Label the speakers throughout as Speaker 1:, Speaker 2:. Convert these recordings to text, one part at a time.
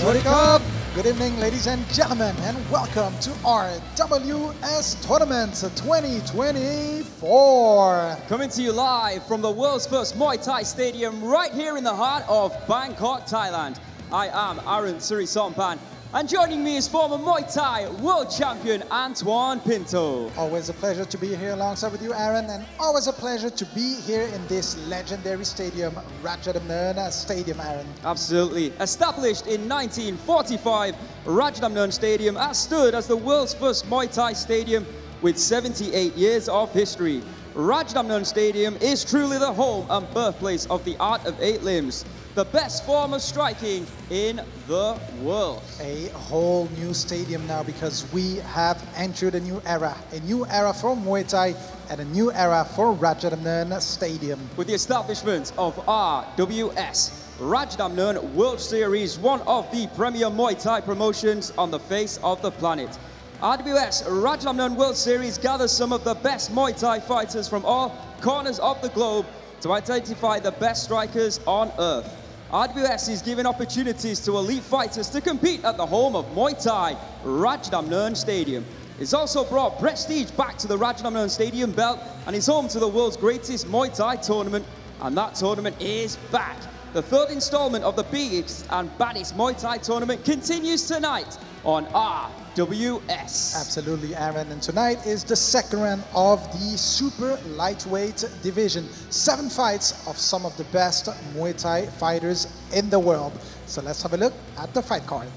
Speaker 1: Sawadee. Good evening, ladies and gentlemen, and welcome to RWS Tournament 2024.
Speaker 2: Coming to you live from the world's first Muay Thai stadium right here in the heart of Bangkok, Thailand. I am Aaron Surisampan, and joining me is former Muay Thai world champion Antoine Pinto.
Speaker 1: Always a pleasure to be here alongside with you, Aaron, and always a pleasure to be here in this legendary stadium, Rajadamnern Stadium, Aaron.
Speaker 2: Absolutely. Established in 1945, Rajadamnern Stadium has stood as the world's first Muay Thai stadium with 78 years of history. Rajadamnern Stadium is truly the home and birthplace of the art of 8 limbs, the best form of striking in the world.
Speaker 1: A whole new stadium now, because we have entered a new era for Muay Thai and a new era for Rajadamnern Stadium.
Speaker 2: With the establishment of RWS, Rajadamnern World Series, one of the premier Muay Thai promotions on the face of the planet. RWS Rajadamnern World Series gathers some of the best Muay Thai fighters from all corners of the globe to identify the best strikers on earth. RWS is giving opportunities to elite fighters to compete at the home of Muay Thai, Rajadamnern Stadium. It's also brought prestige back to the Rajadamnern Stadium belt and is home to the world's greatest Muay Thai tournament, and that tournament is back. The third installment of the biggest and baddest Muay Thai tournament continues tonight on RWS.
Speaker 1: Absolutely, Aaron. And tonight is the second round of the super lightweight division. 7 fights of some of the best Muay Thai fighters in the world. So let's have a look at the fight card.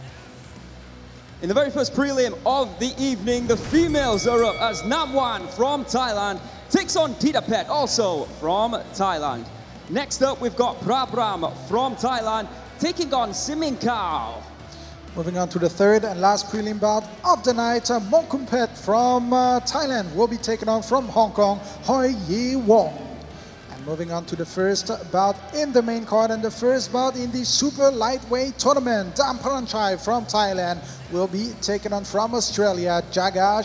Speaker 2: In the very first prelim of the evening, the females are up as Namwan from Thailand takes on Thidapetch, also from Thailand. Next up, we've got Prabpram from Thailand taking on Samingkhao.
Speaker 1: Moving on to the third and last prelim bout of the night, Mongkutpetch from Thailand will be taken on from Hong Kong, Wong. And moving on to the first bout in the main card and the first bout in the super lightweight tournament, Paranchai from Thailand will be taken on from Australia, Jaga.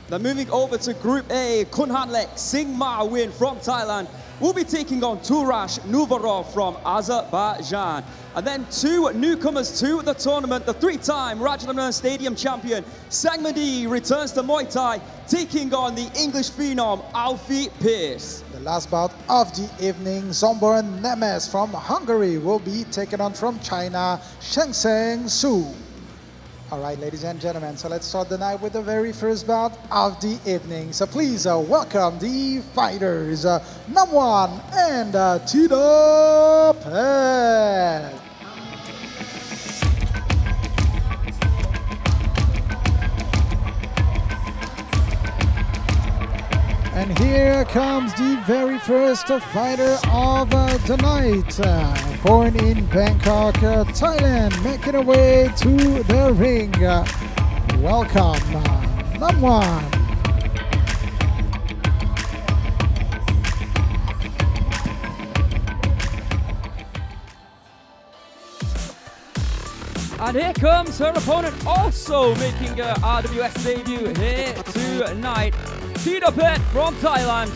Speaker 2: Then moving over to Group A, Khunhanlek, Mawynn from Thailand will be taking on Turach, Novruzov from Azerbaijan. And then 2 newcomers to the tournament, the 3-time Rajadamnern Stadium champion, Sangmanee returns to Muay Thai, taking on the English phenom, Alfie Pearse.
Speaker 1: The last bout of the evening, Zsmbor and Nemes from Hungary will be taken on from China, Shengsheng Su. All right, ladies and gentlemen, so let's start the night with the very first bout of the evening. So please welcome the fighters, Namwan and Thidapetch. And here comes the very first fighter of the night. Born in Bangkok, Thailand, making her way to the ring. Welcome, Namwan.
Speaker 2: And here comes her opponent, also making her RWS debut here tonight, Thidapetch from Thailand.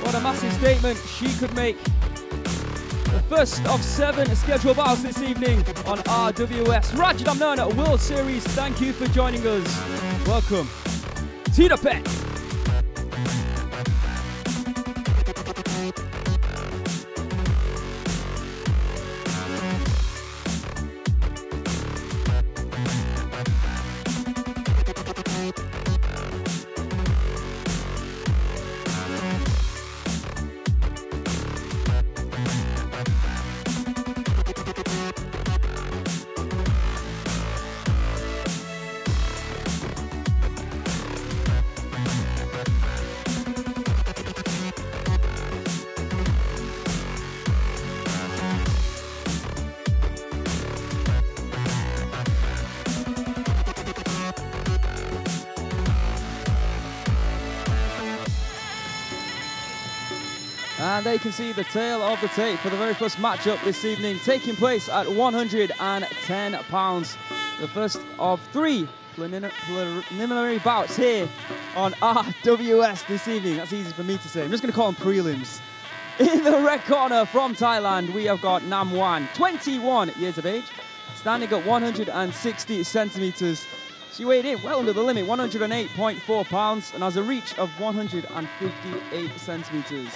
Speaker 2: What a massive statement she could make. The first of 7 scheduled bouts this evening on RWS Rajadamnern World Series. Thank you for joining us. Welcome, Thidapetch. And there you can see the tail of the tape for the very first matchup this evening, taking place at 110 pounds. The first of 3 preliminary bouts here on RWS this evening. That's easy for me to say. I'm just going to call them prelims. In the red corner from Thailand, we have got Namwan, 21 years of age. standing at 160 centimeters. She weighed in well under the limit, 108.4 pounds, and has a reach of 158 centimeters.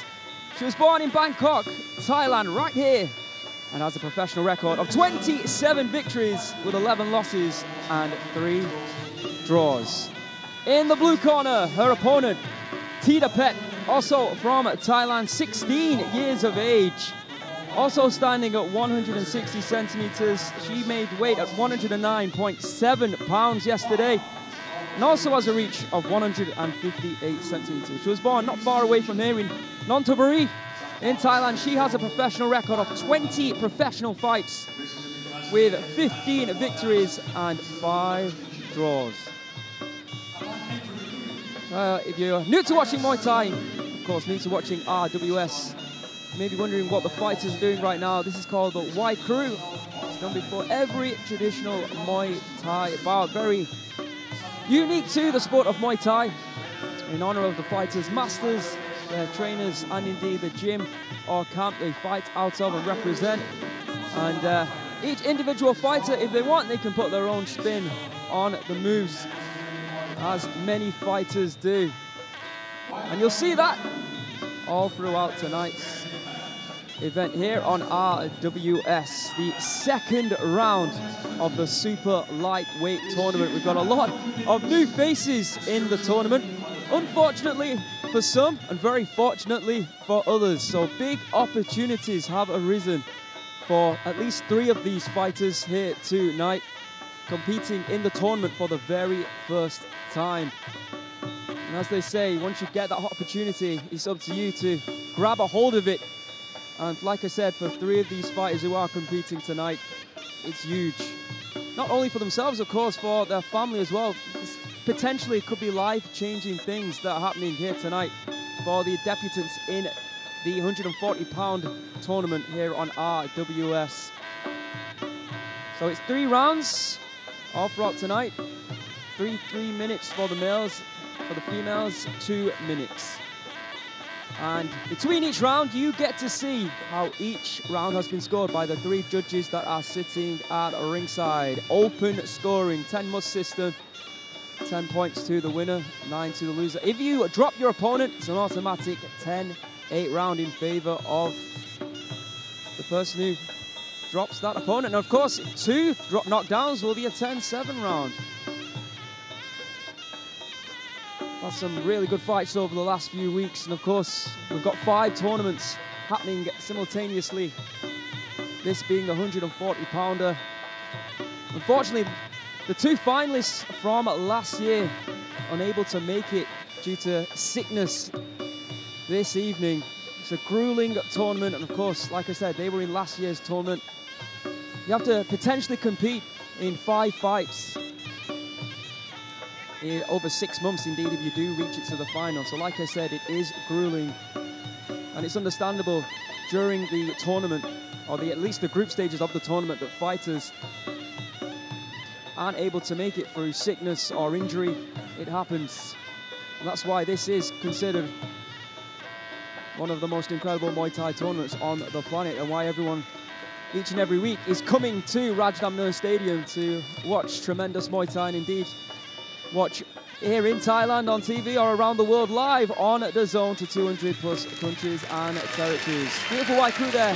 Speaker 2: She was born in Bangkok, Thailand, right here, and has a professional record of 27 victories with 11 losses and 3 draws. In the blue corner, her opponent, Thidapetch, also from Thailand, 16 years of age. Also standing at 160 centimeters. She made weight at 109.7 pounds yesterday, and also has a reach of 158 centimeters. She was born not far away from here in Nonthaburi in Thailand. She has a professional record of 20 professional fights with 15 victories and 5 draws. If you're new to watching Muay Thai, of course new to watching RWS, you may be wondering what the fighters are doing right now. This is called the Y Crew. It's done before every traditional Muay Thai bout. Very unique to the sport of Muay Thai. In honor of the fighters, masters, their trainers, and indeed the gym or camp they fight out of and represent. And each individual fighter, if they want, they can put their own spin on the moves, as many fighters do. And you'll see that all throughout tonight's event here on RWS, the second round of the super lightweight tournament. We've got a lot of new faces in the tournament, unfortunately for some and very fortunately for others. So big opportunities have arisen for at least 3 of these fighters here tonight, competing in the tournament for the very first time. And as they say, once you get that opportunity, it's up to you to grab a hold of it. And like I said, for 3 of these fighters who are competing tonight, it's huge. Not only for themselves, of course, for their family as well. This potentially could be life-changing things that are happening here tonight for the debutants in the 140-pound tournament here on RWS. So it's 3 rounds all throughout tonight. 3 minutes for the males, for the females, 2 minutes. And between each round, you get to see how each round has been scored by the 3 judges that are sitting at ringside. Open scoring, 10-must system, 10 points to the winner, 9 to the loser. If you drop your opponent, it's an automatic 10-8 round in favor of the person who drops that opponent. And of course, 2 drop knockdowns will be a 10-7 round. Had some really good fights over the last few weeks, and of course we've got 5 tournaments happening simultaneously, this being the 140-pounder. Unfortunately, the 2 finalists from last year unable to make it due to sickness this evening. It's a grueling tournament, and of course, like I said, they were in last year's tournament. You have to potentially compete in 5 fights over 6 months, indeed, if you do reach it to the final. So like I said, it is grueling, and it's understandable during the tournament, or at least the group stages of the tournament, that fighters aren't able to make it through sickness or injury. It happens, and that's why this is considered one of the most incredible Muay Thai tournaments on the planet, and why everyone each and every week is coming to Rajadamnern Stadium to watch tremendous Muay Thai, and indeed watch here in Thailand on TV or around the world live on DAZN to 200+ countries and territories. Beautiful white crew there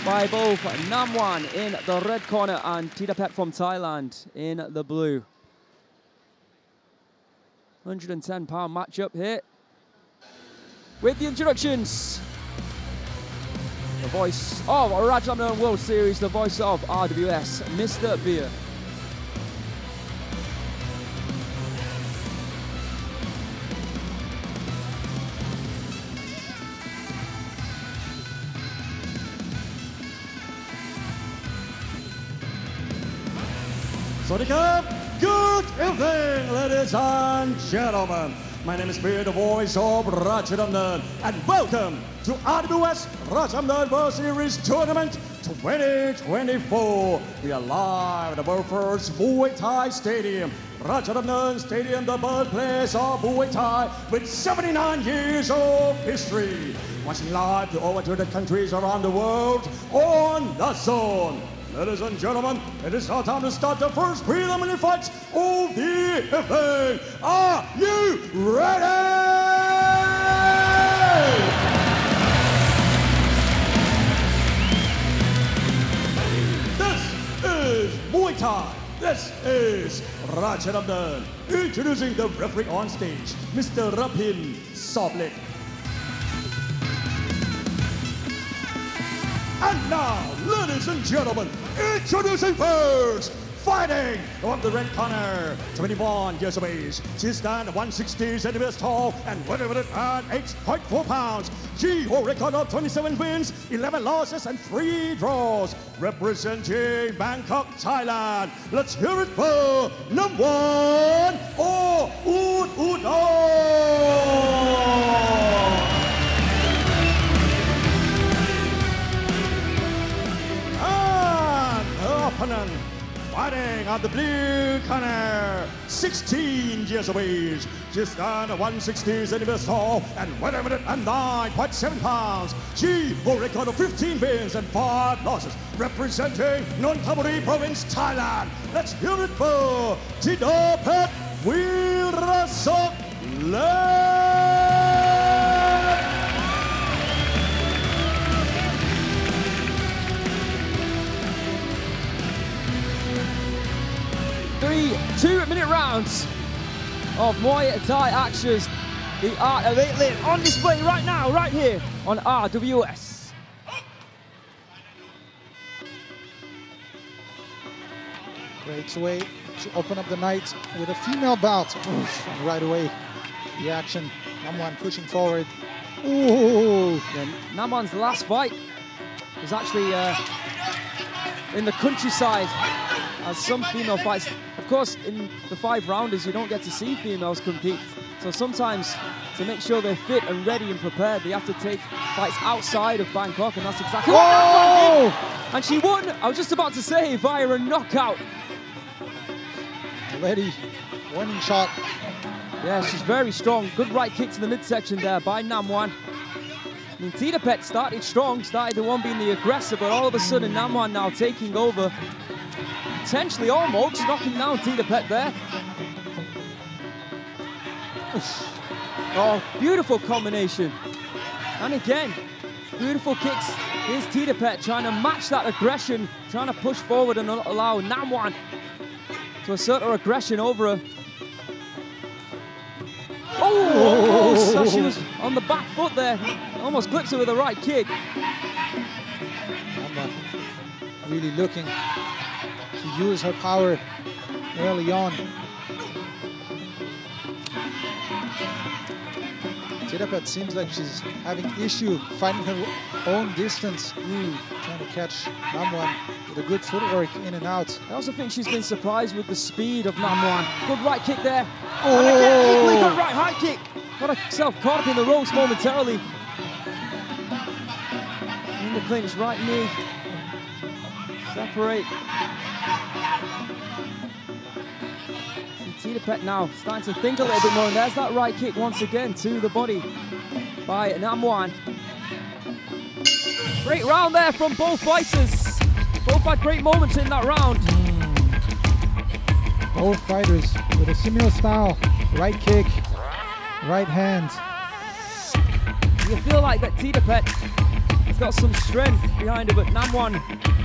Speaker 2: by both Namwan in the red corner and Thidapetch from Thailand in the blue. 110-pound matchup here. With the introductions, the voice of Rajadamnern World Series, the voice of RWS, Mr. Beer.
Speaker 3: Good evening, ladies and gentlemen. My name is Pearse, the voice of Rajadamnern, and welcome to RWS Rajadamnern World Series Tournament 2024. We are live at the world first Muay Thai Stadium, Rajadamnern Stadium, the birthplace of Muay Thai, with 79 years of history. Watching live to over 200 countries around the world on DAZN. Ladies and gentlemen, it is now time to start the first preliminary fights of the evening. Are you ready? This is Muay Thai. This is Rajadamnern. Introducing the referee on stage, Mr. Prabpram. And now, ladies and gentlemen, introducing first, fighting from the red corner, 21 years of age. She stands 160 centimeters tall and 108.4 pounds. She holds a record of 27 wins, 11 losses, and 3 draws. Representing Bangkok, Thailand. Let's hear it for Namwan or Oodudon. Opponent, fighting on the blue corner, 16 years of age. She stands 160 centimeters tall and 109.7 pounds. She holds a record of 15 wins and 5 losses, representing Nonthaburi Province, Thailand. Let's hear it for Thidapetch Weerasaklek.
Speaker 2: 3 2-minute rounds of Muay Thai actions. The art of it lit on display right now, right here on RWS.
Speaker 1: Great way to open up the night with a female bout. Oof, and right away, the action. Namwan pushing forward. Ooh.
Speaker 2: Yeah, Namwan's last fight was actually in the countryside, as some female fights. Of course, in the 5 rounders, you don't get to see females compete. So sometimes, to make sure they're fit and ready and prepared, they have to take fights outside of Bangkok, and that's exactly what Namwan did. And she won, I was just about to say, via a knockout.
Speaker 1: Already, winning shot.
Speaker 2: Yeah, she's very strong. Good right kick to the midsection there by Namwan. I mean, Thidapetch started strong, started the one being the aggressor, but all of a sudden Namwan now taking over. Potentially almost knocking down Thidapetch there. Oh, beautiful combination. And again, beautiful kicks. Here's Thidapetch trying to match that aggression, trying to push forward and not allow Namwan to assert her aggression over her. Oh, so she was on the back foot there. Almost clips her with a right kick.
Speaker 1: Namwan really looking to use her power early on. Thidapetch seems like she's having issue finding her own distance. Trying to catch Namwan with a good footwork in and out.
Speaker 2: I also think she's been surprised with the speed of Namwan. Good right kick there.
Speaker 1: Oh.
Speaker 2: And again, equally good right high kick. Got herself caught up in the ropes momentarily. In the clinch, right knee. Separate. Thidapetch now starting to think a little bit more, and there's that right kick once again to the body by Namwan. Great round there from both fighters. Both had great moments in that round.
Speaker 1: Both fighters with a similar style. Right kick, right hand.
Speaker 2: You feel like that Thidapetch has got some strength behind her, but Namwan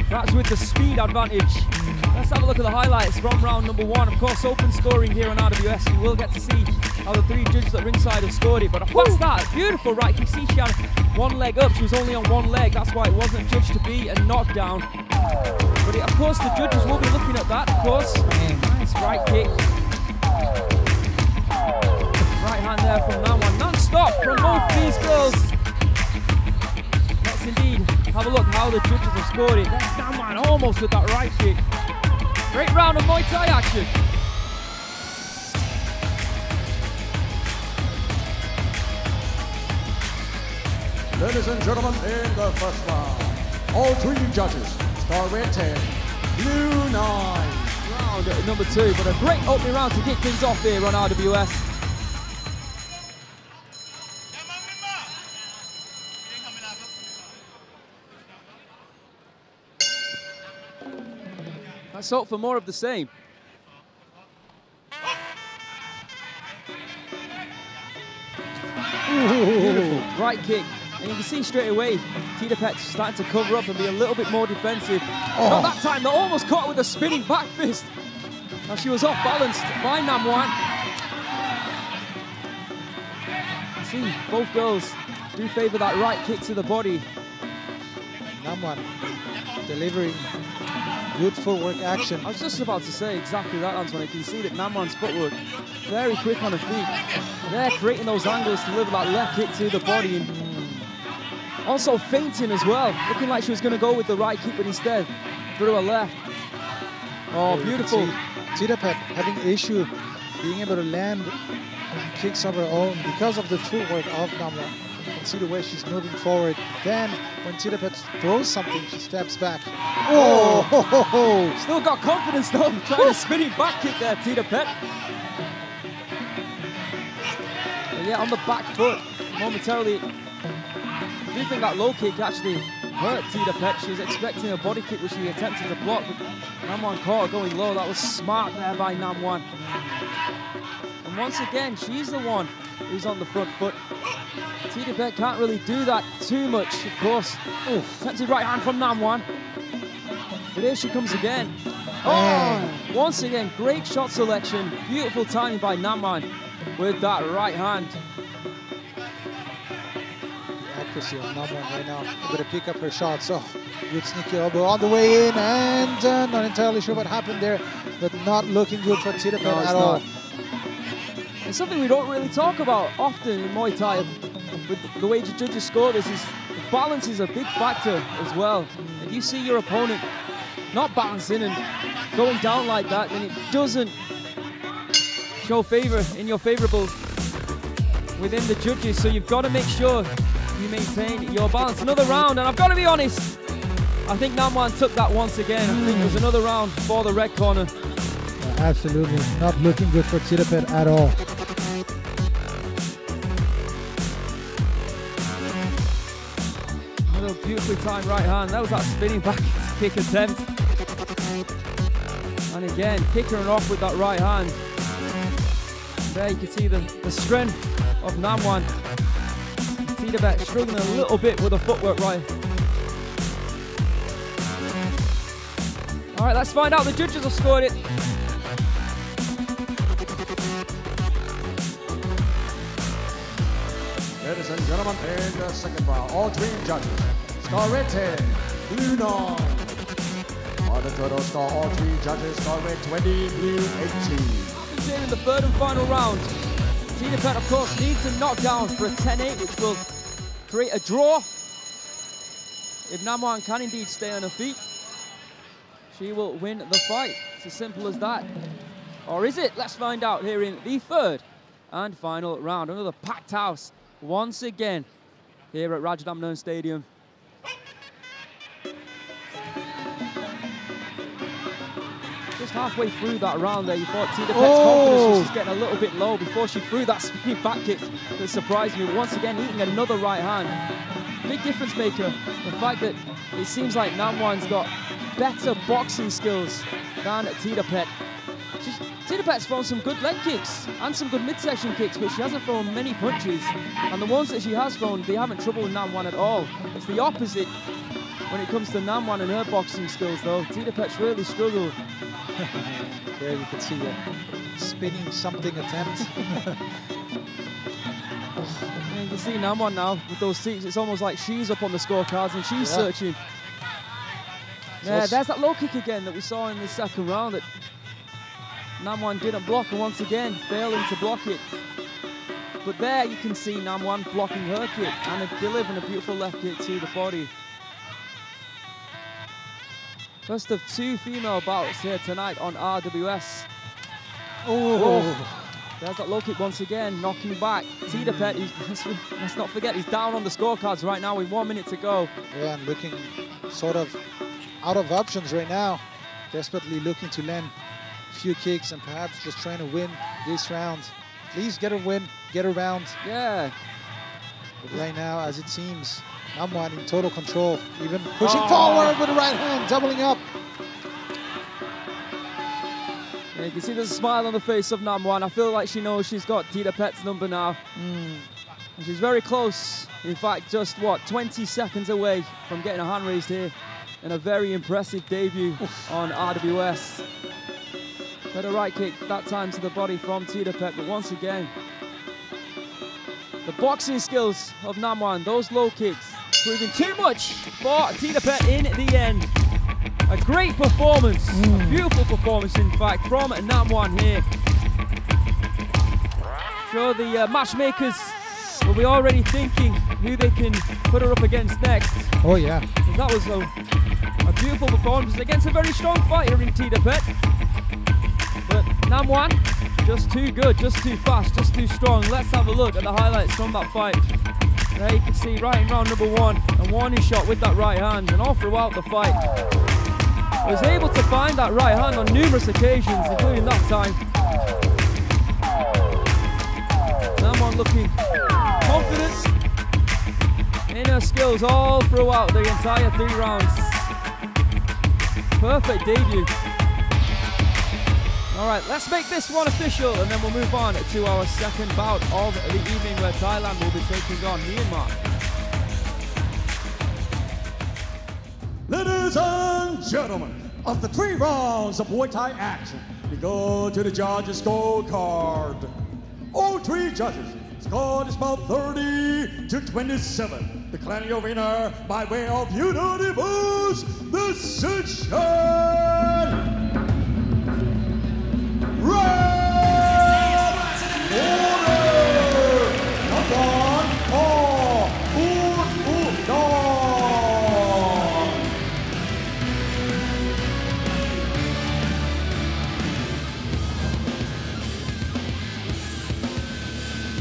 Speaker 2: perhaps with the speed advantage. Let's have a look at the highlights from round number 1. Of course, open scoring here on RWS. You will get to see how the 3 judges at ringside have scored it. But a fast start, beautiful right. You see she had one leg up. She was only on one leg. That's why it wasn't judged to be a knockdown. But of course, the judges will be looking at that, of course. Nice right kick. Right hand there from Namwan. Non-stop from both these girls. Let's indeed have a look how the judges have scored it. There's Namwan almost with that right kick. Great round of Muay Thai action.
Speaker 3: Ladies and gentlemen, in the first round, all 3 judges star red 10, blue 9.
Speaker 2: Round number 2, but a great opening round to kick things off here on RWS. Let's hope for more of the same. Beautiful right kick. And you can see straight away, Thidapetch starting to cover up and be a little bit more defensive. Not that time, they almost caught her with a spinning back fist. Now she was off balanced by Namwan. See, both girls do favour that right kick to the body.
Speaker 1: Namwan delivering good footwork action.
Speaker 2: I was just about to say exactly that, Antoine. You can see that Namwan's footwork very quick on her feet. They're creating those angles to deliver that left kick to the body. And also feinting as well. Looking like she was going to go with the right kick, but instead threw her left. Oh, beautiful.
Speaker 1: Thidapetch having issue being able to land kicks of her own because of the footwork of Namwan. You can see the way she's moving forward. Then, when Thidapetch throws something, she steps back. Oh!
Speaker 2: Still got confidence though, trying to spinning back kick there, Thidapetch. Yeah, on the back foot, momentarily. I do think that low kick actually hurt Thidapetch. She was expecting a body kick, which she attempted to block, but Namwan caught her going low. That was smart there by Namwan. And once again, she's the one who's on the front foot. Thidapetch can't really do that too much, of course. Oh, attempted right hand from Namwan. But here she comes again. Oh, once again, great shot selection. Beautiful timing by Namwan with that right hand.
Speaker 1: The accuracy of Namwan right now. Able to pick up her shots. Oh, good sneaky elbow on the way in, and not entirely sure what happened there, but not looking good for Thidapetch at all.
Speaker 2: It's something we don't really talk about often in Muay Thai. With the way the judges score this, is balance is a big factor as well. If you see your opponent not balancing and going down like that, then it doesn't show favor in your favorable within the judges. So you've got to make sure you maintain your balance. Another round, and I've got to be honest, I think Namwan took that once again. I think there's another round for the red corner.
Speaker 1: Absolutely, not looking good for Thidapetch at all.
Speaker 2: Another beautifully timed right hand. That was that spinning back kick attempt. And again, kicking her off with that right hand. There you can see the strength of Namwan. Thidapetch struggling a little bit with the footwork right. All right, let's find out. The judges have scored it.
Speaker 3: Ladies and gentlemen, in the second round, all three judges. Score rating, blue 9. On the total score, all three judges score rate 20, blue 18.
Speaker 2: Happens here in the third and final round. Thidapetch, of course, needs to knock down for a 10-8, which will create a draw. If Namwan can indeed stay on her feet, she will win the fight. It's as simple as that. Or is it? Let's find out here in the third and final round. Another packed house once again here at Rajadamnern Stadium. Just halfway through that round there, you thought Thidapetch's confidence was just getting a little bit low before she threw that spinning back kick that surprised me. Once again, eating another right hand. Big difference maker, the fact that it seems like Namwan's got better boxing skills than Thidapetch. Thidapetch's thrown some good leg kicks and some good midsection kicks, but she hasn't thrown many punches. And the ones that she has thrown, they haven't troubled Namwan at all. It's the opposite when it comes to Namwan and her boxing skills, though. Thidapetch really struggled.
Speaker 1: There you can see a spinning something attempt.
Speaker 2: You can see Namwan now with those seats. It's almost like she's up on the scorecards and she's searching. Yeah, there's that low kick again that we saw in the second round that Namwan didn't block, and once again failing to block it. But there you can see Namwan blocking her kick and delivering a beautiful left kick to the body. First of two female bouts here tonight on RWS. There's that low kick once again, knocking back. Thidapetch, let's not forget, he's down on the scorecards right now with 1 minute to go.
Speaker 1: Yeah, and looking sort of out of options right now. Desperately looking to land a few kicks and perhaps just trying to win this round. Please get a win, get a round.
Speaker 2: Yeah.
Speaker 1: But right now, as it seems, Namwan in total control, even pushing forward with the right hand, doubling up.
Speaker 2: You can see there's a smile on the face of Namwan. I feel like she knows she's got Thidapetch's number now. And she's very close. In fact, just, what, 20 seconds away from getting a hand raised here. And a very impressive debut on RWS. Got a right kick that time to the body from Thidapetch, but once again, the boxing skills of Namwan, those low kicks, proving too much for Thidapetch in the end. A great performance, a beautiful performance in fact from Namwan here. Sure, the matchmakers will be already thinking who they can put her up against next.
Speaker 1: Oh yeah.
Speaker 2: That was a beautiful performance against a very strong fighter in Thidapetch. But Namwan, just too good, just too fast, just too strong. Let's have a look at the highlights from that fight. There you can see right in round number 1, a warning shot with that right hand, and all throughout the fight. Was able to find that right hand on numerous occasions, including that time. Namwan looking confident in her skills all throughout the entire 3 rounds. Perfect debut. All right, let's make this one official, and then we'll move on to our second bout of the evening, where Thailand will be taking on Myanmar.
Speaker 3: Ladies and gentlemen, after 3 rounds of Muay Thai action, we go to the judges' scorecard. All 3 judges scored is about 30-27, declaring your winner by way of unanimous decision. Red order, Namwan or Oodudon.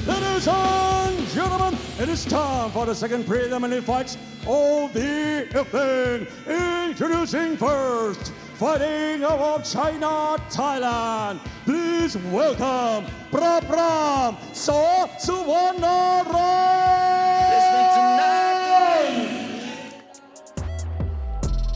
Speaker 3: Ladies and gentlemen, it is time for the second preliminary fights of the evening. Introducing first, fighting out of China, Thailand. Please welcome Prabpram Suwanaran.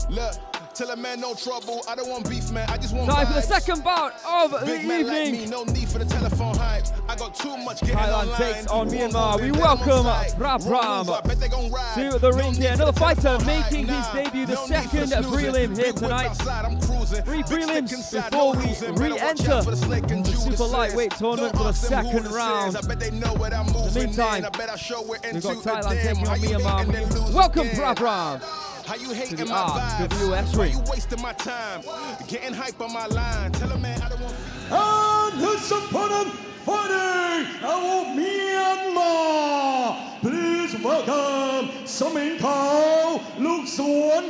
Speaker 4: Look, tell a man no trouble. I don't want beef, man. I just want
Speaker 2: Time
Speaker 4: vibes.
Speaker 2: for the second bout of the
Speaker 4: Big man like
Speaker 2: evening.
Speaker 4: me, no need for the telephone hype. I got too much getting
Speaker 2: Thailand
Speaker 4: online.
Speaker 2: takes on
Speaker 4: Wrong
Speaker 2: Myanmar.
Speaker 4: move,
Speaker 2: We
Speaker 4: bet
Speaker 2: welcome
Speaker 4: I'm on side.
Speaker 2: Prabpram
Speaker 4: Wrong move, I bet they gon' ride.
Speaker 2: to the
Speaker 4: No
Speaker 2: ring
Speaker 4: need
Speaker 2: here.
Speaker 4: for
Speaker 2: Another
Speaker 4: the
Speaker 2: fighter
Speaker 4: telephone hype.
Speaker 2: making his
Speaker 4: Nah,
Speaker 2: debut, the
Speaker 4: no need for
Speaker 2: second
Speaker 4: snoozing.
Speaker 2: prelim here
Speaker 4: Big whip
Speaker 2: tonight.
Speaker 4: outside, I'm cruising.
Speaker 2: 3
Speaker 4: Big stick
Speaker 2: prelims
Speaker 4: inside,
Speaker 2: before
Speaker 4: no
Speaker 2: we
Speaker 4: losing. Better watch
Speaker 2: re-enter
Speaker 4: out for the snake and
Speaker 2: the
Speaker 4: Judas
Speaker 2: super
Speaker 4: says.
Speaker 2: lightweight tournament
Speaker 4: Don't
Speaker 2: for the
Speaker 4: ask them who
Speaker 2: second
Speaker 4: this is.
Speaker 2: round.
Speaker 4: I bet they know what I'm
Speaker 2: In the
Speaker 4: moving
Speaker 2: meantime,
Speaker 4: in. I bet I show it
Speaker 2: we've
Speaker 4: into
Speaker 2: got
Speaker 4: a
Speaker 2: Thailand
Speaker 4: damn.
Speaker 2: taking
Speaker 4: How
Speaker 2: on
Speaker 4: you hating and
Speaker 2: Myanmar.
Speaker 4: lose
Speaker 2: Welcome
Speaker 4: again?
Speaker 2: Prabpram
Speaker 4: How you
Speaker 2: to
Speaker 4: hating
Speaker 2: the
Speaker 4: my vibes?
Speaker 2: RWS
Speaker 4: Why
Speaker 2: ring.
Speaker 4: you wasting my time? Getting hype on my line. Tell a man I don't want.
Speaker 3: And his opponent fighting out of Myanmar. Please welcome Samingkhao, Looksuan,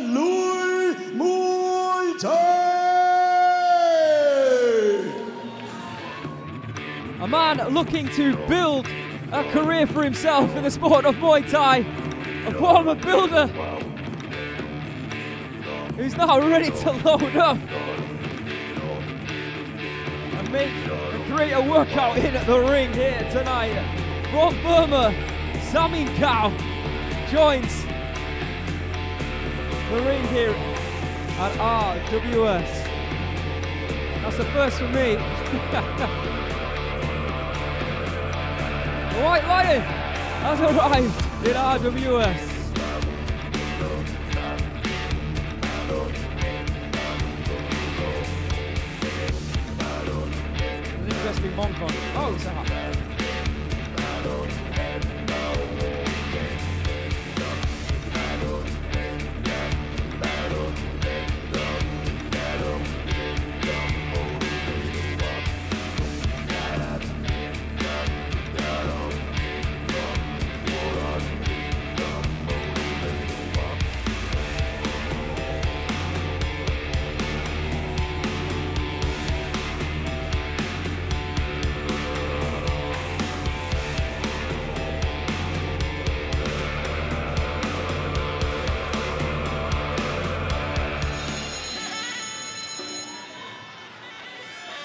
Speaker 3: Muaythai.
Speaker 2: A man looking to build a career for himself in the sport of Muay Thai. A former builder who's now ready to load up and create a workout in the ring here tonight. From Burma, Samingkhao joins the ring here at RWS. That's the first for me. The White Lion has arrived in RWS. An interesting Moncon. Oh, it's a hat.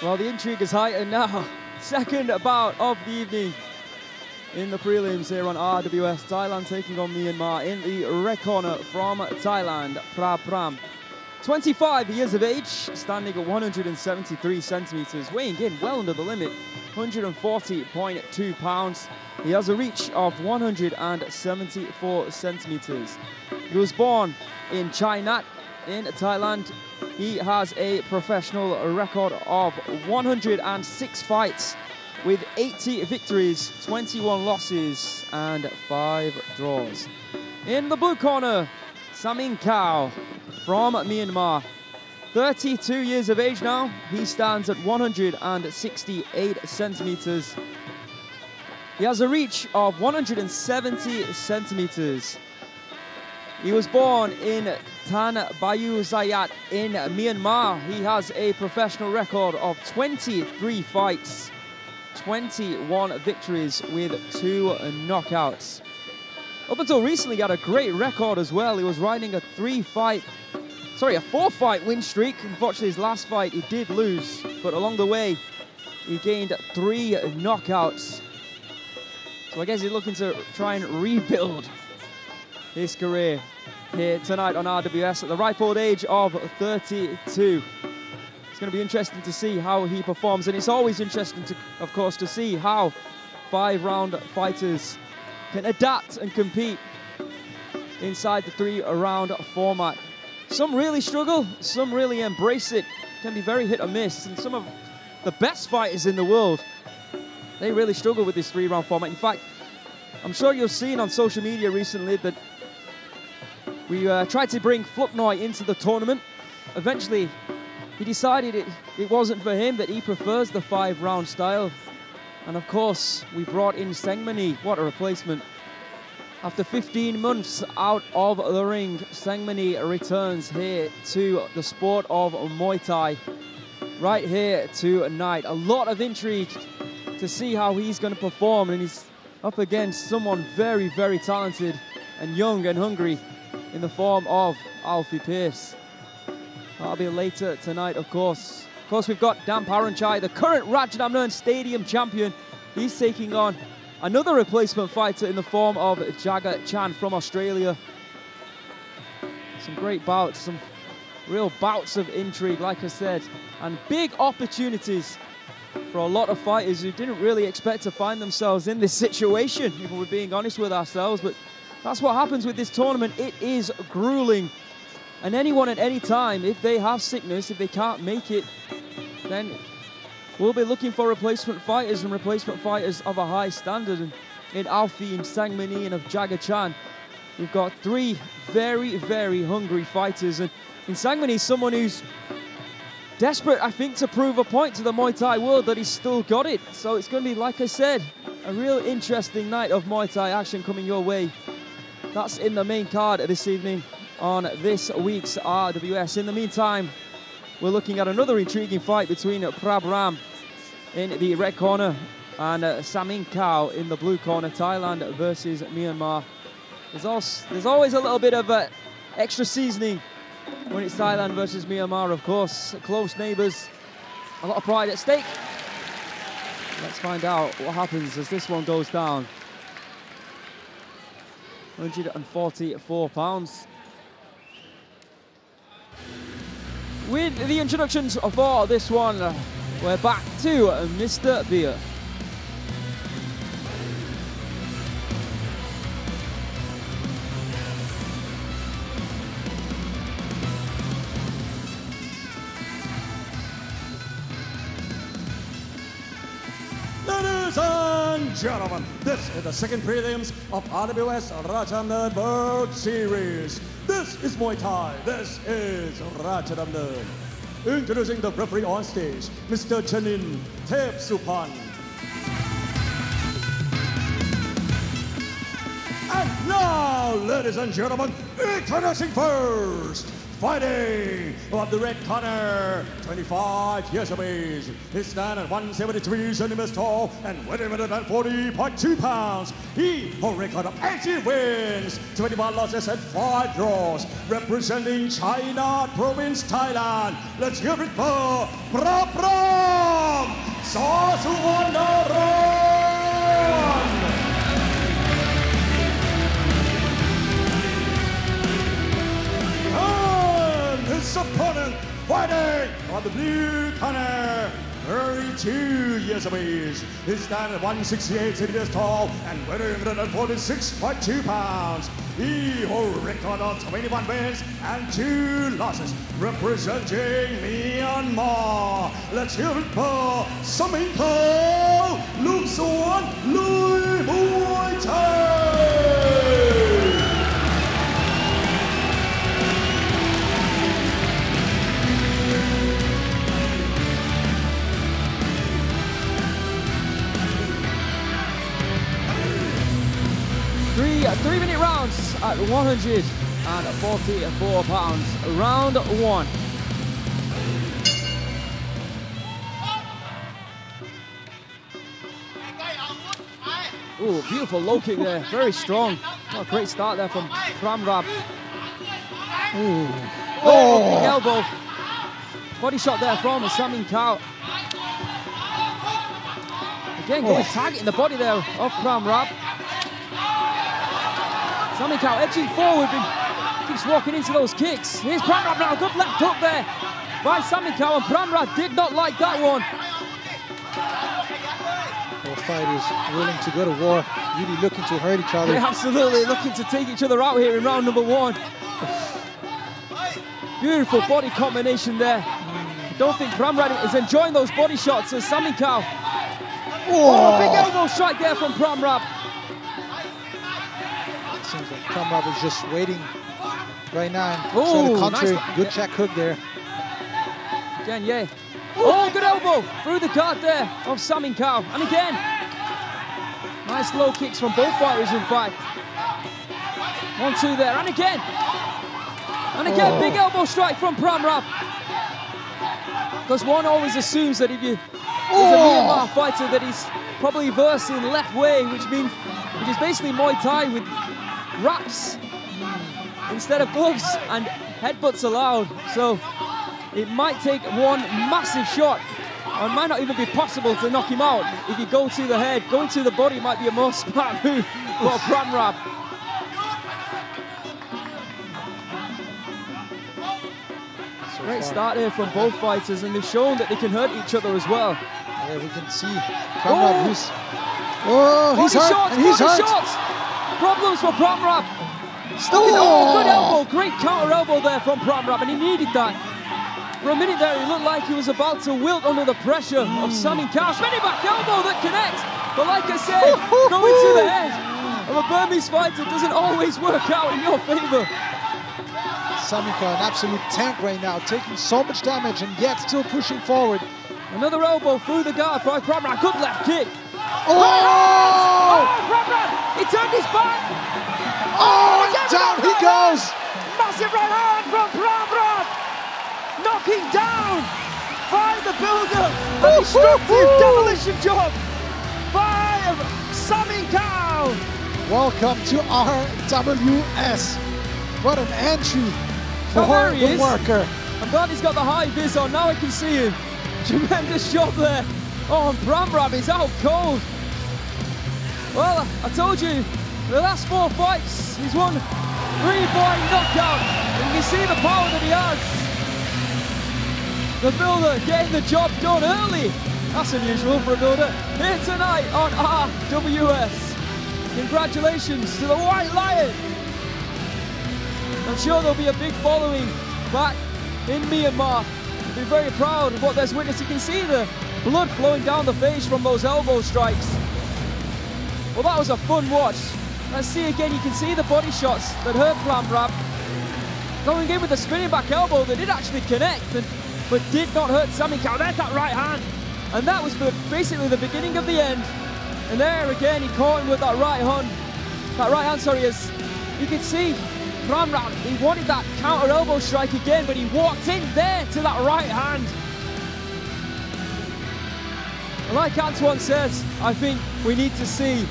Speaker 2: Well, the intrigue is heightened now. Second bout of the evening in the prelims here on RWS. Thailand taking on Myanmar in the red corner from Thailand, Prabpram. 25 years of age, standing at 173 centimeters, weighing in well under the limit, 140.2 pounds. He has a reach of 174 centimeters. He was born in Chainat in Thailand. He has a professional record of 106 fights with 80 victories, 21 losses and 5 draws. In the blue corner, Samingkhao from Myanmar. 32 years of age now. He stands at 168 centimeters. He has a reach of 170 centimeters. He was born in Tan Bayu Zayat in Myanmar. He has a professional record of 23 fights, 21 victories with 2 knockouts. Up until recently, he had a great record as well. He was riding a 4-fight win streak. Unfortunately, his last fight, he did lose, but along the way, he gained 3 knockouts. So I guess he's looking to try and rebuild his career here tonight on RWS at the ripe old age of 32. It's going to be interesting to see how he performs, and it's always interesting, of course, to see how 5-round fighters can adapt and compete inside the 3-round format. Some really struggle, some really embrace it. It can be very hit or miss, and some of the best fighters in the world, they really struggle with this 3-round format. In fact, I'm sure you've seen on social media recently that we tried to bring Fluknoy into the tournament. Eventually, he decided it wasn't for him, that he prefers the 5-round style. And of course, we brought in Sangmanee. What a replacement. After 15 months out of the ring, Sangmanee returns here to the sport of Muay Thai. Right here tonight. A lot of intrigue to see how he's going to perform, and he's up against someone very, very talented and young and hungry in the form of Alfie Pearse. That'll be later tonight, of course. Of course, we've got Dan Paranchai, the current Rajadamnern Stadium champion. He's taking on another replacement fighter in the form of Jaga Chan from Australia. Some great bouts, some real bouts of intrigue, like I said, and big opportunities for a lot of fighters who didn't really expect to find themselves in this situation, if we're being honest with ourselves. But that's what happens with this tournament. It is grueling. And anyone at any time, if they have sickness, if they can't make it, then we'll be looking for replacement fighters, and replacement fighters of a high standard. And in Alfie and Sangmanee and of Jaga Chan, we've got 3 very, very hungry fighters. And in Sangmanee, someone who's desperate, I think, to prove a point to the Muay Thai world that he's still got it. So it's going to be, like I said, a real interesting night of Muay Thai action coming your way. That's in the main card this evening on this week's RWS. In the meantime, we're looking at another intriguing fight between Prabpram in the red corner and Samingkhao in the blue corner. Thailand versus Myanmar. There's always a little bit of extra seasoning when it's Thailand versus Myanmar, of course. Close neighbours, a lot of pride at stake. Let's find out what happens as this one goes down. 144 pounds. With the introductions for this one, we're back to Mr. Beer.
Speaker 3: Ladies and gentlemen, this is the second prelims of RWS Rajadamnern World Series. This is Muay Thai. This is Rajadamnern. Introducing the referee on stage, Mr. Chanin Thepsupan. And now, ladies and gentlemen, introducing first, fighting on the red corner, 25 years of age. He stands at 173 centimeters tall and 140.2 pounds. He holds a record of 80 wins, 21 losses and 5 draws, representing China Province, Thailand. Let's hear it for Prabpram Suwanaran. His from the blue corner, 32 years of age. He stands at 168 centimeters tall and weighing 146.2 pounds. He holds a record of 21 wins and 2 losses, representing Myanmar. Let's hear it for Samingkhao, Looksuan, Muaythai.
Speaker 2: 3-minute rounds at 144 pounds. Round 1. Ooh, beautiful low kick there, very strong. Oh, great start there from Prabpram. Ooh. Oh, big elbow. Body shot there from Samingkhao. Again, good target in the body there of Prabpram. Samingkhao edging forward, keeps walking into those kicks. Here's Prabpram now, good left hook there by Samingkhao, and Prabpram did not like that one.
Speaker 1: Both fighters willing to go to war, really looking to hurt each other.
Speaker 2: They're absolutely looking to take each other out here in round number 1. Beautiful body combination there. I don't think Prabpram is enjoying those body shots as Samingkhao. Oh, big elbow strike there from Prabpram.
Speaker 1: Seems like Prabpram is just waiting right now and trying to counter.
Speaker 2: Nice.
Speaker 1: Good check hook there.
Speaker 2: Again, yeah. Oh, good elbow through the guard there of Samingkhao. And again, nice low kicks from both fighters, in fact. 1-2 there, and again. And again, big elbow strike from Prabpram. Because one always assumes that if you there's a Myanmar fighter that he's probably versed in left way, which is basically Muay Thai with wraps instead of gloves and headbutts allowed. So it might take one massive shot, or it might not even be possible to knock him out if you go to the head. Going to the body might be a more smart move for Prabpram. Great start here from both fighters, and they've shown that they can hurt each other as well.
Speaker 1: Yeah, we can see Prabpram. He's hurt. He's hurt.
Speaker 2: Problems for Prabpram. Good elbow, great counter elbow there from Prabpram, and he needed that. For a minute there, he looked like he was about to wilt under the pressure of Samingkhao. Spinning back elbow that connects, but like I said, going to the head of a Burmese fighter doesn't always work out in your favor.
Speaker 1: Samingkhao, an absolute tank right now, taking so much damage and yet still pushing forward.
Speaker 2: Another elbow through the guard for Prabpram. Good left kick.
Speaker 1: Prabpram!
Speaker 2: He turned his back.
Speaker 1: Down he goes.
Speaker 2: Massive right hand from Prabpram. Knocking down by the builder. A destructive demolition job by Samingkhao.
Speaker 1: Welcome to RWS. What an entry for the worker.
Speaker 2: I'm glad he's got the high vis on. Now I can see him. Tremendous job there. Oh, and Prabpram is out cold. Well, I told you, the last 4 fights, he's won 3 by knockout. And you can see the power that he has. The builder getting the job done early. That's unusual for a builder. Here tonight on RWS. Congratulations to the White Lion. I'm sure there'll be a big following back in Myanmar. They'll be very proud of what they've witnessed. You can see the blood flowing down the face from those elbow strikes. Well, that was a fun watch. Let's see again, you can see the body shots that hurt Prabpram. Going in with a spinning back elbow that did actually connect, but did not hurt Samingkhao. There's that right hand. And that was basically the beginning of the end. And there again, he caught him with that right hand. As you can see, Prabpram, he wanted that counter elbow strike again, but he walked in there to that right hand. And like Antoine says, I think we need to see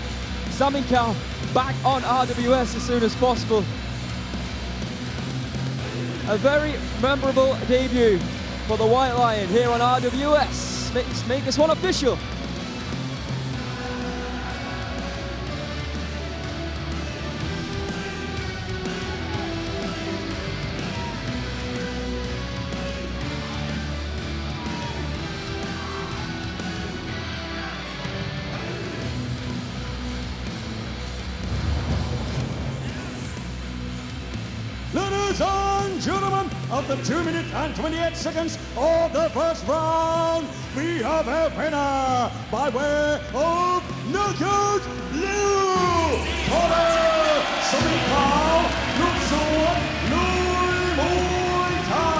Speaker 2: Samingkhao back on RWS as soon as possible. A very memorable debut for the White Lion here on RWS. Let's make this one official.
Speaker 3: Ladies and gentlemen, after 2 minutes and 28 seconds of the first round, we have a winner by way of knockout Liu! Samingkhao, Looksuan, Muaythai!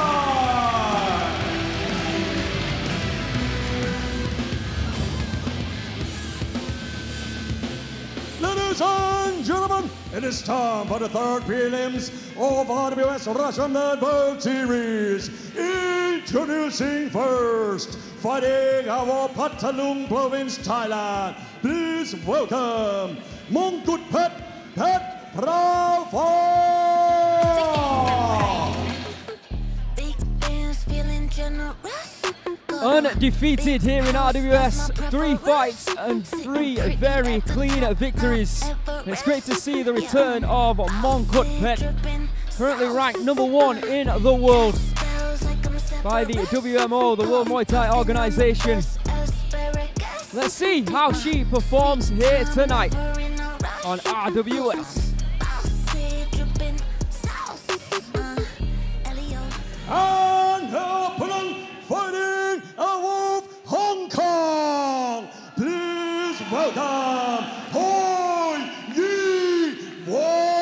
Speaker 3: Ladies and gentlemen, it is time for the third prelims of RWS Rajadamnern World Series. Introducing first, fighting our Patalung province, Thailand. Please welcome Mongkutpetch, Prabpram.
Speaker 5: Undefeated here in RWS, 3 fights and 3 very clean victories. It's great to see the return of Mongkutpetch, currently ranked #1 in the world by the WMO, the World Muay Thai Organization. Let's see how she performs here tonight on RWS.
Speaker 3: And her opponent fighting out of Hong Kong. Please welcome Hoi Yi Wong.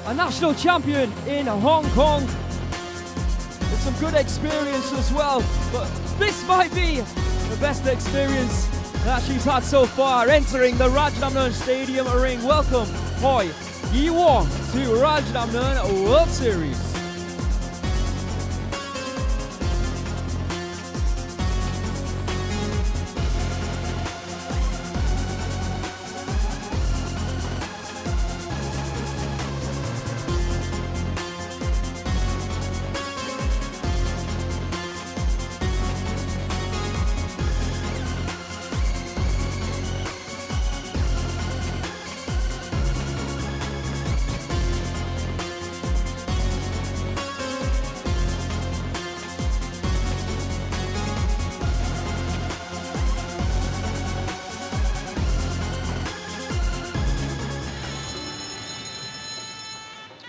Speaker 5: A national champion in Hong Kong with some good experience as well, but this might be the best experience that she's had so far. Entering the Rajadamnern Stadium ring, welcome Hoi Yi Wong to Rajadamnern World Series.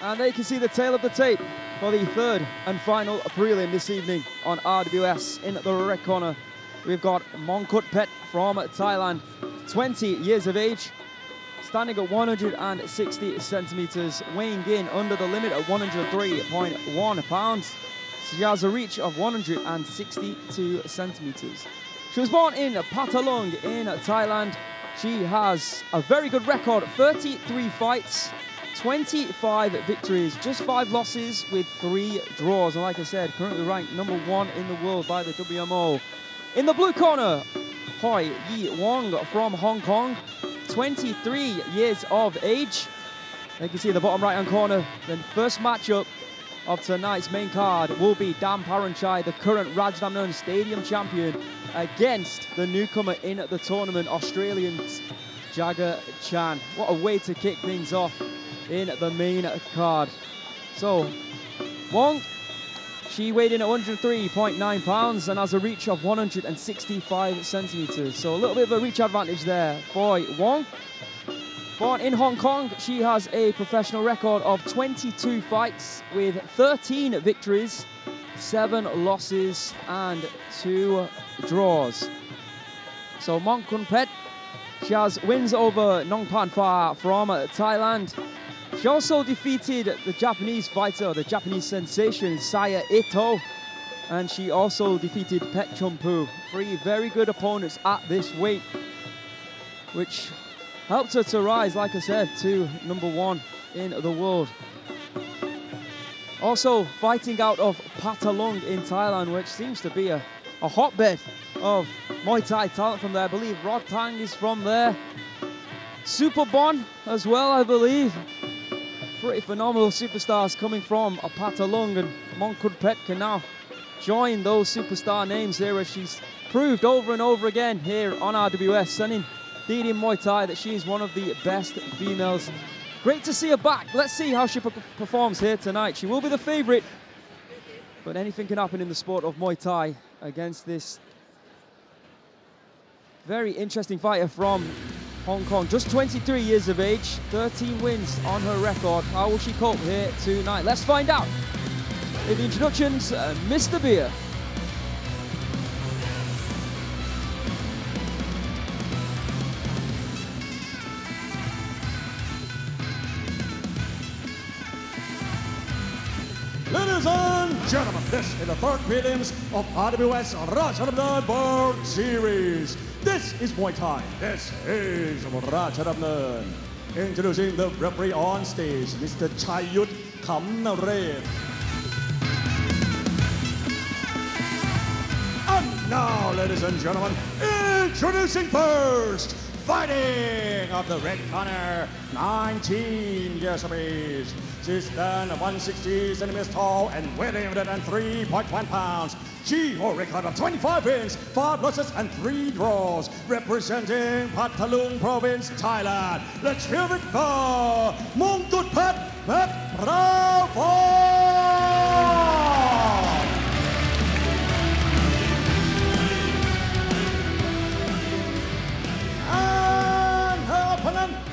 Speaker 5: And there you can see the tail of the tape for the third and final prelim this evening on RWS. In the red corner, we've got Mongkutpetch from Thailand, 20 years of age, standing at 160 centimeters, weighing in under the limit at 103.1 pounds. She has a reach of 162 centimeters. She was born in Patalung in Thailand. She has a very good record, 33 fights, 25 victories, just 5 losses with 3 draws. And like I said, currently ranked #1 in the world by the WMO. In the blue corner, Hoi Yi Wong from Hong Kong, 23 years of age. You can see in the bottom right-hand corner, the first matchup of tonight's main card will be Paranchai, the current Rajadamnern Stadium champion, against the newcomer in the tournament, Australians Jaga Chan. What a way to kick things off in the main card. So, Wong, she weighed in at 103.9 pounds and has a reach of 165 centimeters. So a little bit of a reach advantage there for Wong. Born in Hong Kong, she has a professional record of 22 fights with 13 victories, 7 losses and 2 draws. So Mongkutpetch, she has wins over Nongpan Pha from Thailand. She also defeated the Japanese fighter, the Japanese sensation, Saya Ito. And she also defeated Pek Chumpu. 3 very good opponents at this weight, which helped her to rise, like I said, to #1 in the world. Also fighting out of Patalung in Thailand, which seems to be a hotbed of Muay Thai talent from there. I believe Rod Tang is from there. Super Bon as well, I believe. Pretty phenomenal superstars coming from Patalung, and Mongkutpetch can now join those superstar names there, as she's proved over and over again here on RWS, sending in Muay Thai that she is one of the best females. Great to see her back. Let's see how she performs here tonight. She will be the favorite, but anything can happen in the sport of Muay Thai against this very interesting fighter from Hong Kong, just 23 years of age, 13 wins on her record. How will she cope here tonight? Let's find out. With the introductions, Mr. Beer.
Speaker 3: Ladies and gentlemen, this is the third prelims of RWS Rajadamnern World Series. This is Muay Thai. This is Rajadamnern. Introducing the referee on stage, Mr. Khunhanlek. And now, ladies and gentlemen, introducing first, fighting of the red corner, 19 years of age. She stands 160 centimeters tall and weighing 103.1 pounds. She holds a record of 25 wins, 5 losses and 3 draws, representing Pathalung Province, Thailand. Let's hear it for Mongkutpetch Prabpram!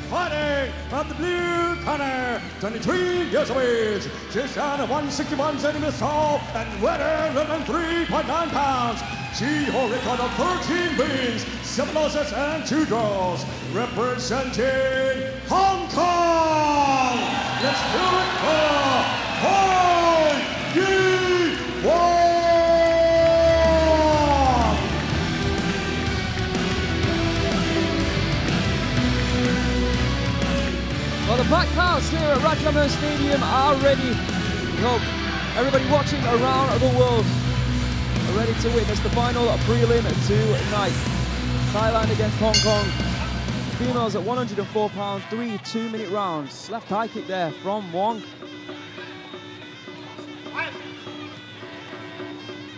Speaker 3: Fighting from the blue corner, 23 years of age. She stands 161 centimeters tall and weighing 103.9 pounds. She holds a record of 13 wins, 7 losses and 2 draws, representing Hong Kong. Let's do it for Wong.
Speaker 5: Well, the packed house here at Rajadamnern Stadium are ready. We hope everybody watching around the world are ready to witness the final prelim tonight. Thailand against Hong Kong. Females at 104 pounds, 3 2-minute rounds. Left high kick there from Wong.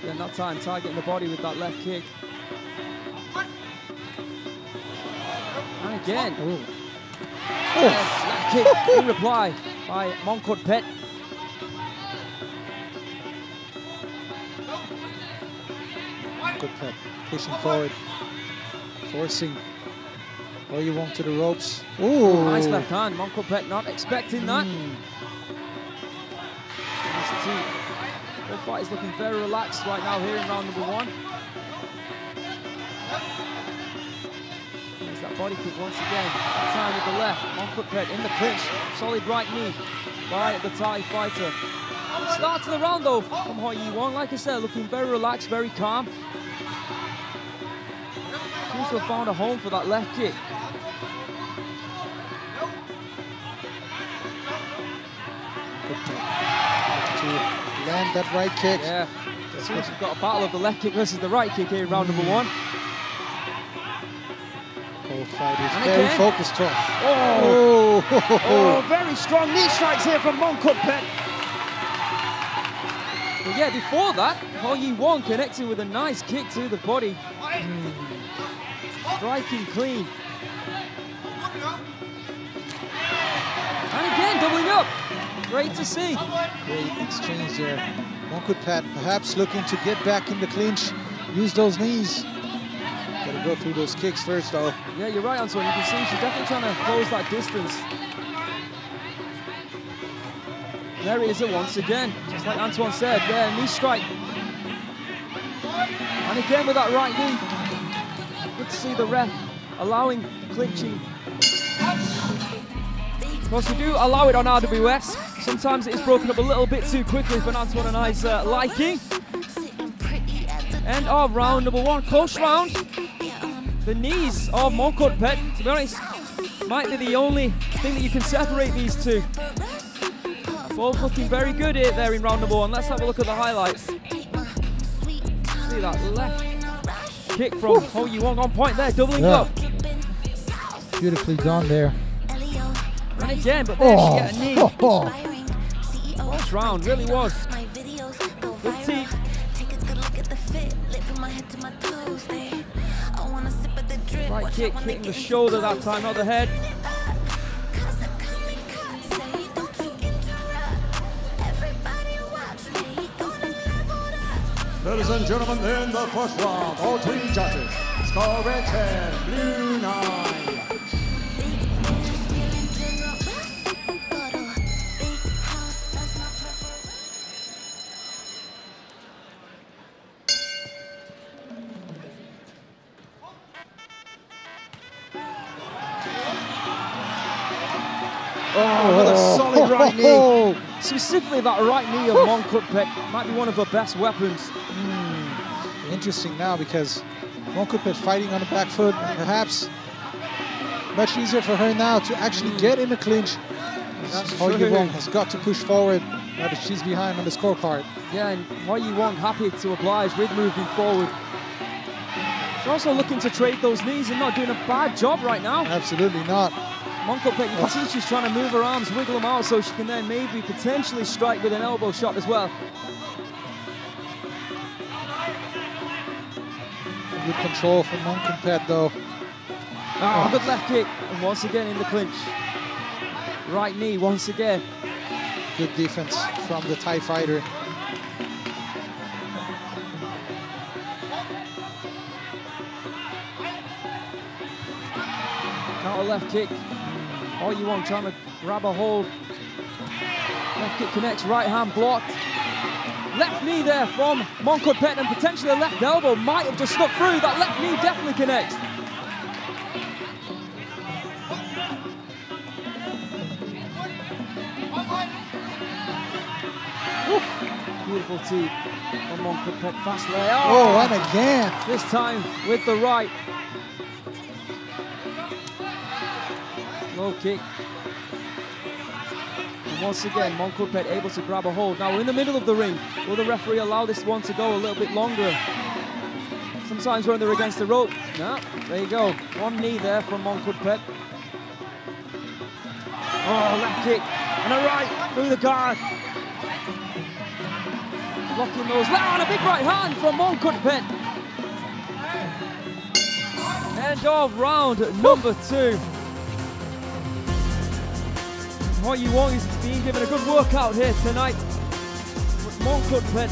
Speaker 5: Getting that time, targeting the body with that left kick. And again.
Speaker 1: Ooh.
Speaker 5: Yes, left kick in reply by Mongkutpetch.
Speaker 1: Mongkutpetch pushing forward, forcing Wong to the ropes. Ooh.
Speaker 5: Nice left hand, Mongkutpetch not expecting that. Nice two. Both fighters looking very relaxed right now here in round number 1. That body kick once again, that time with the left. Mongkutpetch in the clinch, solid right knee by the Thai fighter. Start to the round though from Wong, like I said, looking very relaxed, very calm. Seems to have found a home for that left kick.
Speaker 1: To land that right kick.
Speaker 5: Yeah, it seems we've got a battle of the left kick versus the right kick here in round number 1.
Speaker 1: Both fighters very focused.
Speaker 5: Oh, very strong knee strikes here from Mongkutpetch. But yeah, before that, Wong connecting with a nice kick to the body. Striking clean. And again, doubling up. Great to see.
Speaker 1: Great exchange there. Mongkutpetch perhaps looking to get back in the clinch, use those knees. Gotta go through those kicks first, though.
Speaker 5: Yeah, you're right, Antoine. You can see she's definitely trying to close that distance. There it is once again. Just like Antoine said, there, knee strike. And again with that right knee. Good to see the ref allowing clinching. Of course, we do allow it on RWS. Sometimes it is broken up a little bit too quickly for Antoine and I's liking. End of round number 1, close round. The knees of Mongkutpetch, to be honest, might be the only thing that you can separate these two. Both looking very good here there in round number 1. Let's have a look at the highlights. See that left kick from Wong on point there, doubling up.
Speaker 1: Beautifully done there.
Speaker 5: And again, but there she get a knee. Close round, really was. Good team. Right kick, hitting the shoulder that time, not the head.
Speaker 3: Ladies and gentlemen, in the first round, all 3 judges scoring 10, blue 9.
Speaker 5: Oh, another solid right knee. Specifically that right knee of Mongkutpetch might be one of her best weapons.
Speaker 1: Interesting now because Mongkutpetch fighting on the back foot, perhaps much easier for her now to actually get in the clinch. Hoi Wong has got to push forward now that she's behind on the scorecard.
Speaker 5: Yeah, and Hoi Wong happy to oblige with moving forward. She's also looking to trade those knees and not doing a bad job right now.
Speaker 1: Absolutely not.
Speaker 5: Mongkutpetch, you can see she's trying to move her arms, wiggle them out so she can then maybe potentially strike with an elbow shot as well.
Speaker 1: Good control from Mongkutpetch though.
Speaker 5: Oh, good left kick, and once again in the clinch. Right knee once again.
Speaker 1: Good defense from the Thai fighter.
Speaker 5: Counter left kick. Hoi Wong trying to grab a hold. Left kick connects, right hand blocked. Left knee there from Mongkutpetch, and potentially a left elbow might have just snuck through. That left knee definitely connects. Beautiful tee from Mongkutpetch, fast lay.
Speaker 1: Oh, and again.
Speaker 5: This time with the right. Low kick. And once again, Mongkutpetch able to grab a hold. Now we're in the middle of the ring. Will the referee allow this one to go a little bit longer? Sometimes when they're against the rope. No, there you go. One knee there from Mongkutpetch. Oh, left kick. And a right through the guard. Blocking those. Wow, and a big right hand from Mongkutpetch. End of round number 2. Hoi Wong is being given a good workout here tonight. But Mongkutpetch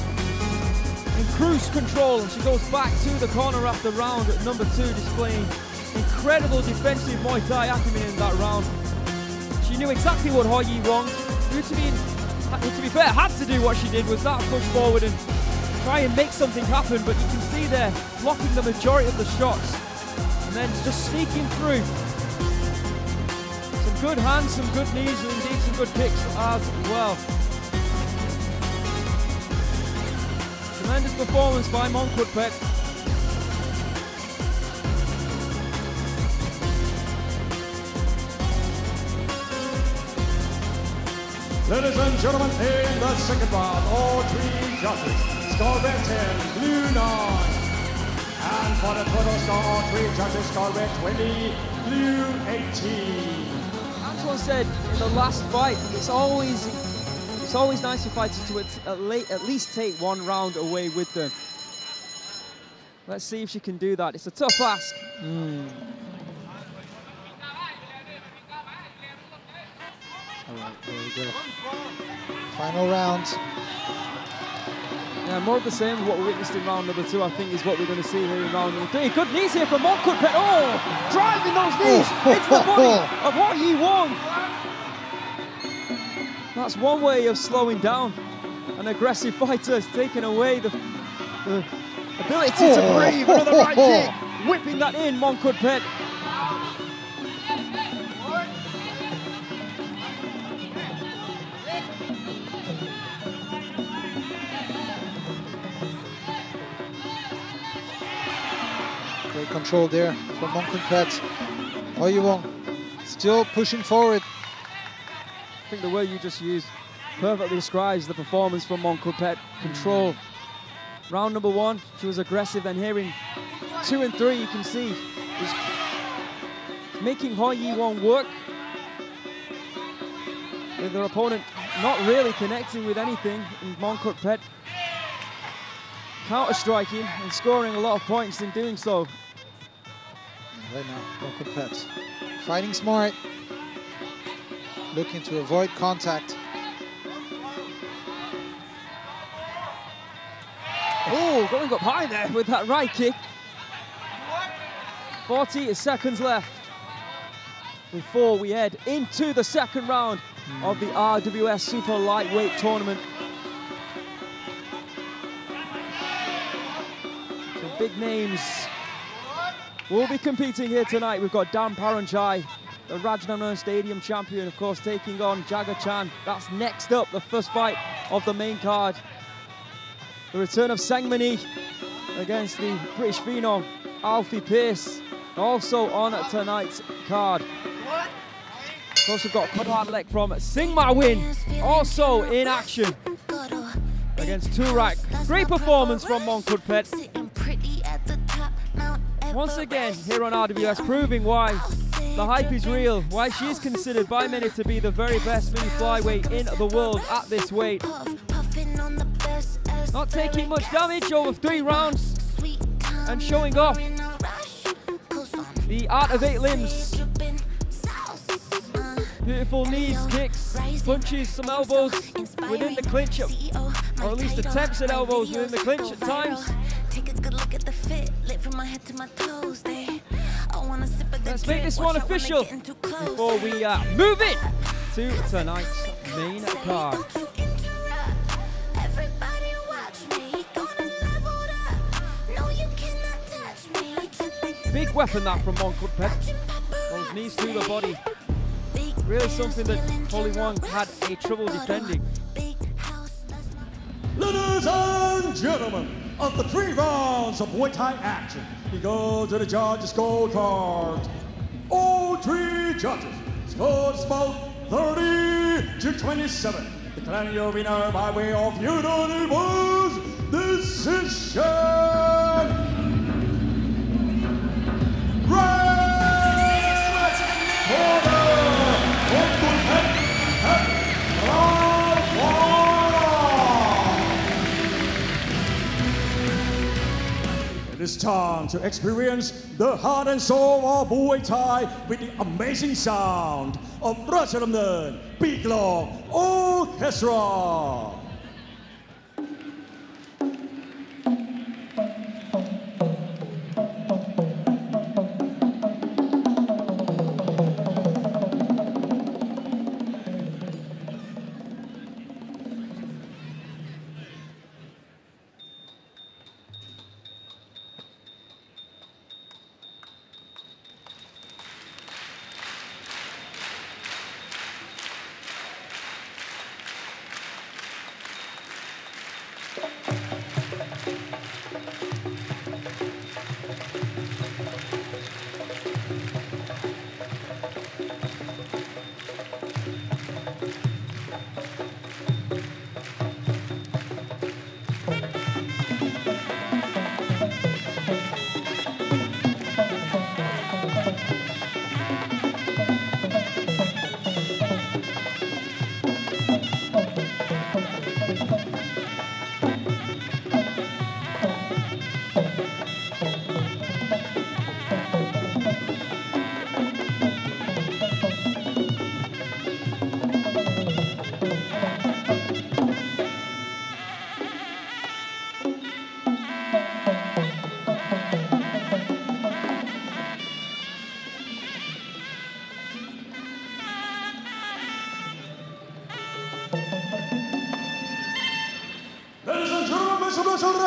Speaker 5: in cruise control, and she goes back to the corner after round number 2, displaying incredible defensive Muay Thai acumen in that round. She knew exactly what Hoi Wong, who to be fair had to do what she did, was that push forward and try and make something happen, but you can see there blocking the majority of the shots and then just sneaking through. Some good hands, some good knees, and indeed some good kicks as well. Tremendous performance by Mongkutpetch.
Speaker 3: Ladies and gentlemen, in the second round, all 3 judges score red 10, blue 9. And for the total score, all 3 judges score red 20, blue 18.
Speaker 5: Antoine said in the last fight, it's always nice for fighters to at least take 1 round away with them. Let's see if she can do that. It's a tough ask.
Speaker 1: All right, there we go. Final round.
Speaker 5: Yeah, more of the same of what we witnessed in round number 2, I think, is what we're going to see here in round number 3. Good knees here from Mongkutpetch. Oh, driving those knees into the body of Hoi Wong. That's one way of slowing down an aggressive fighter, is taking away the ability to breathe. Another right kick, whipping that in, Mongkutpetch.
Speaker 1: Great control there from Mongkutpetch. Hoi Wong still pushing forward.
Speaker 5: I think the word you just used perfectly describes the performance from Mongkutpetch. Control. Round number 1, she was aggressive, then here in 2 and 3, you can see is making Hoi Wong work with her opponent not really connecting with anything, and Mongkutpetch counter-striking and scoring a lot of points in doing so.
Speaker 1: Right now, Mongkutpetch fighting smart, looking to avoid contact.
Speaker 5: Oh, going up high there with that right kick. 40 seconds left before we head into the second round of the RWS Super Lightweight Tournament. Some big names will be competing here tonight. We've got Dan Paranchai, the Rajadamnern Stadium champion, of course, taking on Jaga. That's next up, the first fight of the main card. The return of Sangmanee against the British phenom, Alfie Pearse, also on tonight's card. Of course, we've got Khunhanlek from Mawynn, also in action against Turach. Great performance from Mongkutpetch. Once again, here on RWS, proving why the hype is real, why she is considered by many to be the very best mini flyweight in the world at this weight. Not taking much damage over 3 rounds and showing off the art of 8 limbs. Beautiful knees, kicks, punches, some elbows within the clinch, or at least attempts at elbows within the clinch at times. Let's make this one official before we move it to tonight's main card. Big weapon that from Mongkutpetch. Those knees through the body. Really something that Wong had a trouble defending.
Speaker 3: Ladies and gentlemen, after 3 rounds of Muay Thai action, we go to the judges' scorecard. All 3 judges scored about 30-27. Declaring your winner by way of unanimous decision. It is time to experience the heart and soul of Muay Thai with the amazing sound of Rajadamnern Big Long Orchestra.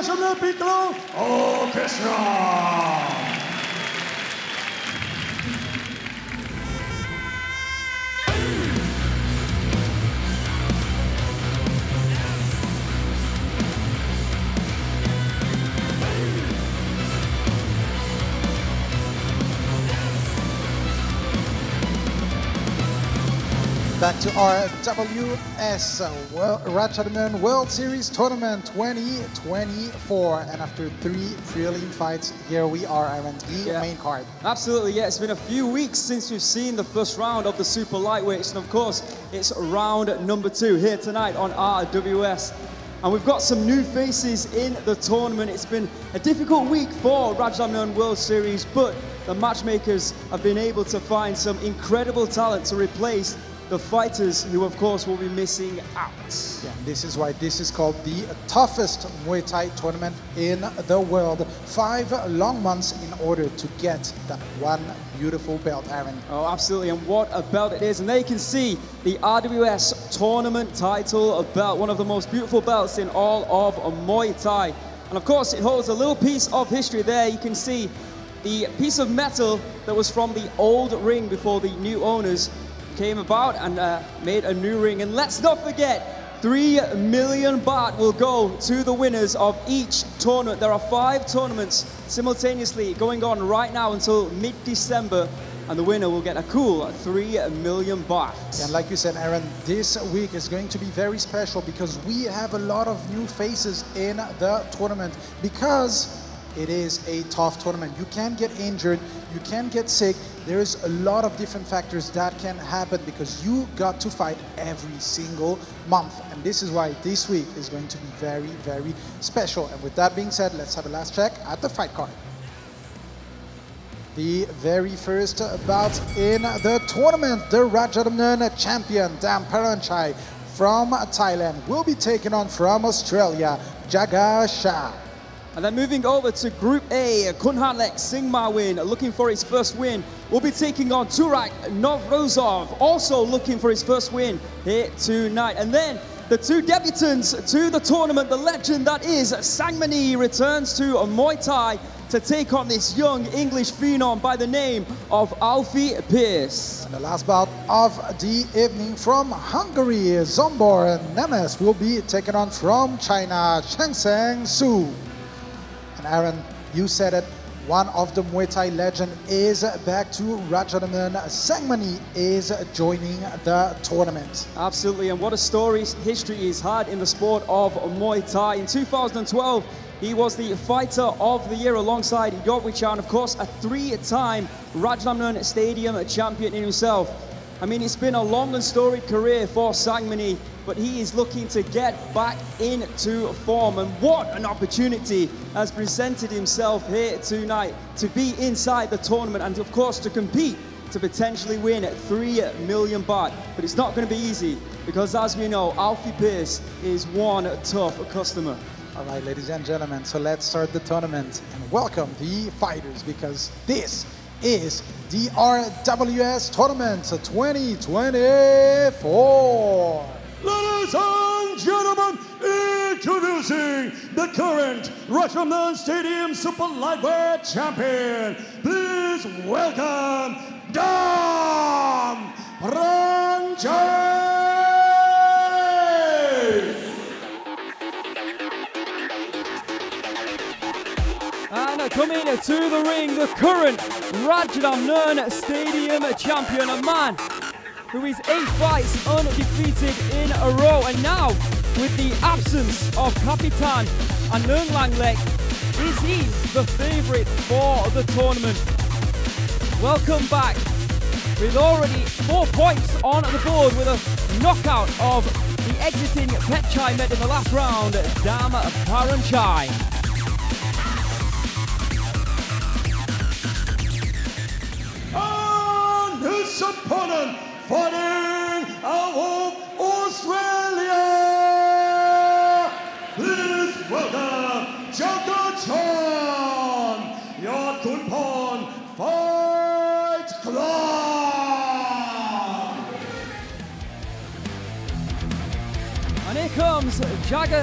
Speaker 3: Rajadamnern Big Long Orchestra.
Speaker 1: Back to our RWS Rajadamnern World Series Tournament 2024, and after 3 prelim fights, here we are, Aaron, the main card.
Speaker 2: Absolutely, yeah. It's been a few weeks since we've seen the first round of the super lightweights, and of course, it's round number 2 here tonight on RWS. And we've got some new faces in the tournament. It's been a difficult week for Rajadamnern World Series, but the matchmakers have been able to find some incredible talent to replace the fighters who, of course, will be missing out.
Speaker 1: Yeah, this is why this is called the toughest Muay Thai tournament in the world. 5 long months in order to get that one beautiful belt, Aaron.
Speaker 2: Oh, absolutely, and what a belt it is. And there you can see the RWS tournament title belt, one of the most beautiful belts in all of Muay Thai. And of course, it holds a little piece of history there. You can see the piece of metal that was from the old ring before the new owners came about and made a new ring. And let's not forget, 3 million baht will go to the winners of each tournament. There are 5 tournaments simultaneously going on right now until mid-December, and the winner will get a cool 3 million baht.
Speaker 1: And like you said, Aaron, this week is going to be very special because we have a lot of new faces in the tournament because it is a tough tournament. You can get injured, you can get sick. There's a lot of different factors that can happen because you got to fight every single month. And this is why this week is going to be very, very special. And with that being said, let's have a last check at the fight card. The very first bout in the tournament, the Rajadamnern champion, Paranchai from Thailand, will be taken on from Australia, Jaga.
Speaker 2: And then moving over to Group A, Khunhanlek Mawynn, looking for his first win, will be taking on Turach Novruzov, also looking for his first win here tonight. And then the 2 debutants to the tournament, the legend that is Sangmanee, returns to Muaythai to take on this young English phenom by the name of Alfie Pearse.
Speaker 1: And the last bout of the evening from Hungary, Zsmbor and Namwan will be taken on from China, Changseng Su. And Aaron, you said it, one of the Muay Thai legend is back to Rajadamnern. Sangmanee is joining the tournament.
Speaker 2: Absolutely, and what a story history he's had in the sport of Muay Thai. In 2012, he was the Fighter of the Year alongside Yodkhunpon, of course, a 3-time Rajadamnern Stadium champion in himself. I mean, it's been a long and storied career for Sangmanee, but he is looking to get back into form. And what an opportunity has presented himself here tonight to be inside the tournament and, of course, to compete to potentially win 3 million baht. But it's not going to be easy because, as we know, Alfie Pearse is one tough customer.
Speaker 1: All right, ladies and gentlemen, so let's start the tournament and welcome the fighters because this is the RWS Tournament 2024.
Speaker 3: Ladies and gentlemen, introducing the current Rajadamnern Stadium Super Lightweight Champion. Please welcome Paranchai.
Speaker 5: And coming to the ring, the current Rajadamnern Stadium champion, a man who is 8 fights undefeated in a row. And now, with the absence of Kapitan and Khunhanlek, is he the favourite for the tournament? Welcome back with already 4 points on the board with a knockout of the exiting Petchai met in the last round, Paranchai.
Speaker 3: And his opponent, fighting out of Australia, please welcome Jaga Yodkhunpon Fight Club.
Speaker 5: And here comes Jaga.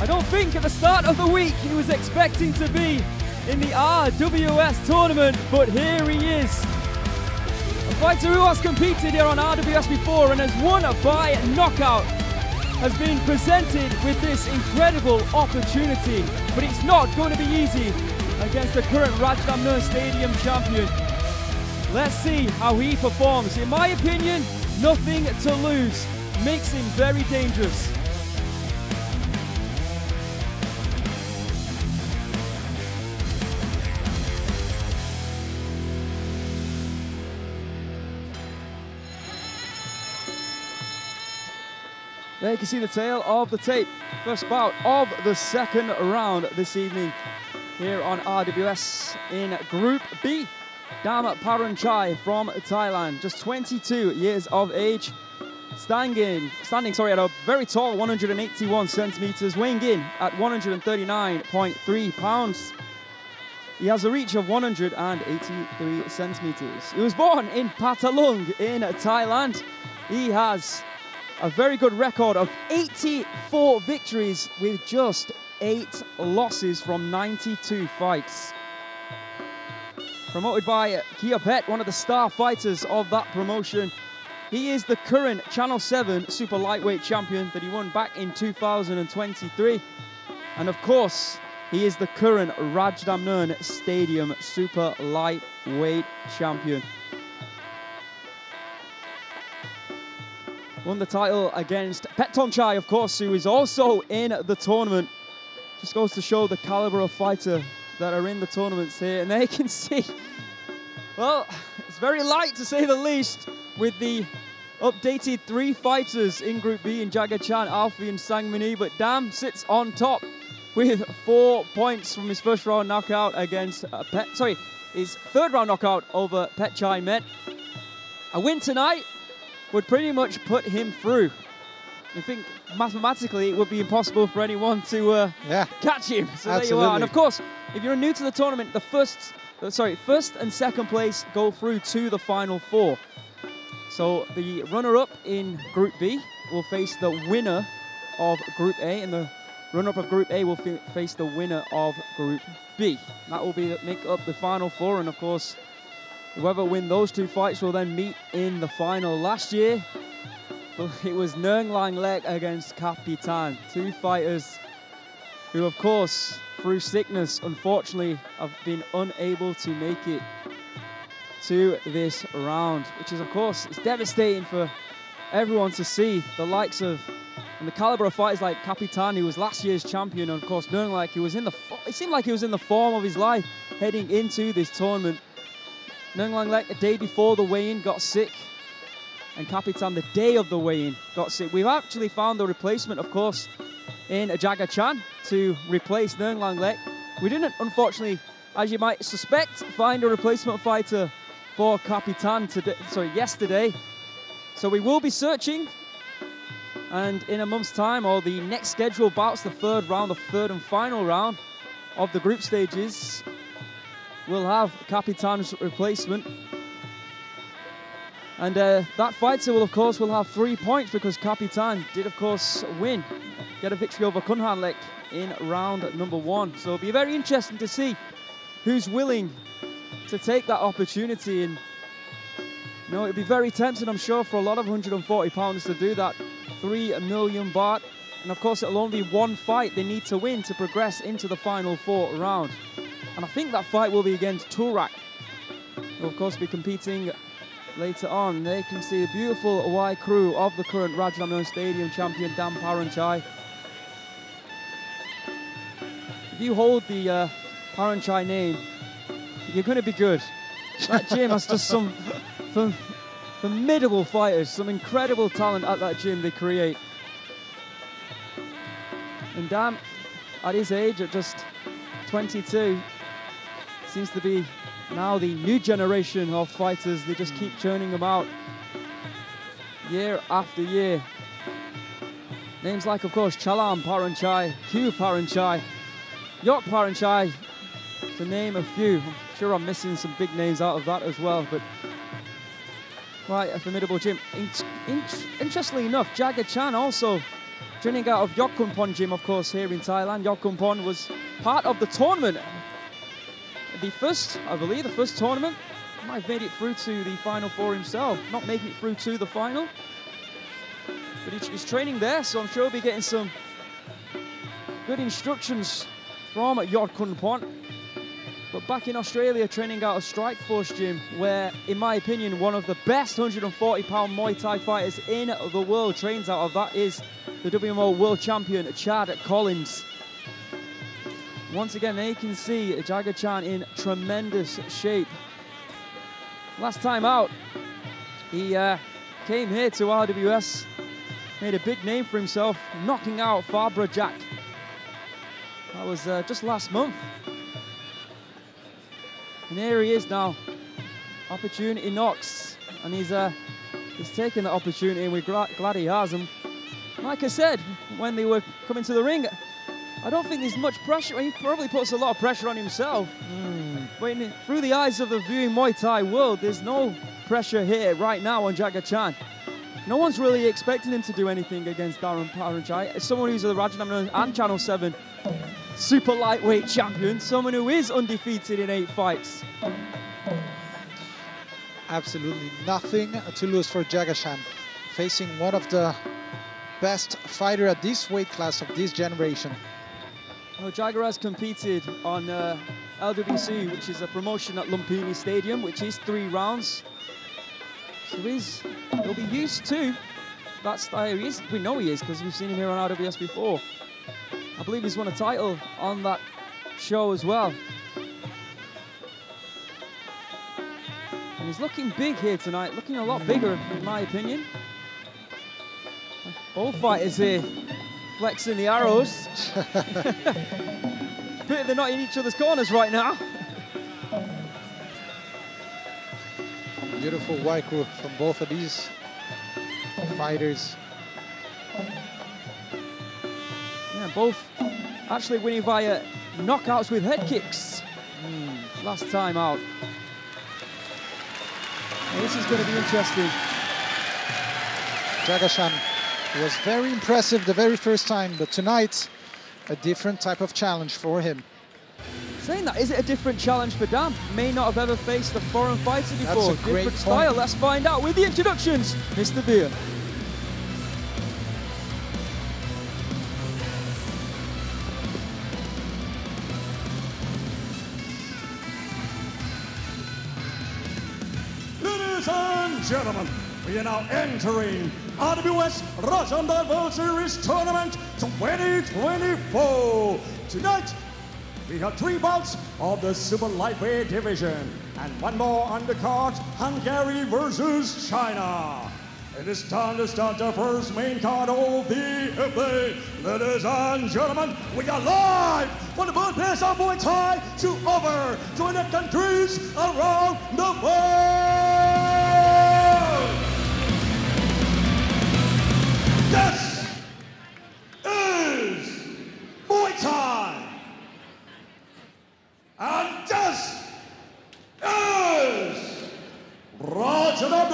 Speaker 5: I don't think at the start of the week he was expecting to be in the RWS tournament, but here he is. A fighter who has competed here on RWS before and has won by knockout has been presented with this incredible opportunity, but it's not going to be easy against the current Rajadamnern Stadium champion. Let's see how he performs. In my opinion, nothing to lose. Makes him very dangerous. There you can see the tail of the tape. First bout of the second round this evening here on RWS in Group B. Paranchai from Thailand, just 22 years of age, standing at a very tall 181 centimeters, weighing in at 139.3 pounds. He has a reach of 183 centimeters. He was born in Patalung in Thailand. He has a very good record of 84 victories with just 8 losses from 92 fights. promoted by Thidapetch, one of the star fighters of that promotion. He is the current Channel 7 super lightweight champion that he won back in 2023. And of course, he is the current Rajadamnern Stadium super lightweight champion. Won the title against Paranchai, of course, who is also in the tournament. Just goes to show the caliber of fighter that are in the tournaments here. And there you can see, well, it's very light to say the least, with the updated 3 fighters in Group B in Jaga, Alfie and Sangmanee. But Dam sits on top with 4 points from his first round knockout against his third round knockout over Paranchai Met. A win tonight would pretty much put him through. I think mathematically it would be impossible for anyone to catch him. So
Speaker 1: absolutely. There you
Speaker 5: are. And of course, if you're new to the tournament, the first and second place go through to the final 4. So the runner-up in Group B will face the winner of Group A, and the runner-up of Group A will face the winner of Group B. That will make up the final 4, and of course, whoever win those 2 fights will then meet in the final. Last year, it was Khunhanlek against Kapitan, 2 fighters who, of course, through sickness, unfortunately, have been unable to make it to this round, which is, of course, it's devastating for everyone to see. The likes of and the caliber of fighters like Kapitan, who was last year's champion, and of course Khunhanlek, who was it seemed like he was in the form of his life heading into this tournament. Khunhanlek, the day before the weigh-in, got sick, and Kapitan, the day of the weigh-in, got sick. We've actually found the replacement, of course, in Jaga to replace Khunhanlek. We didn't, unfortunately, as you might suspect, find a replacement fighter for Kapitan yesterday. So we will be searching, and in a month's time, or the next scheduled bouts, the third and final round of the group stages, we'll have Kapitan's replacement. And that fighter will, of course, have 3 points because Kapitan did, of course, get a victory over Khunhanlek in round number 1. So it'll be very interesting to see who's willing to take that opportunity. And you know, it'd be very tempting, I'm sure, for a lot of 140 pounders to do that. 3 million baht, and of course it'll only be 1 fight they need to win to progress into the final 4 round. And I think that fight will be against Turach, who will of course be competing later on. They can see the beautiful Y crew of the current Rajadamnern Stadium champion Dan Paranchai. If you hold the Paranchai name, you're going to be good. That gym has just some formidable fighters, some incredible talent at that gym they create. And Dan, at his age, at just 22, seems to be now the new generation of fighters. They just keep churning them out year after year. Names like, of course, Chalam Paranchai, Q Paranchai, Yok Paranchai, to name a few. I'm sure I'm missing some big names out of that as well, but quite a formidable gym. Interestingly enough, Jaga also training out of Yodkhunpon gym, of course, here in Thailand. Yodkhunpon was part of the tournament. I believe, the first tournament. Might have made it through to the final 4 himself. Not making it through to the final. But he's training there, so I'm sure he'll be getting some good instructions from Yodkhunpon. But back in Australia, training out of Strikeforce gym, where, in my opinion, one of the best 140-pound Muay Thai fighters in the world trains out of. That is the WMO world champion, Chad Collins. Once again, there you can see Jaga in tremendous shape. Last time out, he came here to RWS, made a big name for himself, knocking out Fabra Jack. That was just last month. And here he is now. Opportunity knocks, and he's taken the opportunity, and we're glad he has. And like I said, when they were coming to the ring, I don't think there's much pressure. He probably puts a lot of pressure on himself. But through the eyes of the viewing Muay Thai world, there's no pressure here right now on Jaga. No one's really expecting him to do anything against Darren Paranchai. As someone who's at the Rajadamnern and Channel 7, super lightweight champion, someone who is undefeated in 8 fights.
Speaker 1: Absolutely nothing to lose for Jaga, facing one of the best fighter at this weight class of this generation.
Speaker 5: Well, Jaga has competed on LWC, which is a promotion at Lumpini Stadium, which is 3 rounds. So he'll be used to that style. We know he is because we've seen him here on RWS before. I believe he's won a title on that show as well. And he's looking big here tonight, looking a lot bigger in my opinion. Both fighters here flexing the arrows. But they're not in each other's corners right now.
Speaker 1: Beautiful waiku from both of these fighters.
Speaker 5: Yeah, both actually winning via knockouts with head kicks last time out. Well, this is going to be interesting.
Speaker 1: Jaga was very impressive the very first time, but tonight a different type of challenge for him.
Speaker 5: Saying that, is it a different challenge for Dan? May not have ever faced a foreign fighter before.
Speaker 1: That's a great
Speaker 5: different style.
Speaker 1: point.
Speaker 5: Let's find out with the introductions, Mr. Beer.
Speaker 3: Ladies and gentlemen, we are now entering RWS Rajadamnern World Series Tournament 2024. Tonight, we have 3 bouts of the super lightweight division and 1 more undercard, Hungary versus China. It is time to start the first main card of the evening. Ladies and gentlemen, we are live from the birthplace of Muay Thai to over 200 countries around the world. This is Muay Thai. And this is Rajadamnern.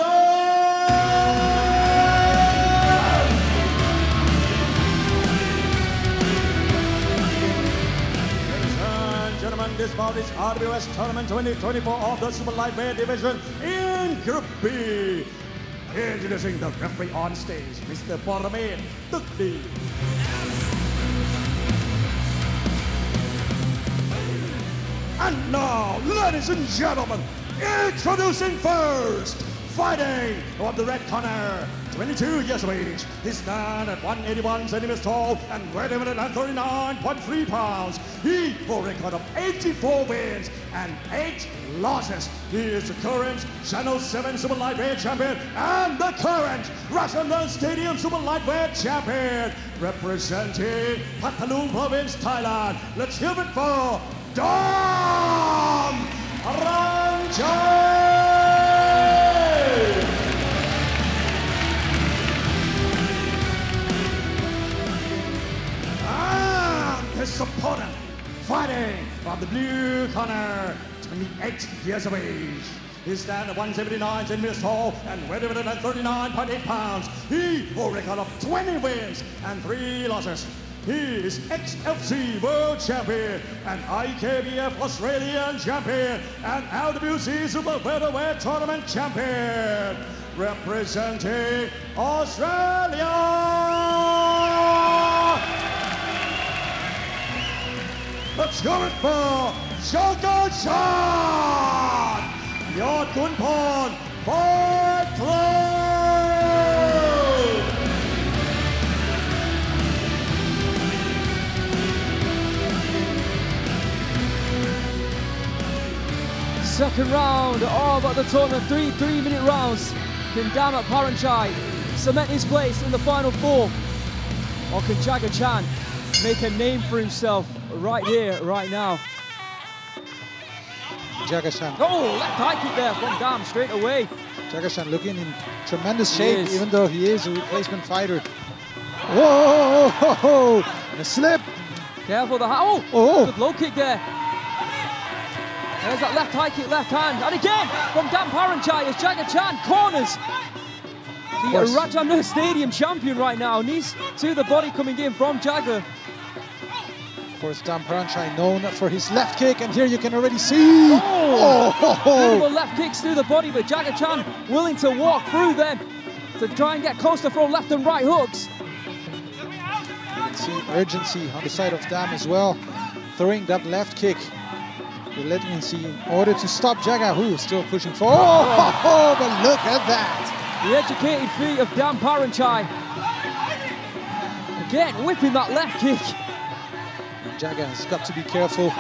Speaker 3: Ladies and gentlemen, this bout is RWS Tournament 2024 of the Super Lightweight Division in Group B. Introducing the referee on stage, Mr. Prabpram, Turach. And now, ladies and gentlemen, introducing first, fighting on the red corner, 22 years of age. He stands at 181 centimeters tall and weighs 139.3 pounds. He holds a record of 84 wins and 8 losses. He is the current Channel 7 Super Lightweight Champion and the current Rajadamnern Stadium Super Lightweight Champion. Representing Patalung Province, Thailand. Let's hear it for Paranchai! And his opponent, fighting from the blue corner, 28 years of age. He stands at 179 centimeters tall and weighs 139.8 pounds. He holds a record of 20 wins and 3 losses. He is XFC World Champion and IKBF Australian Champion and LWC Super Featherweight Tournament Champion. Representing Australia! Let's go it for Jaga Yodkhunpon Fight Club!
Speaker 5: Second round of the tournament, 3 3-minute rounds. Can Damn Paranchai cement his place in the final 4? Or can Jaga make a name for himself right here, right now?
Speaker 1: Jaga
Speaker 5: Oh, left high kick there from Dam straight away.
Speaker 1: Jaga looking in tremendous shape, even though he is a replacement fighter. Whoa! And a slip.
Speaker 5: Careful the good low kick there. There's that left high kick, left hand, and again from Dan Paranchai as Jaga corners the Rajadamnern Stadium champion right now. Knees to the body coming in from Jaga.
Speaker 1: Of course, Paranchai known for his left kick, and here you can already see.
Speaker 5: Beautiful left kicks through the body, but Jaga-chan willing to walk through them to try and get close to throw left and right hooks.
Speaker 1: You can see urgency on the side of Dam as well, throwing that left kick. You're letting him see in order to stop Jaga, who is still pushing forward. But look at that!
Speaker 5: The educated feet of Paranchai. Again, whipping that left kick.
Speaker 1: Jaga has got to be careful.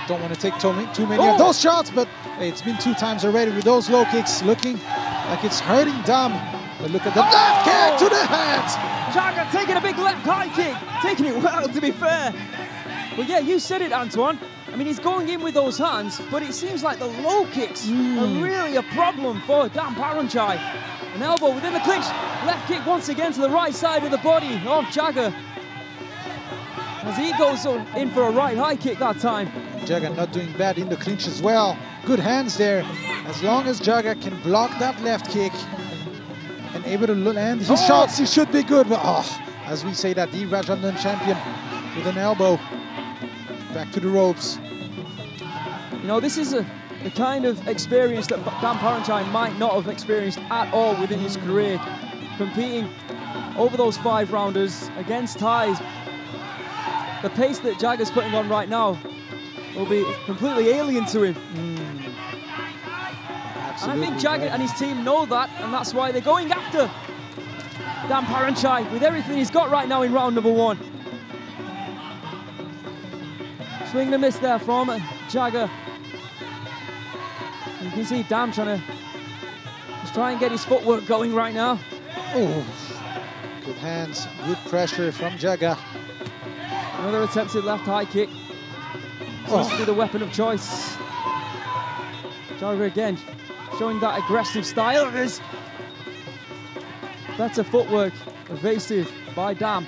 Speaker 1: Don't want to take too many of those shots, but hey, it's been 2 times already with those low kicks, looking like it's hurting Dam. But look at the left kick to the head.
Speaker 5: Jaga taking a big left high kick, taking it well, to be fair. But yeah, you said it, Antoine. I mean, he's going in with those hands, but it seems like the low kicks are really a problem for Paranchai. An elbow within the clinch, left kick once again to the right side of the body of Jaga. As he goes in for a right high kick that time.
Speaker 1: Jaga not doing bad in the clinch as well. Good hands there. As long as Jaga can block that left kick and able to land his shots, he should be good. But as we say that, the Rajadamnern champion with an elbow. Back to the ropes.
Speaker 5: You know, this is the kind of experience that Paranchai might not have experienced at all within his career. Competing over those 5-rounders against Thais. The pace that Jaga's putting on right now will be completely alien to him. And I think Jaga and his team know that, and that's why they're going after Paranchai with everything he's got right now in round number 1. Swing and a miss there from Jaga. You can see Dam trying to just try and get his footwork going right now.
Speaker 1: Good hands, good pressure from Jaga.
Speaker 5: Another attempted left high kick. Seems to be the weapon of choice. Jaga again, showing that aggressive style of his. Better footwork, evasive by Dam.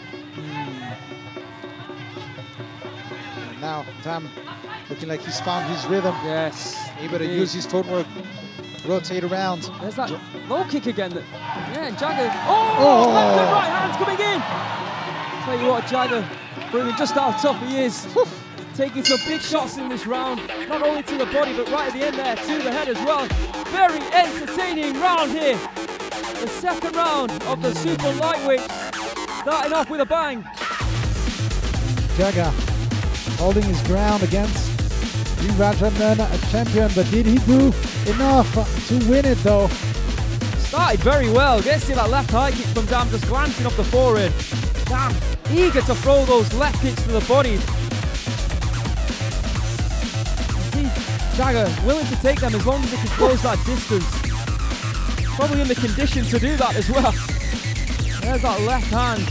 Speaker 1: And now Dam looking like he's found his rhythm.
Speaker 5: Yes.
Speaker 1: Able to use his footwork, rotate around.
Speaker 5: There's that low kick again. Yeah, Jaga. Left and right hands coming in. Tell you what, Jaga, proving just how tough he is. Taking some big shots in this round, not only to the body, but right at the end there, to the head as well. Very entertaining round here. The second round of the super lightweight, starting off with a bang.
Speaker 1: Jaga holding his ground against the Rajadamnern champion, but did he do enough to win it though?
Speaker 5: Started very well. Let's see that left high kick from Dam, just glancing off the forehead. Dam eager to throw those left kicks to the body. Jaga willing to take them as long as he can close that distance. Probably in the condition to do that as well. There's that left hand.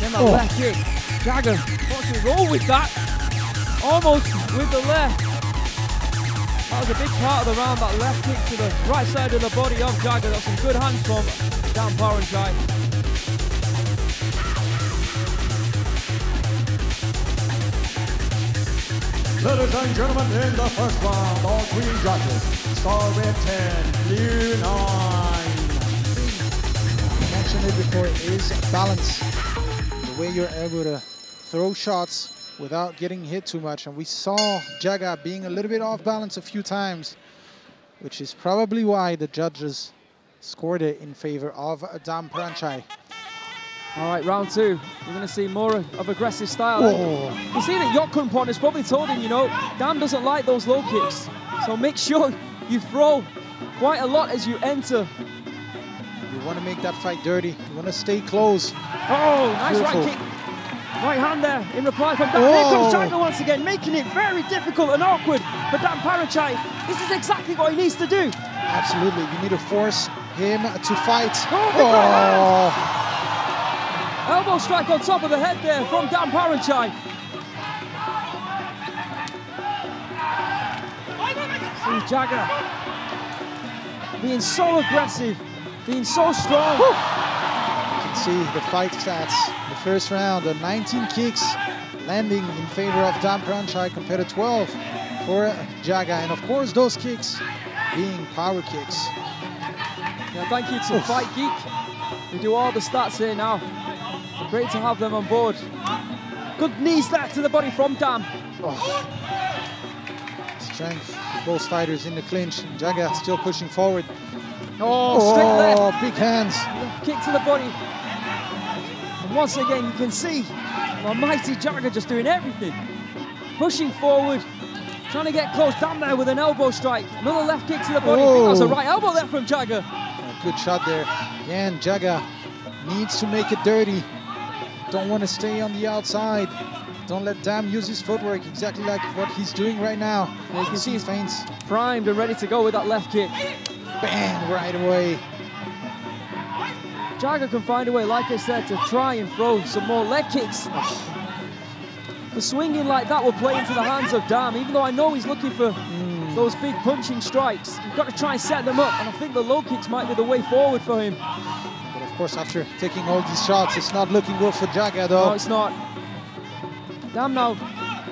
Speaker 5: Then that left kick. Jaga wants to roll with that. Almost with the left. That was a big part of the round, that left kick to the right side of the body of Jaga. That's some good hands from Paranchai.
Speaker 3: Ladies and gentlemen, in the first round, all 3 judges score with 10, blue 9.
Speaker 1: I mentioned it before, it is balance. The way you're able to throw shots without getting hit too much. And we saw Jaga being a little bit off balance a few times, which is probably why the judges scored it in favor of Paranchai.
Speaker 5: All right, round 2. We're going to see more of aggressive style. You see that Yodkhunpon has probably told him, you know, Dam doesn't like those low kicks. So make sure you throw quite a lot as you enter.
Speaker 1: You want to make that fight dirty. You want to stay close.
Speaker 5: Nice right kick. Right hand there in reply from Dam. Here comes Jaga once again, making it very difficult and awkward for Paranchai. This is exactly what he needs to do.
Speaker 1: Absolutely. You need to force him to fight.
Speaker 5: Elbow strike on top of the head there from Paranchai. See Jaga being so aggressive, being so strong.
Speaker 1: You can see the fight stats. The first round, 19 kicks landing in favor of Paranchai compared to 12 for Jaga. And of course, those kicks being power kicks.
Speaker 5: Yeah, thank you to Fight Geek. We do all the stats here now. Great to have them on board. Good knees there to the body from Dam.
Speaker 1: Oh. Strength, both fighters in the clinch. Jaga still pushing forward.
Speaker 5: Oh, straight left.
Speaker 1: Big hands.
Speaker 5: Kick to the body. And once again, you can see the mighty Jaga just doing everything. Pushing forward, trying to get close. Dam there with an elbow strike. Another left kick to the body. I think that was a right elbow there from Jaga.
Speaker 1: Good shot there. Again, Jaga needs to make it dirty. Don't want to stay on the outside. Don't let Dam use his footwork, exactly like what he's doing right now.
Speaker 5: You can see
Speaker 1: his feints.
Speaker 5: Primed and ready to go with that left kick.
Speaker 1: Bam, right away.
Speaker 5: Jaga can find a way, like I said, to try and throw some more leg kicks. The swinging like that will play into the hands of Dam, even though I know he's looking for those big punching strikes. You've got to try and set them up, and I think the low kicks might be the way forward for him.
Speaker 1: But of course, after taking all these shots, it's not looking good for Jaga, though.
Speaker 5: No, it's not. Dam now,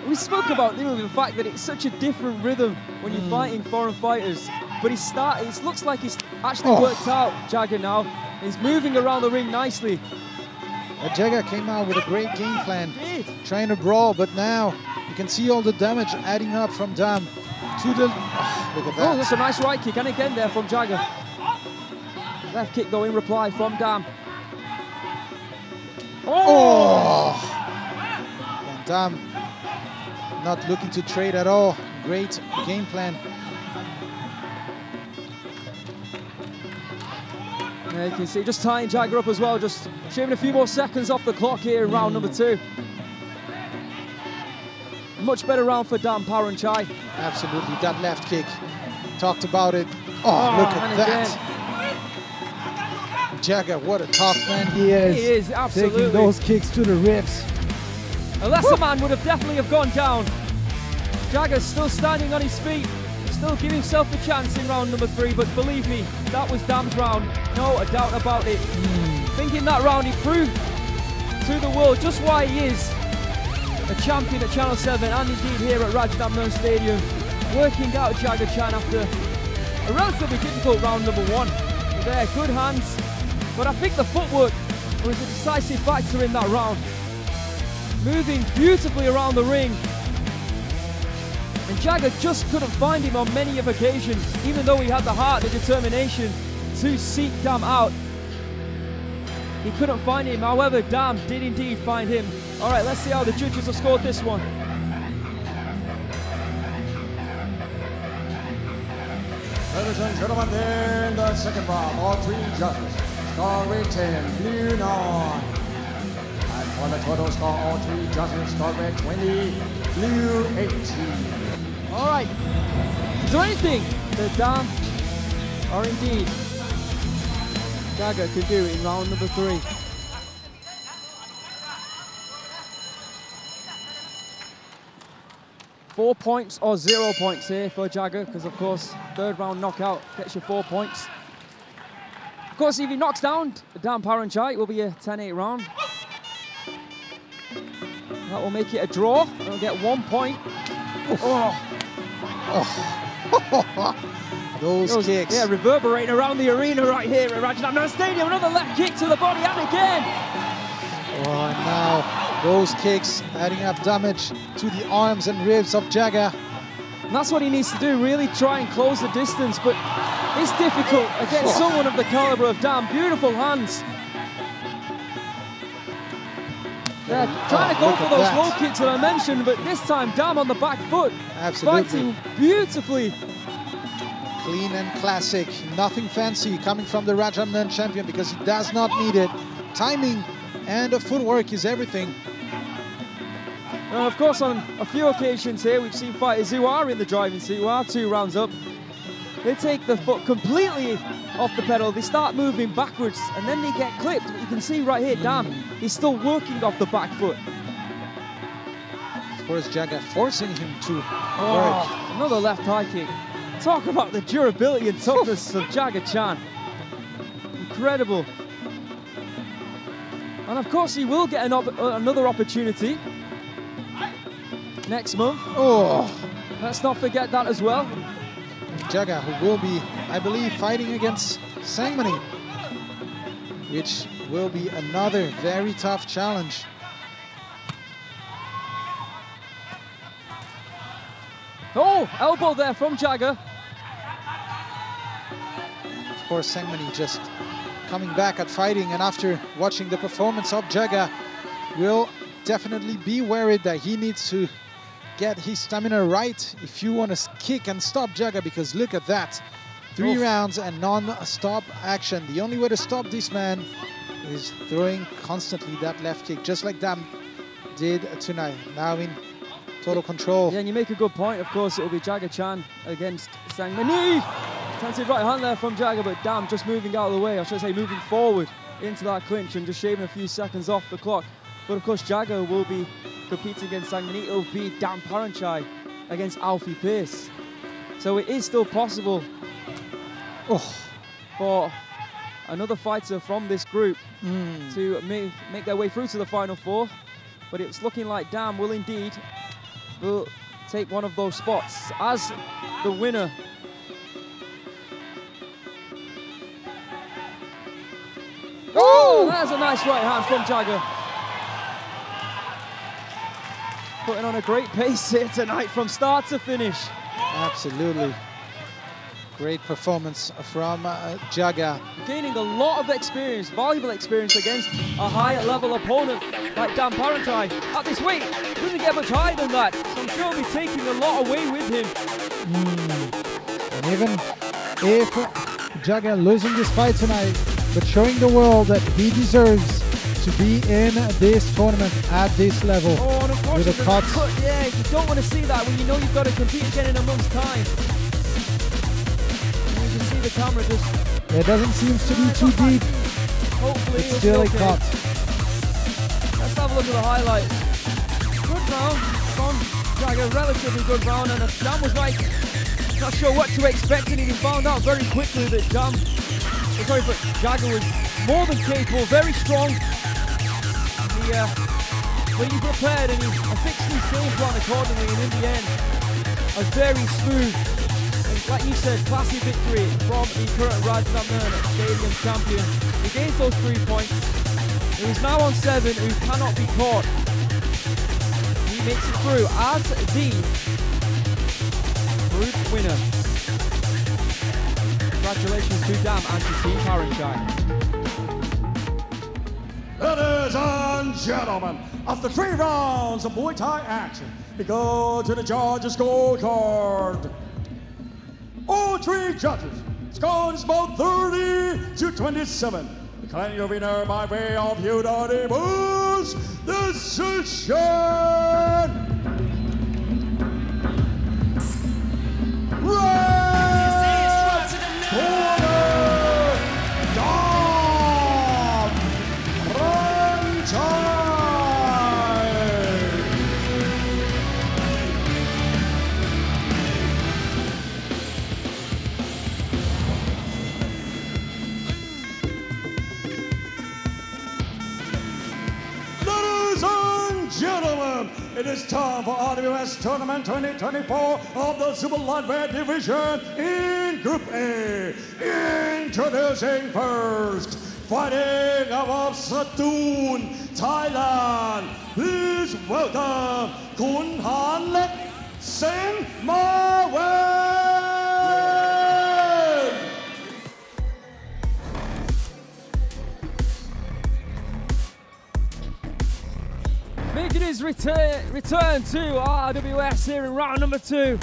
Speaker 5: we spoke about the fact that it's such a different rhythm when you're fighting foreign fighters. But it looks like he's actually worked out, Jaga now. He's moving around the ring nicely.
Speaker 1: Jaga came out with a great game plan, trying to brawl, but now you can see all the damage adding up from Dam to the... Oh, look at that.
Speaker 5: Oh, that's a nice right kick, and again there from Jaga. Left kick though in reply from Dam.
Speaker 1: Oh! And Dam not looking to trade at all. Great game plan.
Speaker 5: Yeah, you can see just tying Jaga up as well, just shaving a few more seconds off the clock here in round number 2. Much better round for Dam Paranchai.
Speaker 1: Absolutely, that left kick. Talked about it. Oh, look at that. Jaga, what a tough man he is.
Speaker 5: He is, absolutely.
Speaker 1: Taking those kicks to the ribs.
Speaker 5: A lesser man would have definitely have gone down. Jaga's still standing on his feet. Still give himself a chance in round number 3, but believe me, that was Dam's round. No a doubt about it. I think in that round he proved to the world just why he is a champion at Channel 7 and indeed here at Rajadamnern Stadium. Working out Jaga Chan after a relatively difficult round number 1. There, good hands, but I think the footwork was a decisive factor in that round. Moving beautifully around the ring. And Jaga just couldn't find him on many of occasions, even though he had the heart, the determination to seek Dam out. He couldn't find him, however, Dam did indeed find him. All right, let's see how the judges have scored this one.
Speaker 3: Ladies and gentlemen, in the second round, all 3 judges score with 10, blue 9. And for the total score, all 3 judges score with 20, blue 18.
Speaker 5: All right, is there anything that Dam, or indeed Jaga, can do in round number 3? Four points or 0 points here for Jaga, because of course, 3rd round knockout gets you 4 points. Of course, if he knocks down Dam Paranchai, it will be a 10-8 round. That will make it a draw. He'll get 1 point. Oh.
Speaker 1: Those kicks.
Speaker 5: Yeah, reverberating around the arena right here at Rajadamnern Stadium. Another left kick to the body, and again.
Speaker 1: Oh, and now those kicks adding up damage to the arms and ribs of Jaga.
Speaker 5: And that's what he needs to do, really try and close the distance, but it's difficult against someone of the caliber of Dam. Beautiful hands. Yeah, trying to go for those low kicks that I mentioned, but this time Dam on the back foot.
Speaker 1: Absolutely.
Speaker 5: Fighting beautifully.
Speaker 1: Clean and classic, nothing fancy coming from the Rajadamnern champion because he does not need it. Timing and the footwork is everything.
Speaker 5: And of course, on a few occasions here, we've seen fighters who are in the driving seat, who are 2 rounds up. They take the foot completely off the pedal, they start moving backwards, and then they get clipped. But you can see right here, Dam, he's still working off the back foot.
Speaker 1: Of course, Jaga forcing him to work.
Speaker 5: Another left high kick. Talk about the durability and toughness of Jaga Chan. Incredible. And of course, he will get another opportunity next month. Let's not forget that as well.
Speaker 1: Jaga, who will be, I believe, fighting against Sangmanee, which will be another very tough challenge.
Speaker 5: Oh, elbow there from Jaga.
Speaker 1: Of course, Sangmanee just coming back at fighting, and after watching the performance of Jaga, will definitely be worried that he needs to get his stamina right if you want to kick and stop Jaga, because look at that. 3 rounds and non-stop action. The only way to stop this man is throwing constantly that left kick, just like Dam did tonight. Now in total control.
Speaker 5: Yeah, and you make a good point. Of course, it will be Jaga-chan against Sangmanee. Attempted right hand there from Jaga, but Dam just moving out of the way. I should say moving forward into that clinch and just shaving a few seconds off the clock. But of course, Jaga will be competing against Sangmanee. It will be Dam Paranchai against Alfie Pearse. So it is still possible for another fighter from this group to make their way through to the final 4. But it's looking like Dam will indeed take one of those spots as the winner. Oh, there's a nice right hand from Jaga. Putting on a great pace here tonight from start to finish.
Speaker 1: Absolutely. Great performance from Jaga.
Speaker 5: Gaining a lot of experience, valuable experience against a higher level opponent like Dam Paranchai. At this weight, doesn't get much higher than that, so I'm sure he'll be taking a lot away with him.
Speaker 1: And even if Jaga losing this fight tonight, but showing the world that he deserves to be in this tournament at this level.
Speaker 5: Oh, and
Speaker 1: with a cut.
Speaker 5: Yeah, you don't want to see that when you know you've got to compete again in a month's time. The camera just...
Speaker 1: It doesn't seem to be too deep.
Speaker 5: Hopefully
Speaker 1: it's still a cut.
Speaker 5: Let's have a look at the highlights. Good round from Jaga, relatively good round, and Dam was like, not sure what to expect, and he found out very quickly that Jaga was more than capable, very strong. When he prepared and he fixed his game plan accordingly, and in the end, a very smooth, like you said, classy victory from the current Rajadamnern Stadium champion. He gains those 3 points. He is now on 7, who cannot be caught. He makes it through as the group winner. Congratulations to Dam and to Team Paranchai.
Speaker 3: Ladies and gentlemen, after 3 rounds of Muay Thai action, we go to the judges' scorecard. All 3 judges scored is about 30 to 27. Declaring your winner by way of unanimous decision. Red corner, Dam Paranchai. Gentlemen, it is time for RWS Tournament 2024 of the Super Lightweight Division in Group A. Introducing first, fighting out of Suwanaran, Thailand. Please welcome Khunhanlek, Mawynn.
Speaker 5: Making his return to RWS here in round number 2.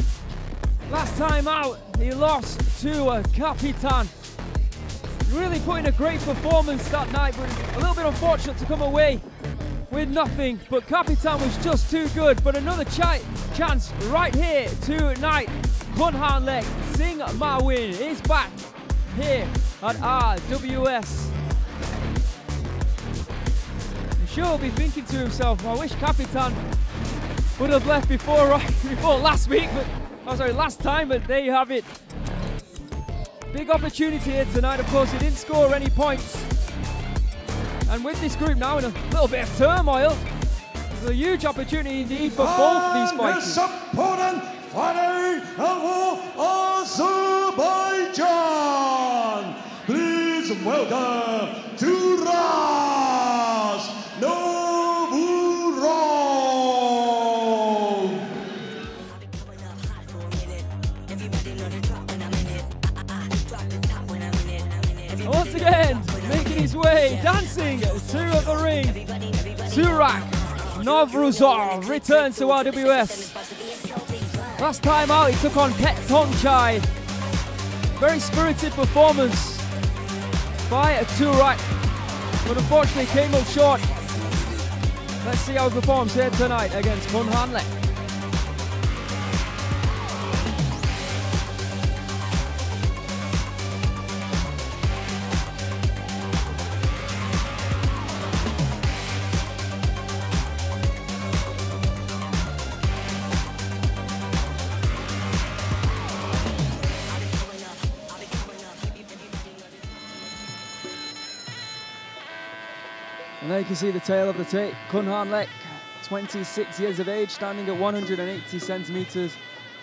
Speaker 5: Last time out, he lost to Capitan. Really putting a great performance that night, but a little bit unfortunate to come away with nothing. But Capitan was just too good. But another chance right here tonight. Khunhanlek, Mawynn is back here at RWS. Sure, he'll be thinking to himself, I wish Capitan would have left before last week, last time, but there you have it. Big opportunity here tonight. Of course, he didn't score any points. And with this group now in a little bit of turmoil, it's a huge opportunity indeed for both of these fighters.
Speaker 3: This opponent fighting out of Azerbaijan. Please welcome Turach. Novruzov.
Speaker 5: And once again, making his way, dancing to the ring, Turach Novruzov returns to RWS. Last time out, he took on Paranchai. Very spirited performance by Turach, but unfortunately came up short. Let's see how he performs here tonight against Khunhanlek. And there you can see the tail of the tape. Khunhanlek, 26 years of age, standing at 180 centimetres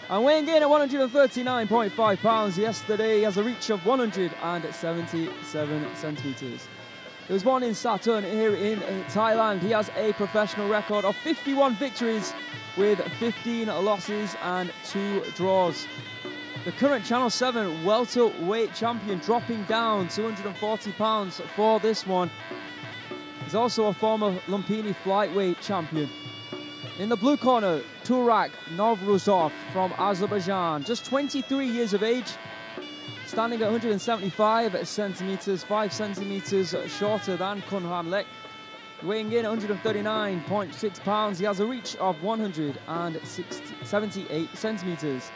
Speaker 5: and weighing in at 139.5 pounds. Yesterday, he has a reach of 177 centimetres. He was born in Saturn here in Thailand. He has a professional record of 51 victories with 15 losses and 2 draws. The current Channel 7 welterweight champion, dropping down 240 pounds for this one. He's also a former Lumpini flyweight champion. In the blue corner, Turach Novruzov from Azerbaijan, just 23 years of age, standing at 175 centimetres, 5 centimetres shorter than Khunhanlek, weighing in 139.6 pounds. He has a reach of 178 centimetres.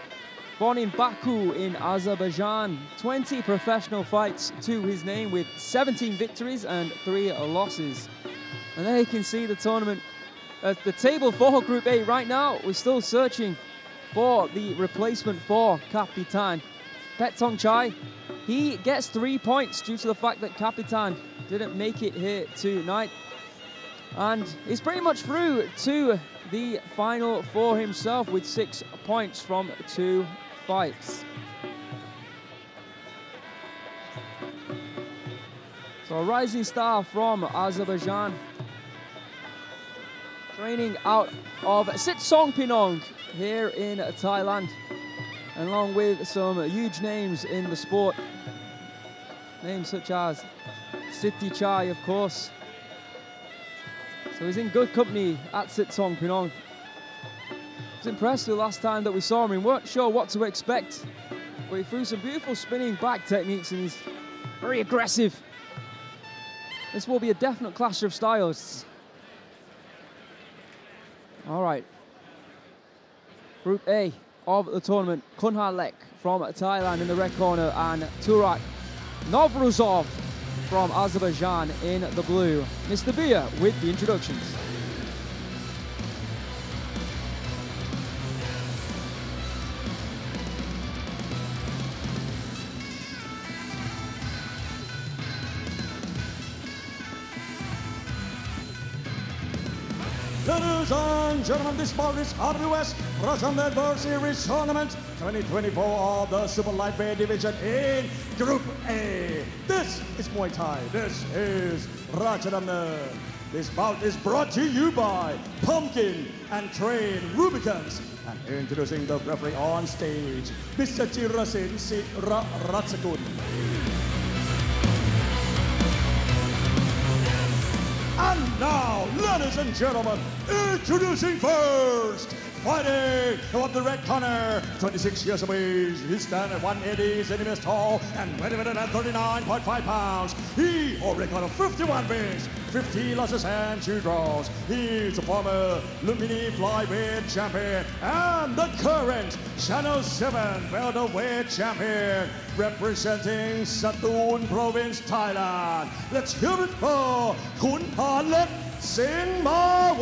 Speaker 5: Born in Baku in Azerbaijan, 20 professional fights to his name with 17 victories and 3 losses. And there you can see the tournament at the table for Group A. Right now, we're still searching for the replacement for Kapitan Paranchai. He gets 3 points due to the fact that Kapitan didn't make it here tonight. And he's pretty much through to the final for himself with 6 points from 2 fights. So a rising star from Azerbaijan, training out of Sitsongpinong here in Thailand, along with some huge names in the sport. Names such as Sittichai, of course. So he's in good company at Sitsongpinong. I was impressed the last time that we saw him. We weren't sure what to expect, but he threw some beautiful spinning back techniques and he's very aggressive. This will be a definite clash of styles. All right. Group A of the tournament, Khunhanlek from Thailand in the red corner and Turach Novruzov from Azerbaijan in the blue. Mr. Beer with the introductions.
Speaker 3: Ladies and gentlemen, this bout is RWS Rajadamnern World Series Tournament 2024 of the Super Lightweight Division in Group A. This is Muay Thai. This is Rajadamnern. This bout is brought to you by Pumpkin and Train Rubicons. And introducing the referee on stage, Mr. Jirasin Siraratsagun. And now, ladies and gentlemen, introducing first, fighting from the red corner, 26 years of age, he stands at 180 centimeters tall and 139.5 pounds. He holds a record of 51 wins, 50 losses and 2 draws. He's a former Lumpini flyweight champion and the current Channel 7 welterweight champion, representing Satun Province, Thailand. Let's hear it for Khunhanlek Singha.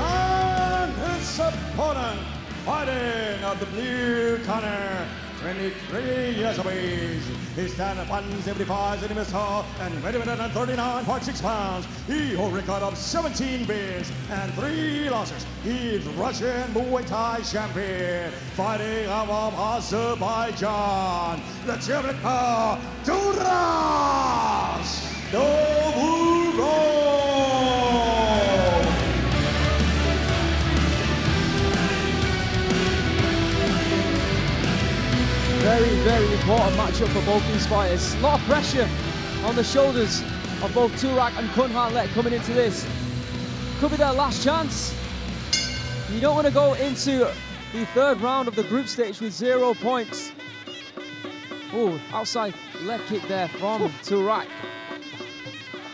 Speaker 3: And his opponent, fighting at the blue corner, 23 years of age. He stands at 175 centimeters tall and 139.6 pounds. He holds a record of 17 wins and 3 losses. He's Russian Muay Thai champion, fighting out of Azerbaijan. Let's hear it for Turach Novruzov.
Speaker 5: important matchup for both these fighters. A lot of pressure on the shoulders of both Turach and Khunhanlek coming into this. Could be their last chance. You don't want to go into the third round of the group stage with 0 points. Oh, outside leg kick there from Turach.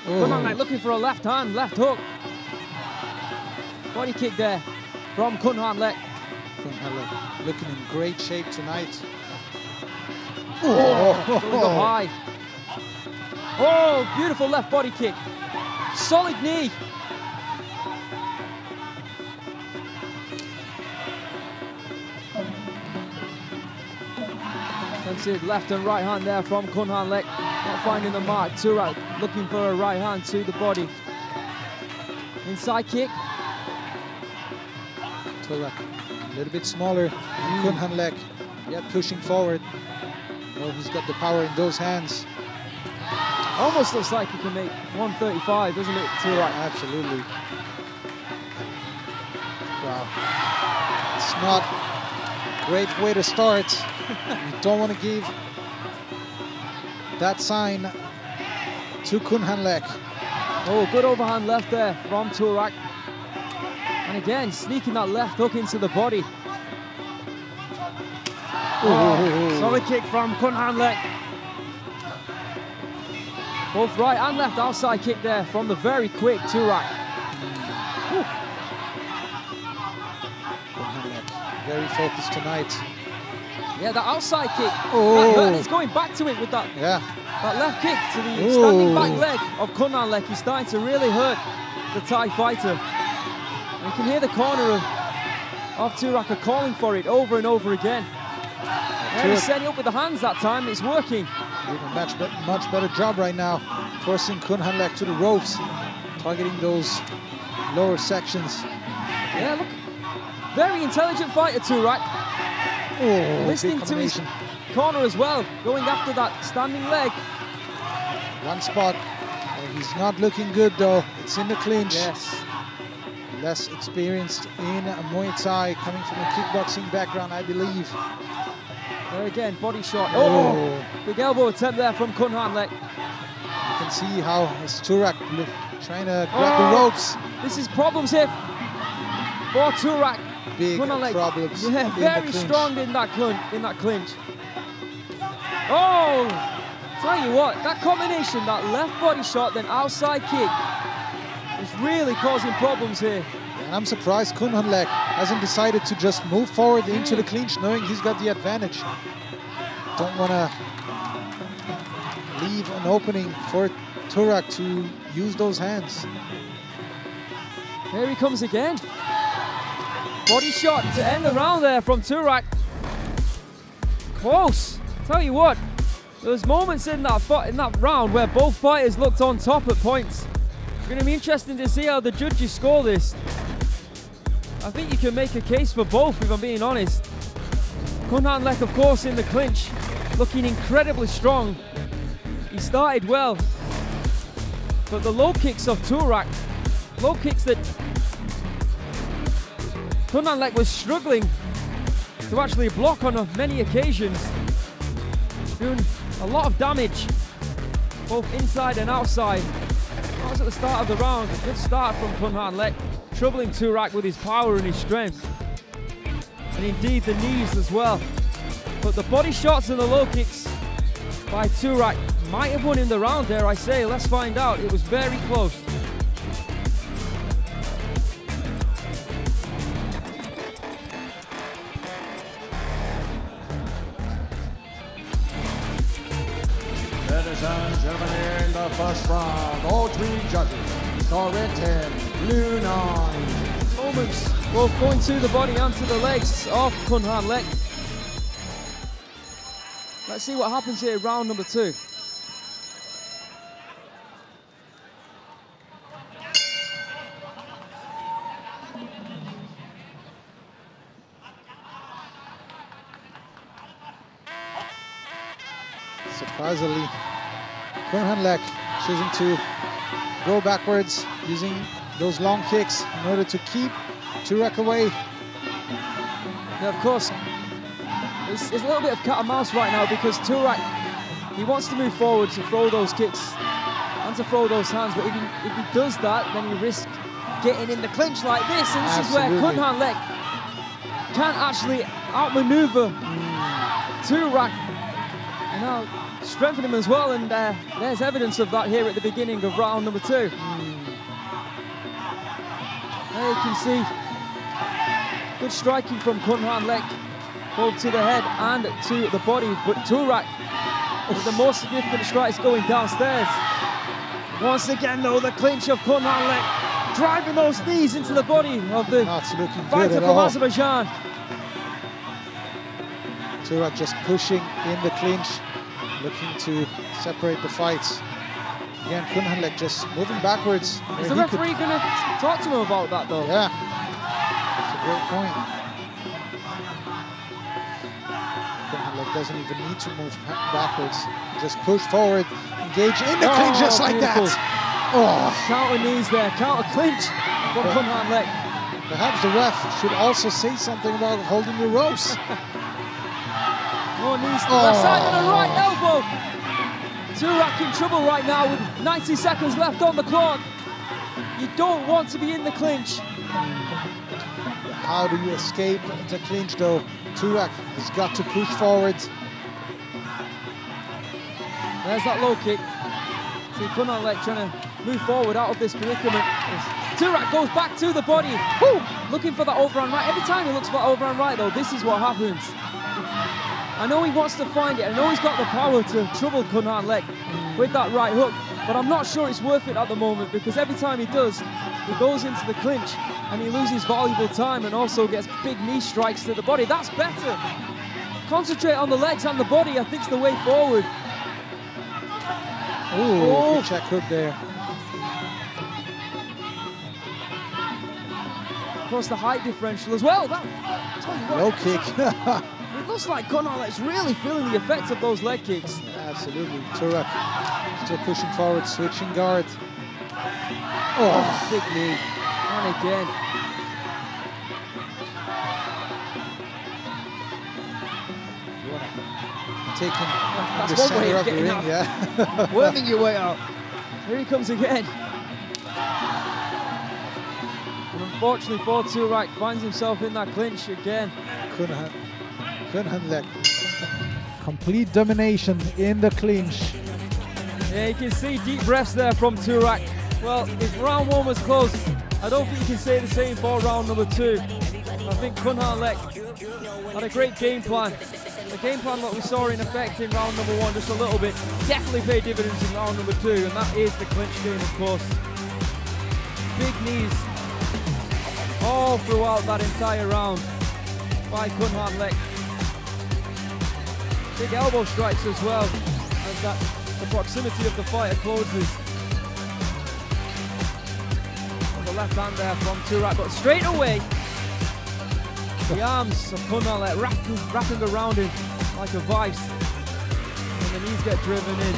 Speaker 5: Khunhanlek looking for a left hand, left hook. Body kick there from Khunhanlek.
Speaker 1: Khunhanlek looking in great shape tonight.
Speaker 5: Go high. Oh, beautiful left body kick. Solid knee. Attempted left and right hand there from Khunhanlek. Not finding the mark. Turach looking for a right hand to the body. Inside kick.
Speaker 1: Turach a little bit smaller than Khunhanlek, yet pushing forward. Oh, he's got the power in those hands.
Speaker 5: Almost looks like he can make 135, doesn't it, Turach?
Speaker 1: Yeah, absolutely. Wow. It's not a great way to start. You don't want to give that sign to Khunhanlek.
Speaker 5: Oh, good overhand left there from Turach. And again, sneaking that left hook into the body. Oh, solid kick from Khunhanlek. Both right and left outside kick there from the very quick Turach.
Speaker 1: Khunhanlek very focused tonight.
Speaker 5: Yeah, that outside kick.
Speaker 1: Oh.
Speaker 5: He's going back to it with that,
Speaker 1: yeah,
Speaker 5: that left kick to the standing back leg of Khunhanlek. He's starting to really hurt the Thai fighter. And you can hear the corner of Turach calling for it over and over again. Yeah, he's setting up with the hands that time. It's working.
Speaker 1: Doing a much better job right now, forcing Khunhanlek to the ropes, targeting those lower sections.
Speaker 5: Yeah, look, very intelligent fighter, Turach.
Speaker 1: Oh,
Speaker 5: listening to his corner as well, going after that standing leg.
Speaker 1: One spot where he's not looking good though. It's in the clinch.
Speaker 5: Yes.
Speaker 1: Less experienced in Muay Thai, coming from a kickboxing background, I believe.
Speaker 5: There again, body shot. Oh, big elbow attempt there from Khunhanlek.
Speaker 1: You can see how Turach trying to grab the ropes.
Speaker 5: This is problems here for Turach.
Speaker 1: Big problems.
Speaker 5: Yeah, very strong in that clinch. Oh, tell you what, that combination, that left body shot, then outside kick, is really causing problems here.
Speaker 1: And I'm surprised Khunhanlek hasn't decided to just move forward into the clinch, knowing he's got the advantage. Don't want to leave an opening for Turach to use those hands.
Speaker 5: Here he comes again. Body shot to end the round there from Turach. Close. Tell you what, there was moments in that round where both fighters looked on top at points. It's going to be interesting to see how the judges score this. I think you can make a case for both, if I'm being honest. Khunhanlek, of course, in the clinch, looking incredibly strong. He started well, but the low kicks of Turach, low kicks that Khunhanlek was struggling to actually block on many occasions, doing a lot of damage, both inside and outside. That was at the start of the round. A good start from Khunhanlek, troubling Turach with his power and his strength, and indeed the knees as well. But the body shots and the low kicks by Turach might have won him the round, dare I say. Let's find out. It was very close.
Speaker 3: Ladies and gentlemen, in the first round, all three judges score written blue 9.
Speaker 5: Moments both going to the body and to the legs of Khunhanlek. Let's see what happens here, round number 2.
Speaker 1: Surprisingly, Khunhanlek choosing to go backwards, using those long kicks in order to keep Turach away.
Speaker 5: Now, of course, It's a little bit of cat and mouse right now because Turach, he wants to move forward to throw those kicks and to throw those hands, but if he does that, then he risks getting in the clinch like this, and this
Speaker 1: Absolutely.
Speaker 5: is where Khunhanlek can't actually outmaneuver Turach. And now strengthen him as well, and there's evidence of that here at the beginning of round number 2. There you can see good striking from Khunhanlek, both to the head and to the body, but Turach with the more significant strikes going downstairs. Once again though, the clinch of Khunhanlek, driving those knees into the body of the fighter from Azerbaijan.
Speaker 1: Turach just pushing in the clinch, looking to separate the fights. Again, Khunhanlek just moving backwards.
Speaker 5: Is the referee going to talk to him about that though?
Speaker 1: Yeah, that's a great point. Khunhanlek doesn't even need to move backwards. Just push forward, engage in the clinch just like
Speaker 5: beautiful.
Speaker 1: that. Oh,
Speaker 5: Counter knees there, counter clinch from Khunhanlek.
Speaker 1: Perhaps the ref should also say something about holding your ropes.
Speaker 5: More knees to the left side and a right elbow. Turach in trouble right now with 90 seconds left on the clock. You don't want to be in the clinch.
Speaker 1: How do you escape the clinch though? Turach has got to push forward.
Speaker 5: There's that low kick. See Khunhanlek trying to move forward out of this predicament. Turach goes back to the body. Woo! Looking for that overhand right. Every time he looks for that overhand right though, this is what happens. I know he wants to find it. I know he's got the power to trouble Khunhanlek with that right hook, but I'm not sure it's worth it at the moment because every time he does, he goes into the clinch and he loses valuable time and also gets big knee strikes to the body. That's better. Concentrate on the legs and the body, I think, is the way forward.
Speaker 1: Ooh, good check hook there.
Speaker 5: Of course, the height differential as well.
Speaker 1: Low kick.
Speaker 5: It looks like Khunhanlek's really feeling the effects of those leg kicks.
Speaker 1: Absolutely. Turach still pushing forward, switching guard.
Speaker 5: Oh, big knee. And again.
Speaker 1: Taking
Speaker 5: That's
Speaker 1: the
Speaker 5: one way
Speaker 1: center
Speaker 5: of
Speaker 1: of the
Speaker 5: getting
Speaker 1: ring,
Speaker 5: out.
Speaker 1: yeah.
Speaker 5: Worming your way out. Here he comes again. And unfortunately for Turach, finds himself in that clinch again.
Speaker 1: Khunhanlek. Complete domination in the clinch.
Speaker 5: Yeah, you can see deep breaths there from Turach. Well, if round 1 was close, I don't think you can say the same for round number 2. I think Khunhanlek had a great game plan. The game plan that we saw in effect in round number 1 just a little bit definitely paid dividends in round number 2, and that is the clinch game, of course. Big knees all throughout that entire round by Khunhanlek. Big elbow strikes as well, as the proximity of the fighter closes. On the left hand there from Turach, but straight away, the arms of Khunhanlek wrapping around him like a vice, and the knees get driven in.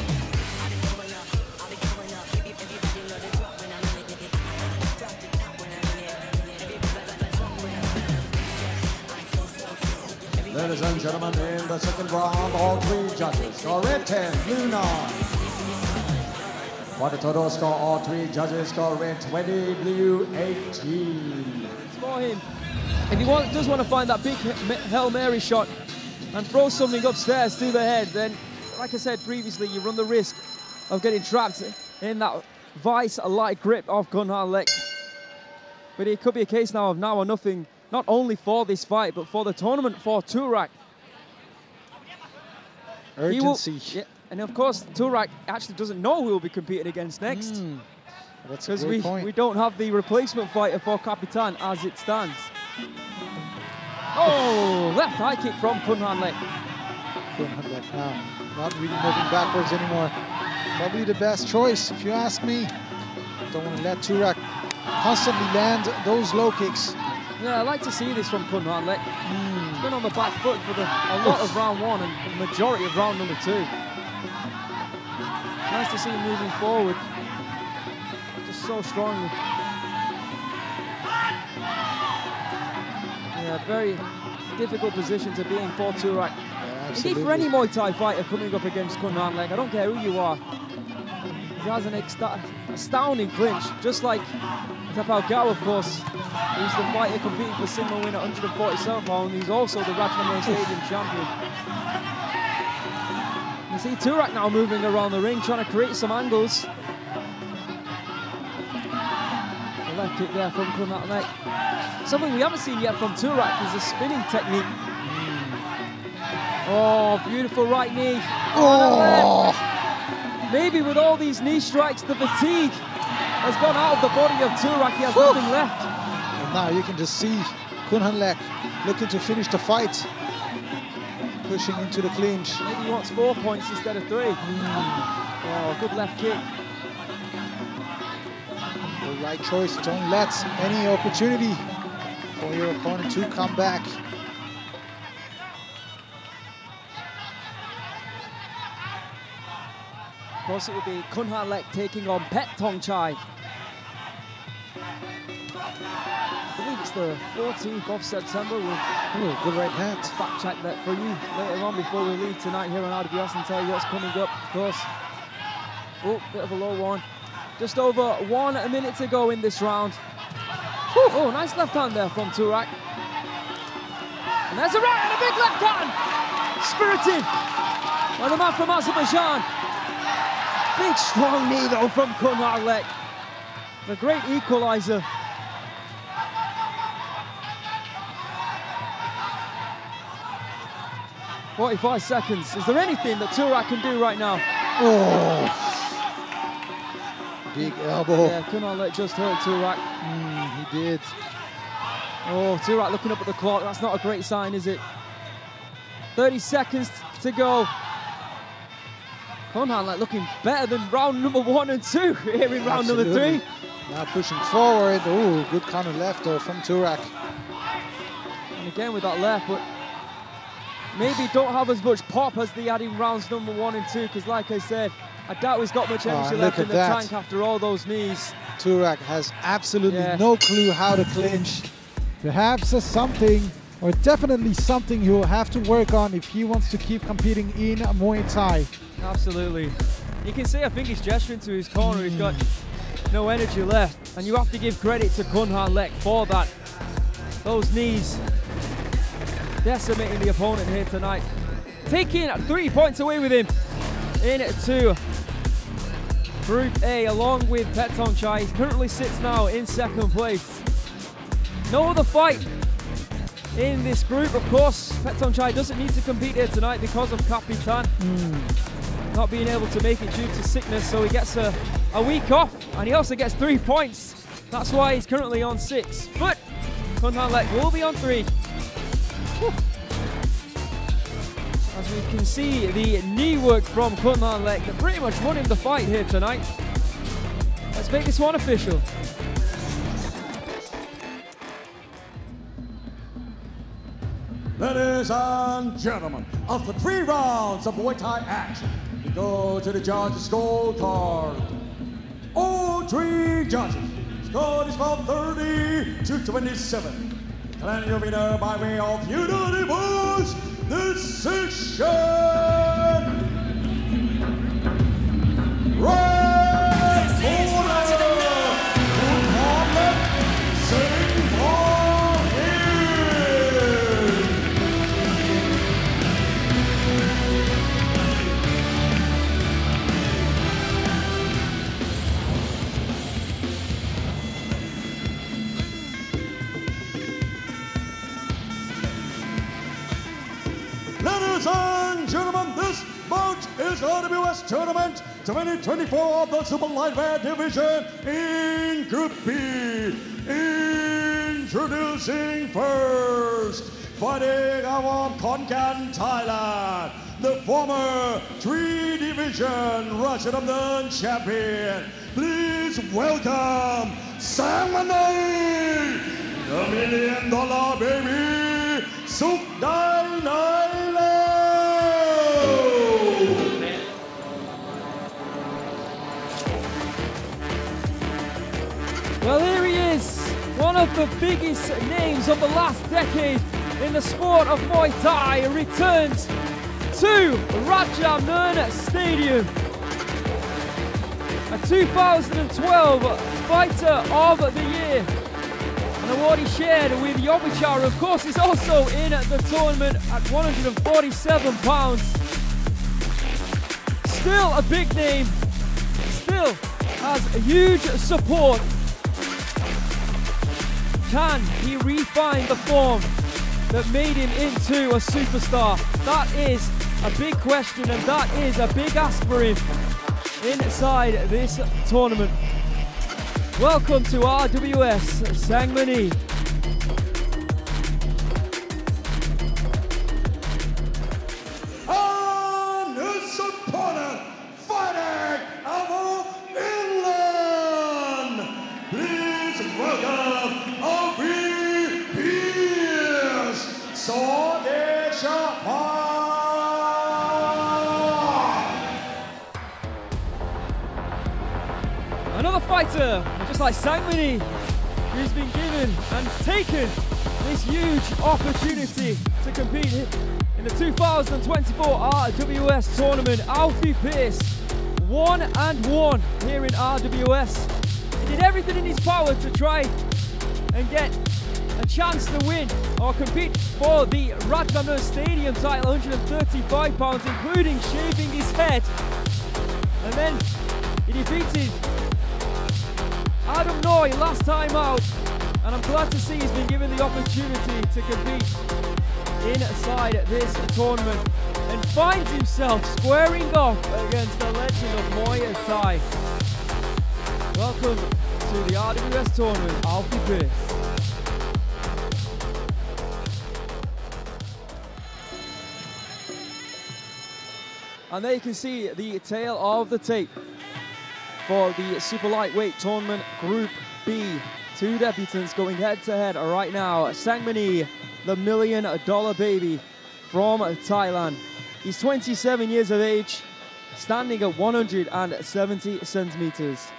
Speaker 3: Ladies and gentlemen, in the second round, all 3 judges score red 10, blue 9. For the total score, all 3 judges score red 20, blue 18.
Speaker 5: It's for him. If he does want to find that big Hail Mary shot and throw something upstairs to the head, then, like I said previously, you run the risk of getting trapped in that vice-like grip of Khunhanlek. But it could be a case now of now or nothing, not only for this fight, but for the tournament for Turach.
Speaker 1: Urgency.
Speaker 5: Yeah, and of course, Turach actually doesn't know who he'll be competing against next.
Speaker 1: Because
Speaker 5: we don't have the replacement fighter for Capitan as it stands. Oh, left high kick from Khunhanlek.
Speaker 1: Khunhanlek now not really moving backwards anymore. Probably the best choice, if you ask me. Don't want to let Turach constantly land those low kicks.
Speaker 5: Yeah, I like to see this from Khunhanlek. He's been on the back foot for a lot of round 1 and the majority of round number 2. It's nice to see him moving forward. Just so strongly. Yeah, difficult position to be in for Turach.
Speaker 1: Yeah,
Speaker 5: Indeed, for any Muay Thai fighter coming up against Khunhanlek, I don't care who you are, he has an astounding clinch, just like Thidapetch, of course, who's the fighter competing for Singha win at 147 pounds. He's also the Rajadamnern Stadium champion. You see Turach now moving around the ring, trying to create some angles. The left kick there from Khunhanlek. Something we haven't seen yet from Turach is a spinning technique. Oh, beautiful right knee.
Speaker 1: Oh!
Speaker 5: Maybe with all these knee strikes, the fatigue has gone out of the body of Turach. He has nothing left.
Speaker 1: And now you can just see Khunhanlek looking to finish the fight. Pushing into the clinch.
Speaker 5: Maybe he wants 4 points instead of 3. Oh, good left kick.
Speaker 1: The right choice. Don't let any opportunity for your opponent to come back.
Speaker 5: Of course, it will be Khunhanlek taking on Paranchai. I believe it's the 14th of September. We'll
Speaker 1: Good right hand.
Speaker 5: fact check that for you later on before we leave tonight here on RWS and tell you what's coming up, of course. Oh, bit of a low one. Just over 1 minute to go in this round. Oh, nice left hand there from Turach. And there's a right and a big left hand. Spirited by the man from Azerbaijan. Big strong knee though from Khunhanlek. The great equalizer. "45 seconds. Is there anything that Turach can do right now?"
Speaker 1: Oh! Big elbow.
Speaker 5: Yeah, Khunhanlek just hurt Turach.
Speaker 1: He did.
Speaker 5: Oh, Turach looking up at the clock. That's not a great sign, is it? 30 seconds to go. Khunhanlek looking better than round number 1 and 2 here in round number 3.
Speaker 1: Now pushing forward. Oh, good counter left though from Turach.
Speaker 5: And again with that left, but maybe don't have as much pop as they had in rounds number 1 and 2, because like I said, I doubt he's got much energy left in the tank after all those knees.
Speaker 1: Turach has absolutely no clue how to clinch. Perhaps something, or definitely something he will have to work on if he wants to keep competing in Muay Thai.
Speaker 5: Absolutely. You can see, I think he's gesturing to his corner. He's got no energy left, and you have to give credit to Khunhanlek for that. Those knees decimating the opponent here tonight. Taking 3 points away with him into Group A along with Paranchai. He currently sits now in 2nd place. No other fight in this group, of course. Paranchai doesn't need to compete here tonight because of Kapitan not being able to make it due to sickness, so he gets a week off, and he also gets 3 points. That's why he's currently on 6. But Khunhanlek will be on 3. As we can see, the knee work from Khunhanlek that pretty much won him the fight here tonight. Let's make this one official.
Speaker 3: Ladies and gentlemen, after 3 rounds of Muay Thai action, we go to the judges' scorecard. All 3 judges scored is about 30-27. Declaring your winner by way of unanimous decision. Right corner, Khunhanlek, Zsmbor in. Ladies and gentlemen, this bout is RWS Tournament 2024 of the Super Lightweight Division in Group B. Introducing first, fighting out of Khon, Thailand, the former 3-division Rajadamnern champion. Please welcome Sangmanee, the $1 million baby, Sookdainhailao.
Speaker 5: Well, here he is, one of the biggest names of the last decade in the sport of Muay Thai returns to Rajadamnern Stadium. A 2012 Fighter of the Year. An award he shared with Yobichara, of course, is also in the tournament at 147 pounds. Still a big name, still has a huge support. Can he refine the form that made him into a superstar? That is a big question, and that is a big ask for him inside this tournament. Welcome to RWS Sangmanee.
Speaker 3: And his opponent, fighting out of England, please welcome Alfie Pearse, Dechapan.
Speaker 5: Another fighter, just like Sangmanee, who's been given and taken this huge opportunity to compete in the 2024 RWS tournament. Alfie Pearse, 1-1 here in RWS. He did everything in his power to try and get a chance to win or compete for the Rajadamnern Stadium title, 135 pounds, including shaving his head. And then he defeated Adam Noy last time out, and I'm glad to see he's been given the opportunity to compete inside this tournament and finds himself squaring off against the legend of Muay Thai. Welcome to the RWS tournament, Alfie Pearse. And there you can see the tail of the tape for the super lightweight tournament Group B. Two debutants going head to head right now. Sangmanee, the $1 million baby from Thailand. He's 27 years of age, standing at 170 centimeters,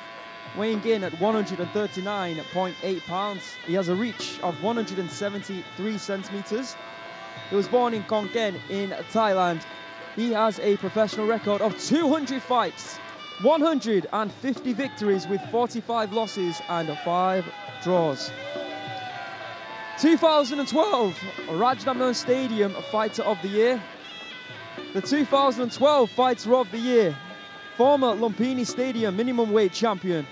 Speaker 5: weighing in at 139.8 pounds. He has a reach of 173 centimeters. He was born in Khon Kaen in Thailand. He has a professional record of 200 fights, 150 victories with 45 losses and 5 draws. 2012 Rajadamnern Stadium Fighter of the Year. The 2012 Fighter of the Year, former Lumpini Stadium minimum weight champion,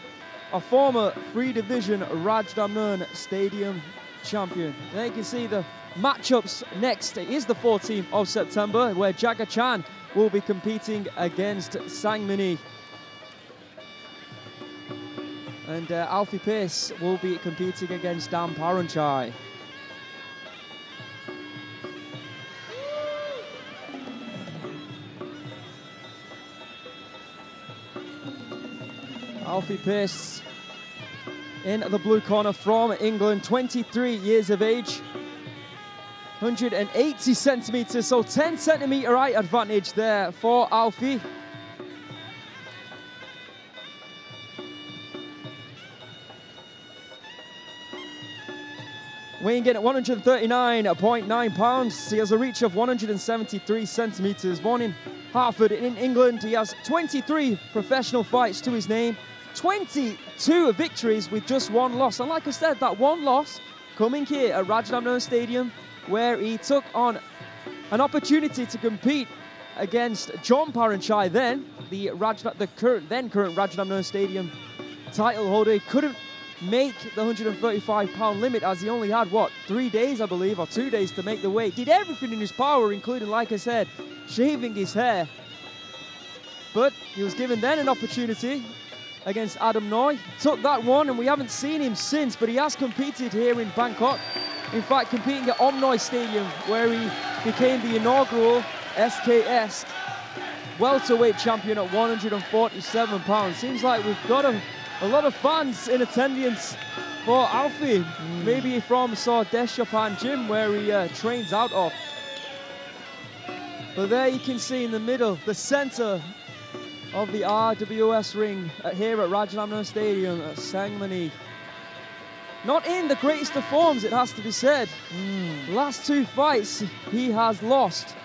Speaker 5: a former 3-division Rajadamnern Stadium champion. There you can see the matchups next. It is the 14th of September where Jaga will be competing against Sangmanee. And Alfie Pearse will be competing against Paranchai. Alfie Pearse in the blue corner from England, 23 years of age, 180 centimeters, so 10 centimeter height advantage there for Alfie. Weighing in at 139.9 pounds, he has a reach of 173 centimeters. Born in Hartford in England, he has 23 professional fights to his name, 22 victories with just 1 loss. And like I said, that 1 loss coming here at Rajadamnern Stadium, where he took on an opportunity to compete against John Paranchai, then the current Rajadamnern Stadium title holder. He couldn't make the 135-pound limit, as he only had, what, 3 days, I believe, or 2 days to make the weight. Did everything in his power, including, like I said, shaving his hair. But he was given then an opportunity against Adam Noy. Took that one, and we haven't seen him since, but he has competed here in Bangkok. In fact, competing at Omnoi Stadium, where he became the inaugural SKS welterweight champion at 147 pounds. Seems like we've got a lot of fans in attendance for Alfie. Maybe from Dechapan gym where he trains out of. But there you can see in the middle, the center of the RWS ring here at Rajadamnern Stadium at Sangmanee. not in the greatest of forms, it has to be said. Last 2 fights he has lost.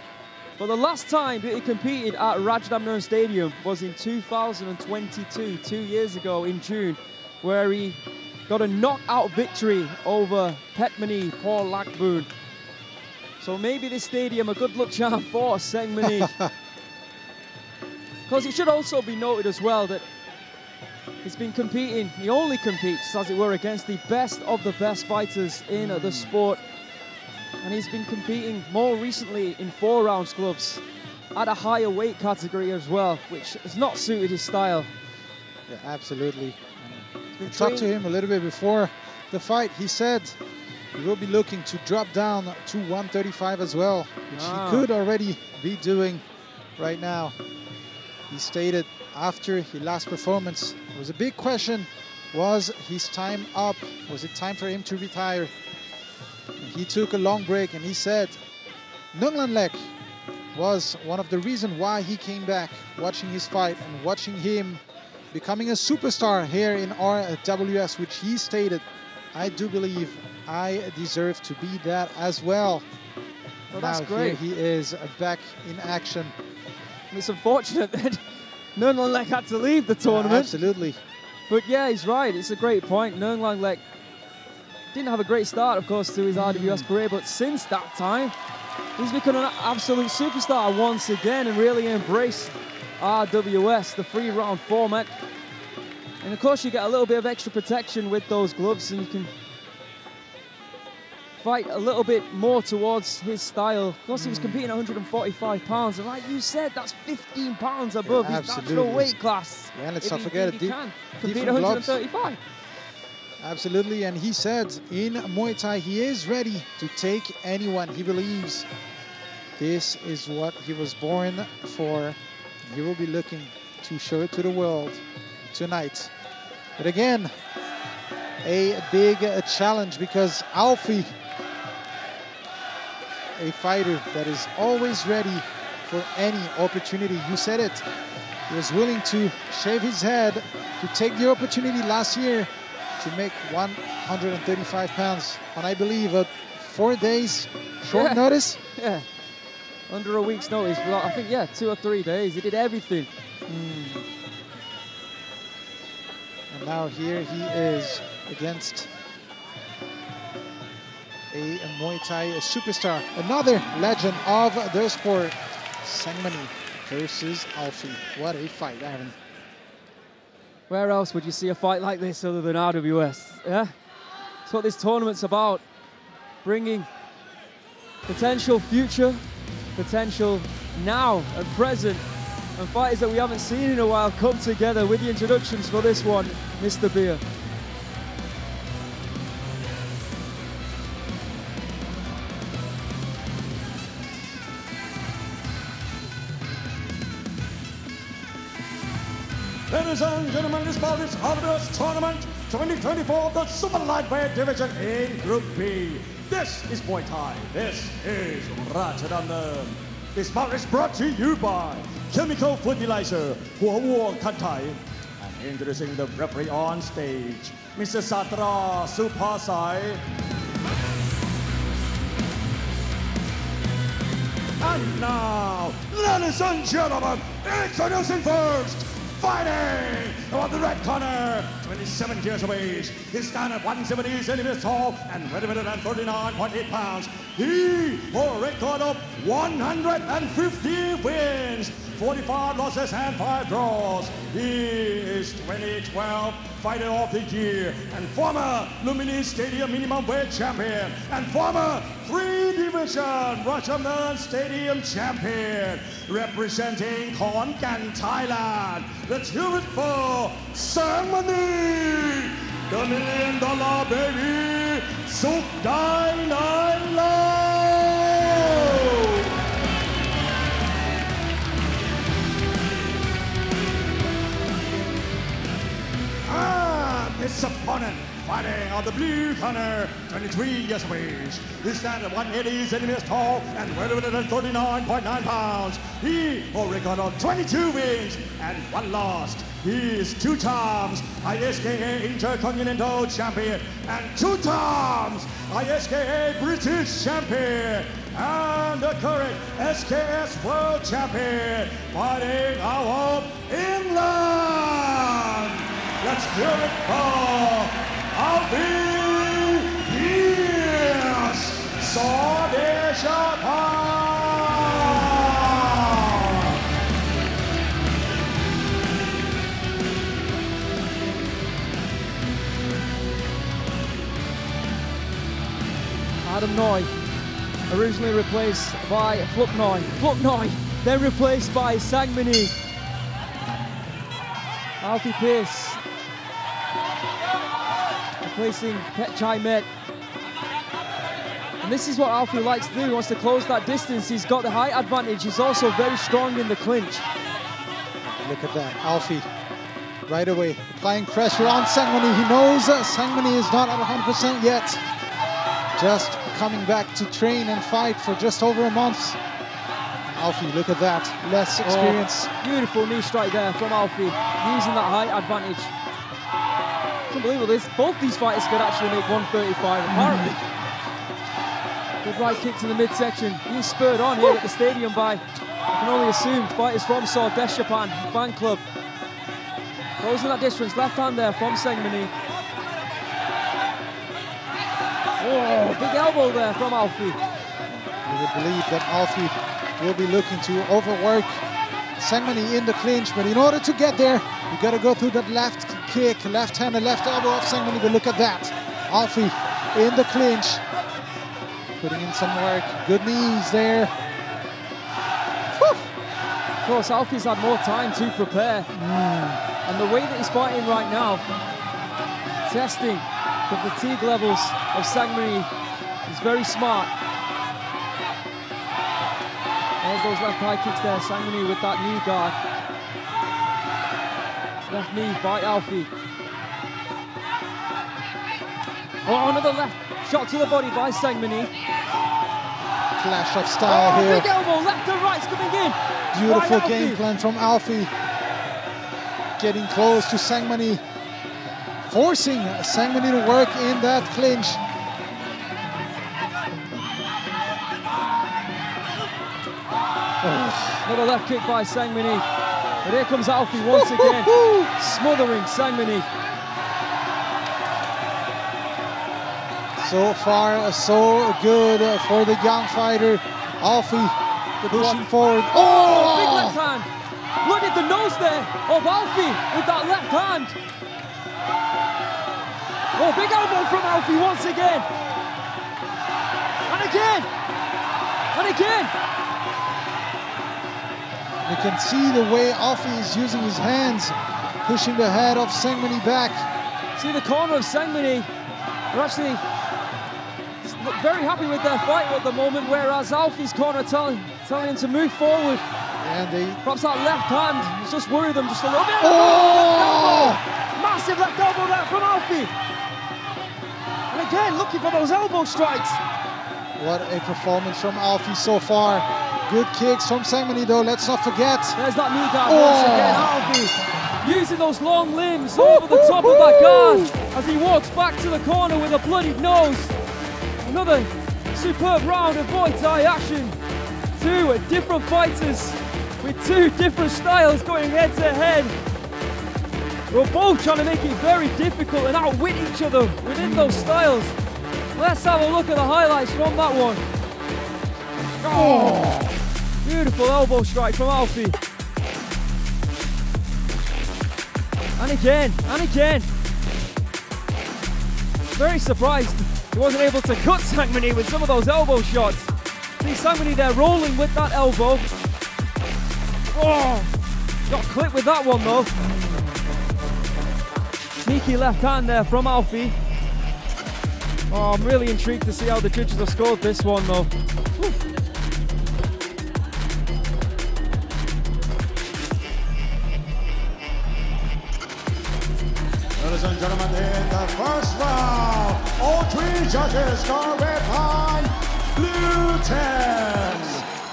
Speaker 5: But the last time that he competed at Rajadamnern Stadium was in 2022, 2 years ago in June, where he got a knockout victory over Petmani Khaolak. So maybe this stadium a good luck charm for Sangmanee. Because it should also be noted as well that he's been competing, he only competes, as it were, against the best of the best fighters in the sport. And he's been competing more recently in 4-rounds gloves at a higher weight category as well, which has not suited his style.
Speaker 1: Yeah, absolutely. I talked to him a little bit before the fight. He said he will be looking to drop down to 135 as well, which he could already be doing right now. He stated after his last performance, it was a big question, was his time up? Was it time for him to retire? He took a long break and he said Khunhanlek was one of the reasons why he came back, watching his fight and watching him becoming a superstar here in RWS, which he stated, I do believe I deserve to be that as well.
Speaker 5: Well,
Speaker 1: now
Speaker 5: that's great.
Speaker 1: Here he is back in action.
Speaker 5: It's unfortunate that Khunhanlek had to leave the tournament.
Speaker 1: Absolutely.
Speaker 5: But yeah, he's right. It's a great point. Khunhanlek didn't have a great start, of course, to his RWS career, but since that time, he's become an absolute superstar once again and really embraced RWS, the 3-round format. And of course, you get a little bit of extra protection with those gloves, and you can fight a little bit more towards his style. Of course, he was competing at 145 pounds, and like you said, that's 15 pounds above his natural weight class.
Speaker 1: Yeah, let's not forget
Speaker 5: he can compete at 135.
Speaker 1: Absolutely, and he said in Muay Thai he is ready to take anyone. He believes this is what he was born for. He will be looking to show it to the world tonight. But again, a big challenge, because Alfie, a fighter that is always ready for any opportunity. You said it. He was willing to shave his head to take the opportunity last year to make 135 pounds on, I believe, 4 days short notice.
Speaker 5: Yeah, under a week's notice. Well, I think, yeah, 2 or 3 days. He did everything.
Speaker 1: And now here he is against a Muay Thai superstar, another legend of the sport, Sangmanee versus Alfie. What a fight, Aaron.
Speaker 5: Where else would you see a fight like this other than RWS? Yeah, that's what this tournament's about. Bringing potential future, potential now and present, and fighters that we haven't seen in a while come together with the introductions for this one, Mr. Beer.
Speaker 3: Ladies and gentlemen, this bout is RWS Tournament 2024, the Super Lightweight Division in Group B. This is Muay Thai. This is Rajadamnern. This bout is brought to you by Chemical Fertilizer, Wong Thai. And introducing the referee on stage, Mr. Satra Supasai. And now, ladies and gentlemen, introducing first, fighting on the red corner, 27 years of age. He stands at 170 centimeters tall and 139.8 pounds. He holds a record of 150 wins, 45 losses and 5 draws. He is 2012 Fighter of the Year and former Lumpini Stadium minimum weight champion and former 3-division Rajadamnern Stadium champion. Representing Khaolak, Thailand, let's hear it for Sangmanee, the $1 million baby, Sookdainhailao. His opponent, fighting on the blue corner, 23 years of age. He stands at 180 centimeters tall and 139.9 pounds. He holds a record of 22 wins and 1 loss. He is 2 times ISKA Intercontinental Champion and 2 times ISKA British Champion and the current SKS World Champion fighting out of England. Let's hear it for Alfie Pearse, Dechapan.
Speaker 5: Adam Noy, originally replaced by Fluknoy, then replaced by Sangmanee. Alfie Pearse replacing Petchai Met. And this is what Alfie likes to do. He wants to close that distance. He's got the height advantage. He's also very strong in the clinch.
Speaker 1: Look at that, Alfie right away applying pressure on Sangmanee. He knows Sangmanee is not at 100% yet. Just coming back to train and fight for just over a month. Alfie, look at that, less experience.
Speaker 5: Beautiful knee strike there from Alfie, using that height advantage. It's unbelievable, both these fighters could actually make 135 apparently. Good right kick to the midsection. He's spurred on here at the stadium by, I can only assume, fighters from Dechapan fan club. Closing that distance, left hand there from Sangmanee. Oh, big elbow there from Alfie.
Speaker 1: You would believe that Alfie will be looking to overwork Sangmanee in the clinch, but in order to get there, you got to go through that left kick, left hand and left elbow of Sangmanee. But look at that, Alfie in the clinch, putting in some work. Good knees there. Whew.
Speaker 5: Of course, Alfie's had more time to prepare, and the way that he's fighting right now, testing the fatigue levels of Sangmanee is very smart. There's those left high kicks there, Sangmanee with that knee guard. Left knee by Alfie. Oh, another left shot to the body by Sangmanee.
Speaker 1: Clash of style here.
Speaker 5: Big elbow, left and right's coming in.
Speaker 1: Beautiful game plan from Alfie. Getting close to Sangmanee. Forcing Sangmanee to work in that clinch.
Speaker 5: Another left kick by Sangmanee. But here comes Alfie once again, smothering Sangmanee.
Speaker 1: So far, so good for the young fighter. Alfie pushing forward.
Speaker 5: Oh, big left hand. Blooded the nose there of Alfie with that left hand. Oh, big elbow from Alfie once again. And again. And again.
Speaker 1: You can see the way Alfie is using his hands, pushing the head of Sangmanee back.
Speaker 5: See the corner of Sangmanee. They're actually very happy with their fight at the moment, whereas Alfie's corner telling him to move forward.
Speaker 1: And they...
Speaker 5: Perhaps that left hand has just worried them just a little bit.
Speaker 1: Oh!
Speaker 5: Massive left elbow there from Alfie. And again, looking for those elbow strikes.
Speaker 1: What a performance from Alfie so far. Good kicks from Sangmanee though, let's not forget.
Speaker 5: There's that knee guard once again, Alfie. Using those long limbs over the top of that guard as he walks back to the corner with a bloodied nose. Another superb round of Muay Thai action. Two different fighters with two different styles going head to head. We're both trying to make it very difficult and outwit each other within those styles. Let's have a look at the highlights from that one. Oh, beautiful elbow strike from Alfie. And again, and again. Very surprised he wasn't able to cut Sangmanee with some of those elbow shots. See Sangmanee there rolling with that elbow. Oh, got clipped with that one though. Sneaky left hand there from Alfie. Oh, I'm really intrigued to see how the judges have scored this one though.
Speaker 3: Ladies and gentlemen, in the first round, all three judges score red line, blue 10.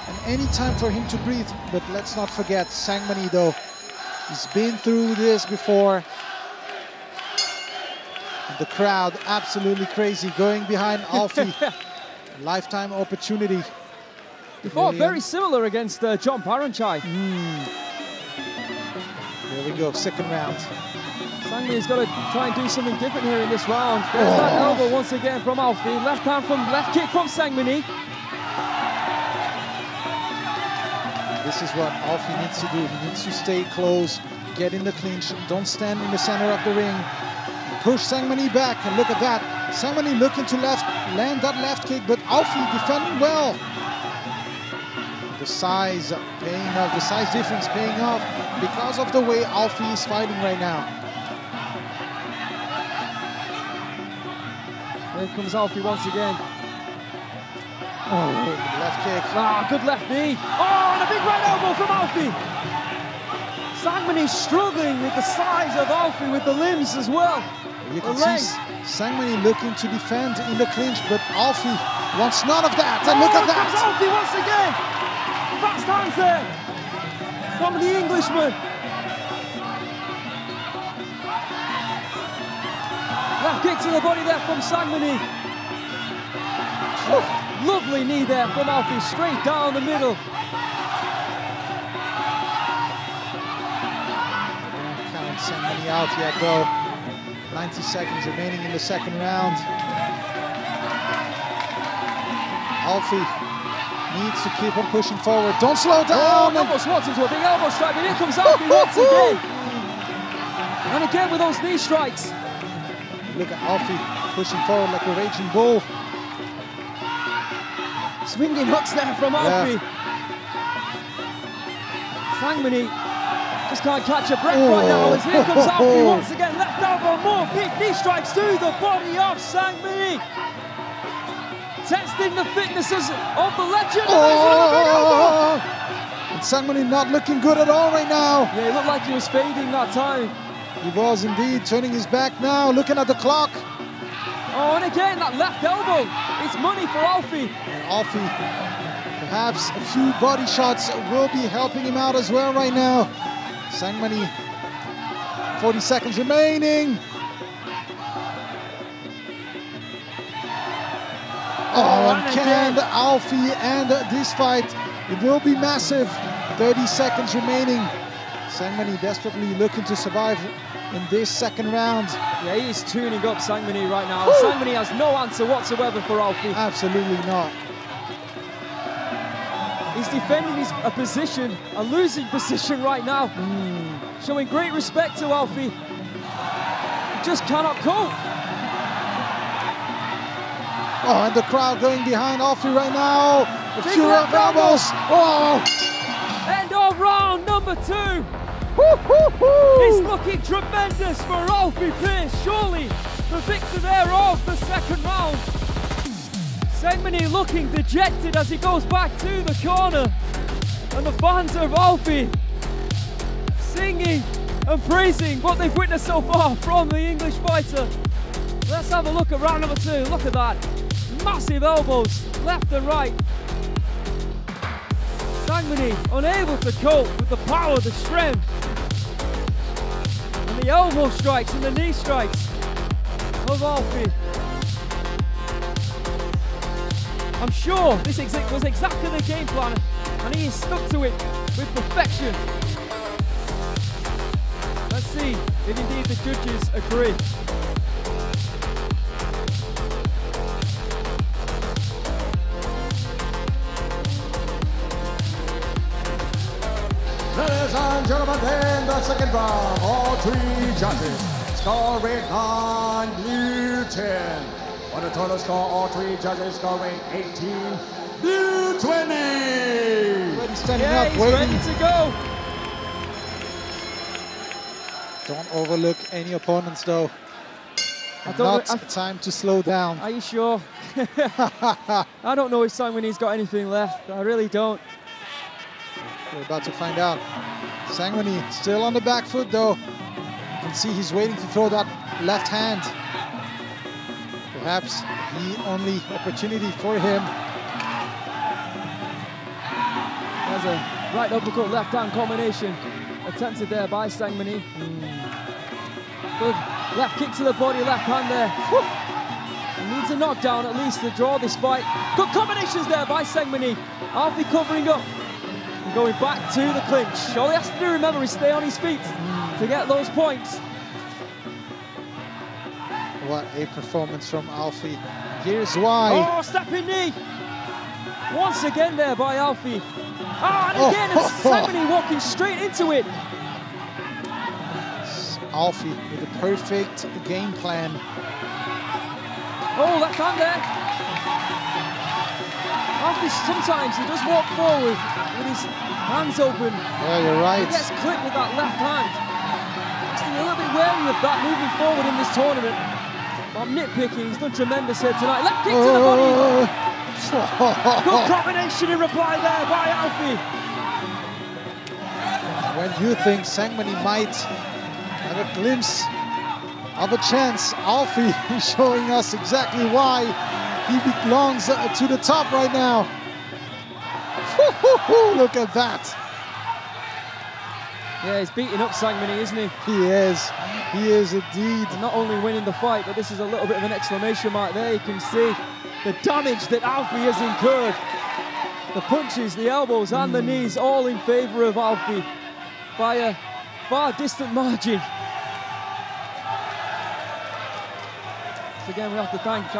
Speaker 1: And any time for him to breathe, but let's not forget Sangmanee though. He's been through this before. And the crowd absolutely crazy, going behind Alfie. Lifetime opportunity.
Speaker 5: He fought very similar against John Paranchai.
Speaker 1: Here we go, second round.
Speaker 5: Sangmanee's got to try and do something different here in this round. There's that elbow once again from Alfie. Left hand from left kick from Sangmanee.
Speaker 1: This is what Alfie needs to do. He needs to stay close, get in the clinch, don't stand in the center of the ring. Push Sangmanee back, and look at that. Sangmanee looking to land that left kick, but Alfie defending well. The size paying off, the size difference paying off because of the way Alfie is fighting right now.
Speaker 5: Here comes Alfie once again.
Speaker 1: Oh, left kick.
Speaker 5: Ah, good left knee. Oh, and a big right elbow from Alfie. Sangmanee struggling with the size of Alfie with the limbs as well.
Speaker 1: You can see Sangmanee looking to defend in the clinch, but Alfie wants none of that. And look at that.
Speaker 5: Alfie once again. Fast hands there from the Englishman. Left kick to the body there from Sangmanee. Lovely knee there from Alfie, straight down the middle.
Speaker 1: Don't count Sangmanee out yet though. 90 seconds remaining in the second round. Alfie needs to keep on pushing forward. Don't slow down.
Speaker 5: Almost wants into a big elbow strike, and here comes Alfie once again. And again with those knee strikes.
Speaker 1: Look at Alfie pushing forward like a raging bull.
Speaker 5: Swinging hooks there from Alfie. Sangmanee just can't catch a breath right now as here comes Alfie once again. Left elbow, more big knee strikes to the body of Sangmanee. Testing the fitnesses of the legend.
Speaker 1: And Sangmanee not looking good at all right now.
Speaker 5: Yeah, it looked like he was fading that time.
Speaker 1: He was indeed, turning his back now, looking at the clock.
Speaker 5: Oh, and again, that left elbow. It's money for Alfie.
Speaker 1: And Alfie, perhaps a few body shots will be helping him out as well right now. Sangmanee, 40 seconds remaining. Oh, and can Alfie end this fight? It will be massive. 30 seconds remaining. Sangmanee desperately looking to survive in this second round.
Speaker 5: Yeah, he is tuning up Sangmanee right now. Sangmanee has no answer whatsoever for Alfie.
Speaker 1: Absolutely not.
Speaker 5: He's defending his position, a losing position right now. Showing great respect to Alfie. He just cannot cope.
Speaker 1: Oh, and the crowd going behind Alfie right now. A few elbows. Oh!
Speaker 5: End of round number 2. It's looking tremendous for Alfie Pearse. Surely the victor there of the second round. Sangmanee looking dejected as he goes back to the corner. And the fans of Alfie singing and praising what they've witnessed so far from the English fighter. Let's have a look at round number 2. Look at that. Massive elbows, left and right. Sangmanee unable to cope with the power, the strength, and the elbow strikes and the knee strikes of Alfie. I'm sure this was exactly the game plan, and he is stuck to it with perfection. Let's see if indeed the judges agree.
Speaker 3: Ladies and gentlemen, in the second round, all 3 judges scoring on blue 10. On the total score, all 3 judges scoring 18, blue 20.
Speaker 1: Ready, standing
Speaker 5: Yeah,
Speaker 1: up,
Speaker 5: he's
Speaker 1: waiting.
Speaker 5: ready to go.
Speaker 1: Don't overlook any opponents though. Not time to slow down.
Speaker 5: Are you sure? I don't know if Sangmanee's got anything left. I really don't.
Speaker 1: We're about to find out. Sangmanee still on the back foot though. You can see he's waiting to throw that left hand. Perhaps the only opportunity for him.
Speaker 5: There's a right uppercut, left hand combination. attempted there by Sangmanee. Good left kick to the body, left hand there. Woo. He needs a knockdown at least to draw this fight. Good combinations there by Sangmanee. Alfie covering up and going back to the clinch. All he has to do, remember, is stay on his feet to get those points.
Speaker 1: What a performance from Alfie. Here's why.
Speaker 5: Oh, stepping knee. Once again there by Alfie. Oh, and again, it's Sangmanee walking straight into it.
Speaker 1: Alfie with a perfect game plan.
Speaker 5: Oh, left hand there. Alfie, sometimes he does walk forward with his hands open.
Speaker 1: Yeah, you're right.
Speaker 5: He gets clipped with that left hand. Has to be a little bit wary of that moving forward in this tournament. I'm nitpicking, he's done tremendous here tonight. Left kick to the body. Good combination in reply there by Alfie.
Speaker 1: When you think Sangmanee might have a glimpse of a chance, Alfie is showing us exactly why he belongs to the top right now. Look at that.
Speaker 5: Yeah, he's beating up Sangmanee, isn't he?
Speaker 1: He is indeed.
Speaker 5: And not only winning the fight, but this is a little bit of an exclamation mark there. You can see the damage that Alfie has incurred. The punches, the elbows and the knees all in favour of Alfie by a far distant margin. So again, we have to thank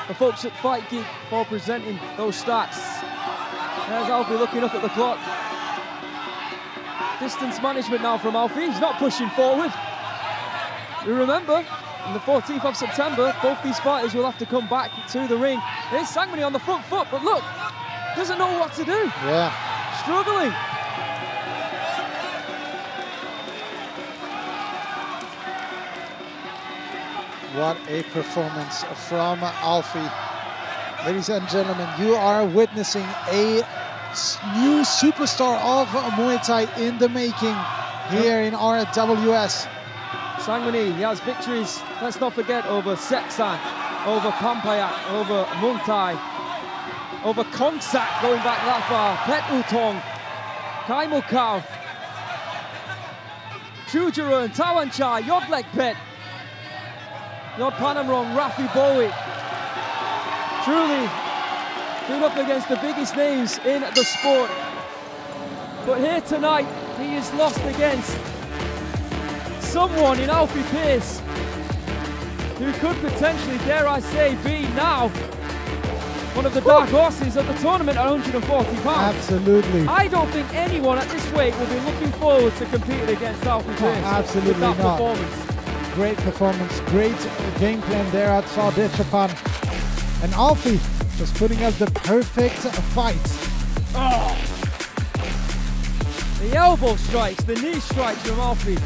Speaker 5: the folks at Fight Geek for presenting those stats. There's Alfie looking up at the clock. Distance management now from Alfie. He's not pushing forward. You remember, on the 14th of September, both these fighters will have to come back to the ring. There's Sangmanee on the front foot, but look, doesn't know what to do.
Speaker 1: Yeah.
Speaker 5: Struggling.
Speaker 1: What a performance from Alfie. Ladies and gentlemen, you are witnessing a new superstar of Muay Thai in the making here in RWS.
Speaker 5: Sangmanee, he has victories, let's not forget, over Seksan, over Pampayak, over Muaythai, over Kongsak, going back that far, Pet Utong, Kaimukau, Chujaran, Paranchai, Yodkhunpon Pet, Yodpanamrong, Rafi Bowie. Truly been up against the biggest names in the sport. But here tonight, he is lost against someone in Alfie Pearse who could potentially, dare I say, be now one of the dark horses of the tournament at 140 pounds.
Speaker 1: Absolutely.
Speaker 5: I don't think anyone at this weight will be looking forward to competing against Alfie Pearse.
Speaker 1: Absolutely
Speaker 5: with that
Speaker 1: not.
Speaker 5: performance.
Speaker 1: Great performance, great game plan there at Dechapan. And Alfie just putting us the perfect fight.
Speaker 5: Oh. The elbow strikes, the knee strikes from Alfie.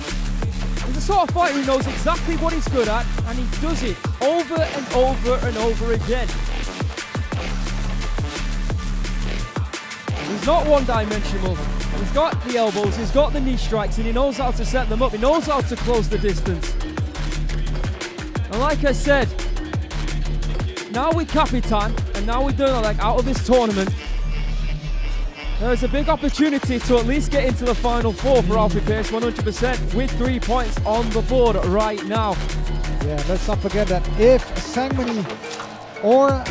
Speaker 5: He's the sort of fighter who knows exactly what he's good at, and he does it over and over and over again. He's not one-dimensional. He's got the elbows, he's got the knee strikes, and he knows how to set them up. He knows how to close the distance. And like I said, now with Capitan, and now we're doing like out of this tournament, there's a big opportunity to at least get into the final four for Alfie Pearse, 100%, with 3 points on the board right now.
Speaker 1: Yeah, let's not forget that if Sangmanee or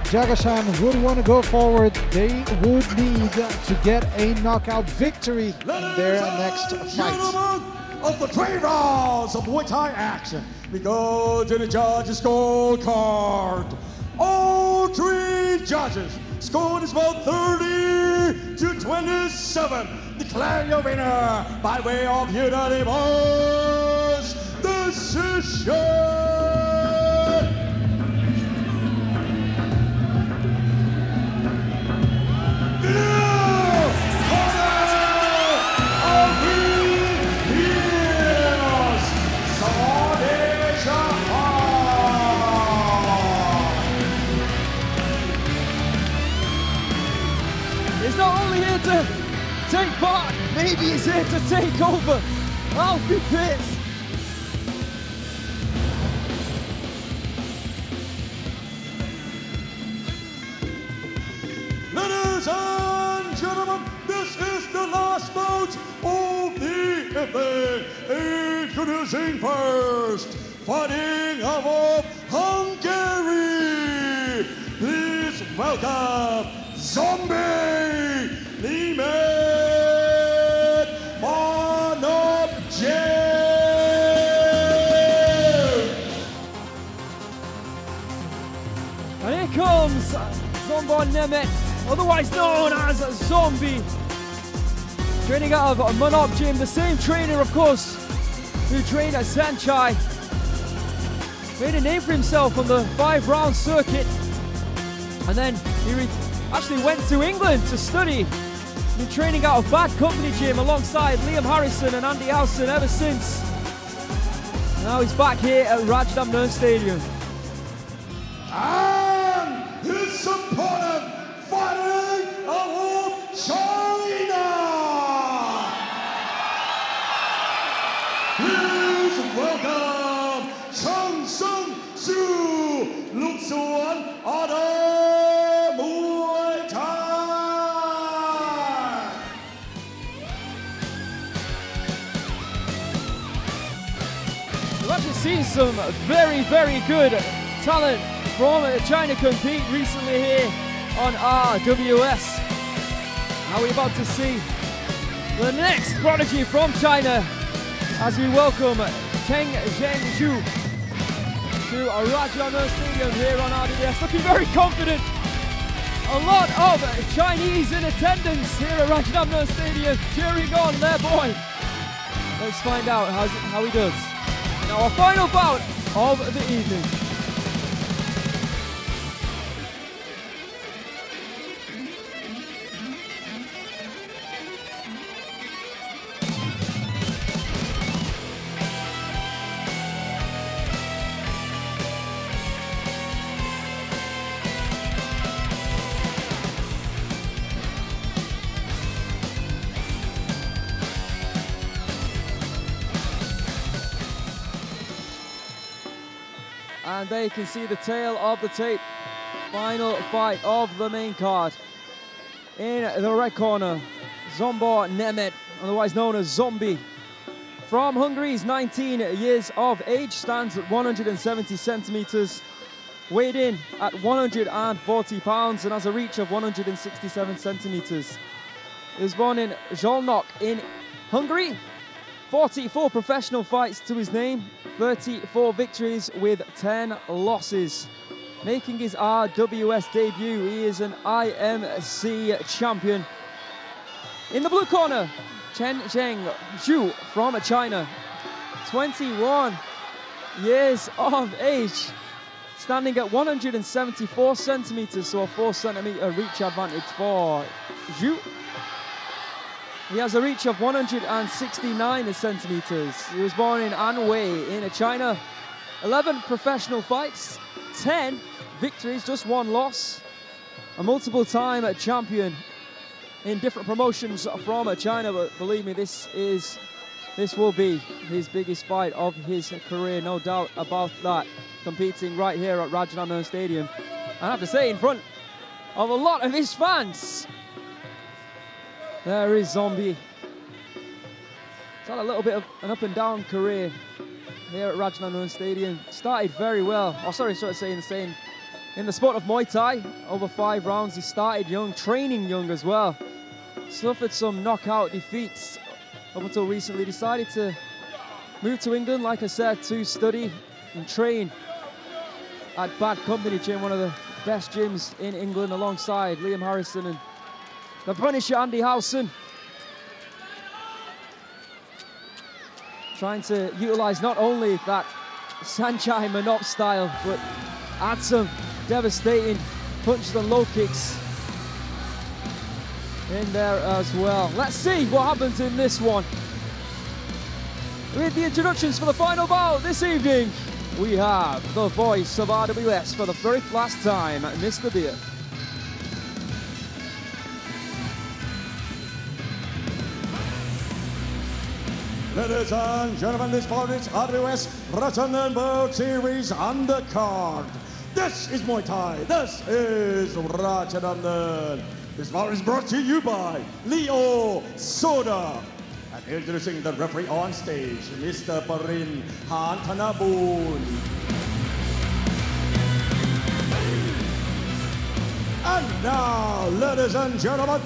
Speaker 1: Jaga would want to go forward, they would need to get a knockout victory in their next fight.
Speaker 3: Of the 3 rounds of Muay Thai action, we go to the judges' scorecard. All 3 judges scored is about 30 to 27. Declare your winner by way of unanimous decision.
Speaker 5: He's not only here to take part, maybe he's here to take over. Alfie Pearse.
Speaker 3: Ladies and gentlemen, this is the last bout of the And then introducing first, fighting out of Hungary. Please welcome Zombie Limet Manopje.
Speaker 5: And here comes Zsmbor Nemet, otherwise known as Zombie. Training out of Manop Gym, the same trainer, of course, who trained at Sanchai. Made a name for himself on the 5-round circuit. And then he actually went to England to study. Been training out of Bad Company Gym alongside Liam Harrison and Andy Howson ever since. Now he's back here at Rajadamnern Stadium.
Speaker 3: And his opponent fighting out of China. Please welcome Chung Sung Su, Looksuan of the Muay Thai.
Speaker 5: We've actually seen some very, very good talent from China compete recently here on RWS. Now we're about to see the next prodigy from China as we welcome Cheng Zhengzhu to Rajadamnern Stadium here on RWS. Looking very confident. A lot of Chinese in attendance here at Rajadamnern Stadium cheering on their boy. Let's find out how he does in our final bout of the evening. And there you can see the tail of the tape. Final fight of the main card. In the red corner, Zsmbor Nemet, otherwise known as Zombie. From Hungary, he's 19 years of age, stands at 170 centimeters, weighed in at 140 pounds and has a reach of 167 centimeters. He was born in Szolnok in Hungary. 44 professional fights to his name, 34 victories with 10 losses. Making his RWS debut, he is an IMC champion. In the blue corner, Cheng Zhengzhu from China, 21 years of age, standing at 174 centimeters, so a 4 centimeter reach advantage for Zhu. He has a reach of 169 centimeters. He was born in Anhui in China. 11 professional fights, 10 victories, just 1 loss. A multiple-time champion in different promotions from China, but believe me, this will be his biggest fight of his career, no doubt about that. Competing right here at Rajadamnern Stadium. I have to say, in front of a lot of his fans. There is Zombie. He's had a little bit of an up and down career here at Rajadamnern Stadium. Started very well. Oh, sorry, in the sport of Muay Thai, over 5 rounds. He started young, training young as well. Suffered some knockout defeats up until recently. Decided to move to England, like I said, to study and train at Bad Company Gym, one of the best gyms in England, alongside Liam Harrison and the Punisher Andy Howson. Trying to utilize not only that Sanchai Manop style, but add some devastating punches and low kicks in there as well. Let's see what happens in this one. With the introductions for the final bout this evening, we have the voice of RWS for the very last time, Mr. Beer.
Speaker 3: Ladies and gentlemen, this bout is RWS Rajadamnern World Series undercard. This is Muay Thai. This is Rajadamnern. This bout is brought to you by Leo Soda. And And introducing the referee on stage, Mr. Parin Hantanabun. And now, ladies and gentlemen,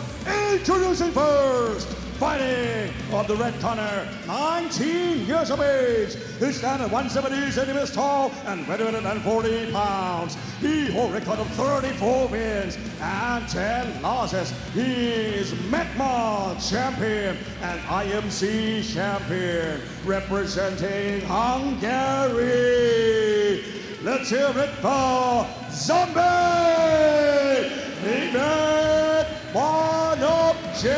Speaker 3: introducing first, fighting of the red corner, 19 years of age. He stands at 170 centimeters tall and 140 pounds. He holds a record of 34 wins and 10 losses. He is Namwan champion and IMC champion, representing Hungary. Let's hear it for Zsmbor! One of Jim!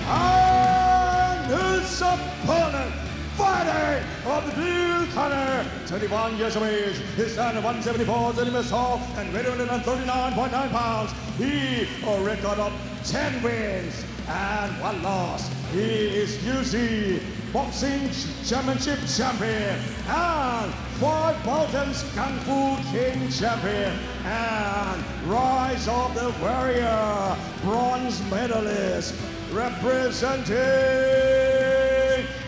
Speaker 3: And his opponent, fighting of the blue corner, 21 years of age. He stands at 174 centimeters tall and 139.9 pounds. He a record of 10 wins and 1 loss. He is UC Boxing Championship champion and 5 Mountains Kung Fu King champion and Rise of the Warrior bronze medalist, representing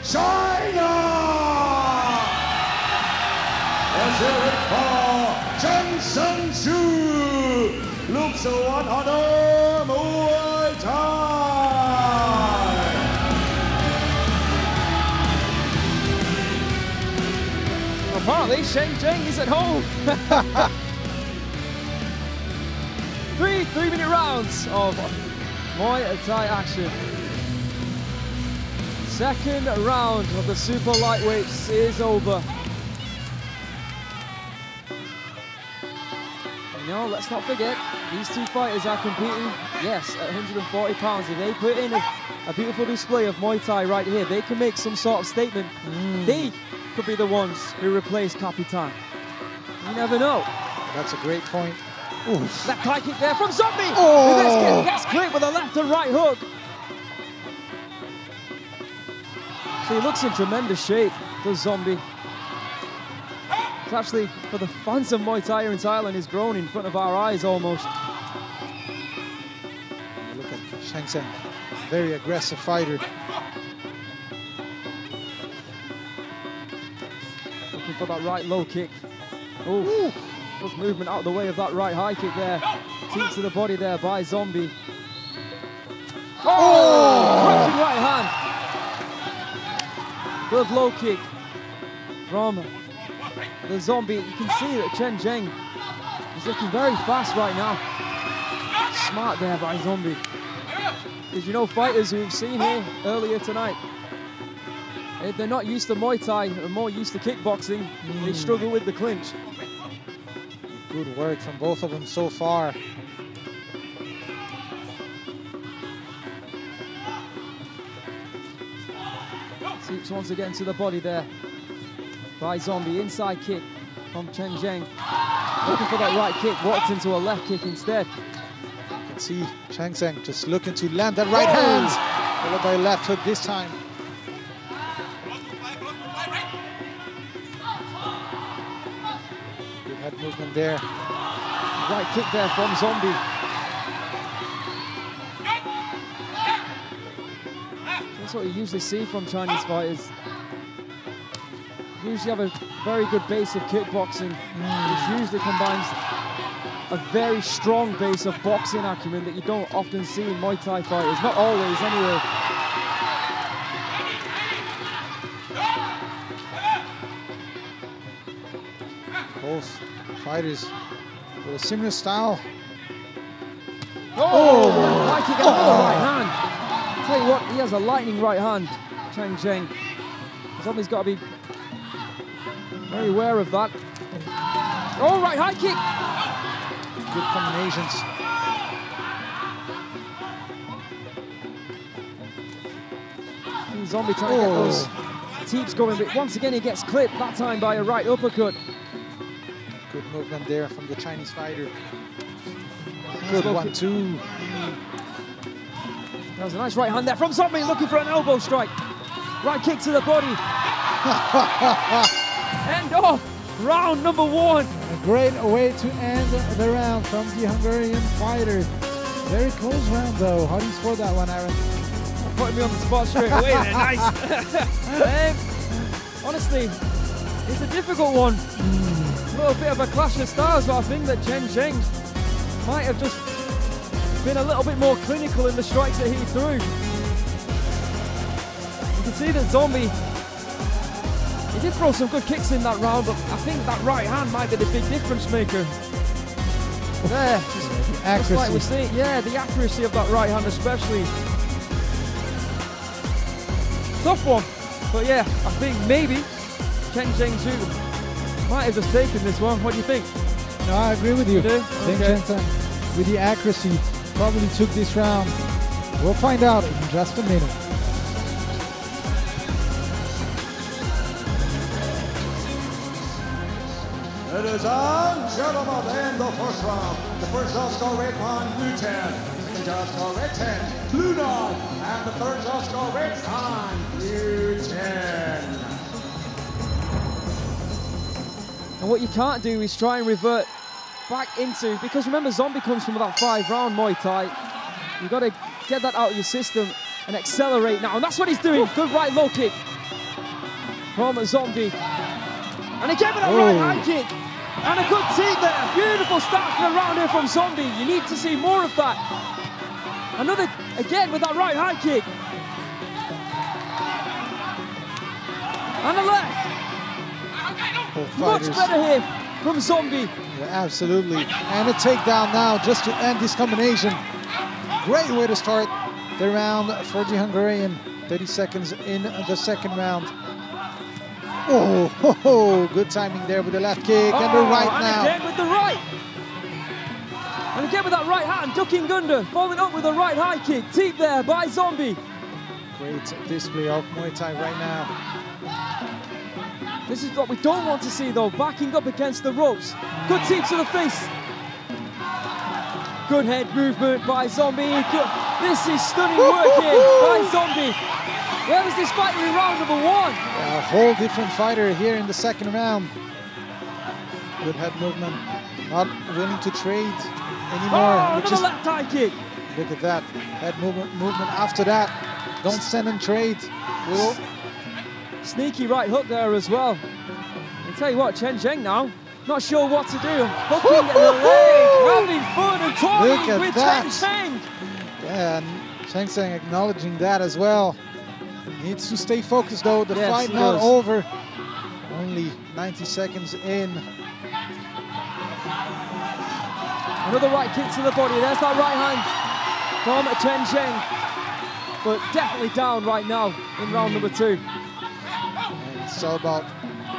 Speaker 3: China. Let's hear it for Johnson Zhu, Looksuan Muaythai.
Speaker 5: Apparently, Sheng Zheng is at home. 3 minute rounds of Muay Thai action. Second round of the super lightweights is over. You know, let's not forget, these two fighters are competing, yes, at 140 pounds. If they put in a beautiful display of Muay Thai right here, they can make some sort of statement. They could be the ones who replace Capitan. You never know.
Speaker 1: That's a great point. Oof.
Speaker 5: Left high kick there from Zombie. Oh. Gets clipped with a left and right hook. So he looks in tremendous shape, does Zombie. It's actually, for the fans of Muay Thai in Thailand, he's grown in front of our eyes almost.
Speaker 1: Look at Sheng Zheng, very aggressive fighter.
Speaker 5: Looking for that right low kick. Oh, good movement out of the way of that right high kick there. Teep to the body there by Zombie. Oh! Cracking right hand. Good low kick from the Zombie. You can see that Sheng Zheng is looking very fast right now. Smart there by Zombie. Because you know, fighters who we've seen here earlier tonight, if they're not used to Muay Thai and more used to kickboxing, they struggle with the clinch.
Speaker 1: Good work from both of them so far.
Speaker 5: Seeps once again to the body there by Zombie. Inside kick from Sheng Zheng. Looking for that right kick, walked into a left kick instead.
Speaker 1: You can see Sheng Zheng just looking to land that right hand, followed by a left hook this time. Good head movement there.
Speaker 5: Right kick there from Zombie. That's what you usually see from Chinese fighters. Usually have a very good base of kickboxing, which usually combines a very strong base of boxing acumen that you don't often see in Muay Thai fighters. Not always, anyway.
Speaker 1: Both fighters with a similar style.
Speaker 5: Oh! High kick out with the right hand. I'll tell you what, he has a lightning right hand, Sheng Zheng. Zombie's got to be very aware of that. Oh, right high kick!
Speaker 1: Good combinations.
Speaker 5: Zombie trying to get those teeps going, but once again he gets clipped, that time by a right uppercut.
Speaker 1: Good movement there from the Chinese fighter. Good 1-2.
Speaker 5: That was a nice right hand there from Zombie, looking for an elbow strike. Right kick to the body. End off round number 1.
Speaker 1: A great way to end the round from the Hungarian fighter. Very close round though. How do you score that one, Aaron?
Speaker 5: Putting me on the spot straight away there, nice. Honestly, it's a difficult one. A little bit of a clash of styles, but I think that Chen Zheng might have just been a little bit more clinical in the strikes that he threw. You can see that Zombie, he did throw some good kicks in that round, but I think that right hand might be the big difference maker. There, just like we're seeing, yeah, the accuracy of that right hand especially. Tough one, but yeah, I think maybe Chen Zheng might have just taken this one. What do you think?
Speaker 1: No, I agree with you.
Speaker 5: You do?
Speaker 1: I think Chen Zheng, with the accuracy, probably took this round. We'll find out in just a minute.
Speaker 3: Ladies and gentlemen, in the first round, the first judge score red 1, blue 10. The second judge score red 10, blue 9. And the third judge score red 9, blue 10.
Speaker 5: And what you can't do is try and revert back into, because remember Zombie comes from that 5-round Muay Thai. You've got to get that out of your system and accelerate now. And that's what he's doing. Good right low kick from Zombie. And again with that right high kick. And a good team there. Beautiful start to the round here from Zombie. You need to see more of that. Another, again with that right high kick. And a left. Much better here from Zombie.
Speaker 1: Yeah, absolutely. And a takedown now just to end this combination. Great way to start the round for the Hungarian. 30 seconds in the second round. Oh, good timing there with the left kick and the right now.
Speaker 5: And again with the right. And again with that right hand, ducking under, following up with a right high kick. Deep there by Zombie.
Speaker 1: Great display of Muay Thai right now.
Speaker 5: This is what we don't want to see though, backing up against the ropes. Good teep to the face. Good head movement by Zombie. This is stunning work here by Zombie. Where was this fighter in round number 1?
Speaker 1: Yeah, a whole different fighter here in the second round. Good head movement. Not willing to trade anymore.
Speaker 5: Another left high kick.
Speaker 1: Look at that. Head movement after that. Don't stand and trade.
Speaker 5: Sneaky right hook there as well. I tell you what, Chen Zheng now, not sure what to do. Hooking at the leg, having fun and toying with Chen Zheng.
Speaker 1: Yeah, and Chen Zheng acknowledging that as well. Needs to stay focused though, the fight not over. Only 90 seconds in.
Speaker 5: Another right kick to the body, there's that right hand from Chen Zheng. But definitely down right now in round number 2.
Speaker 1: And it's all about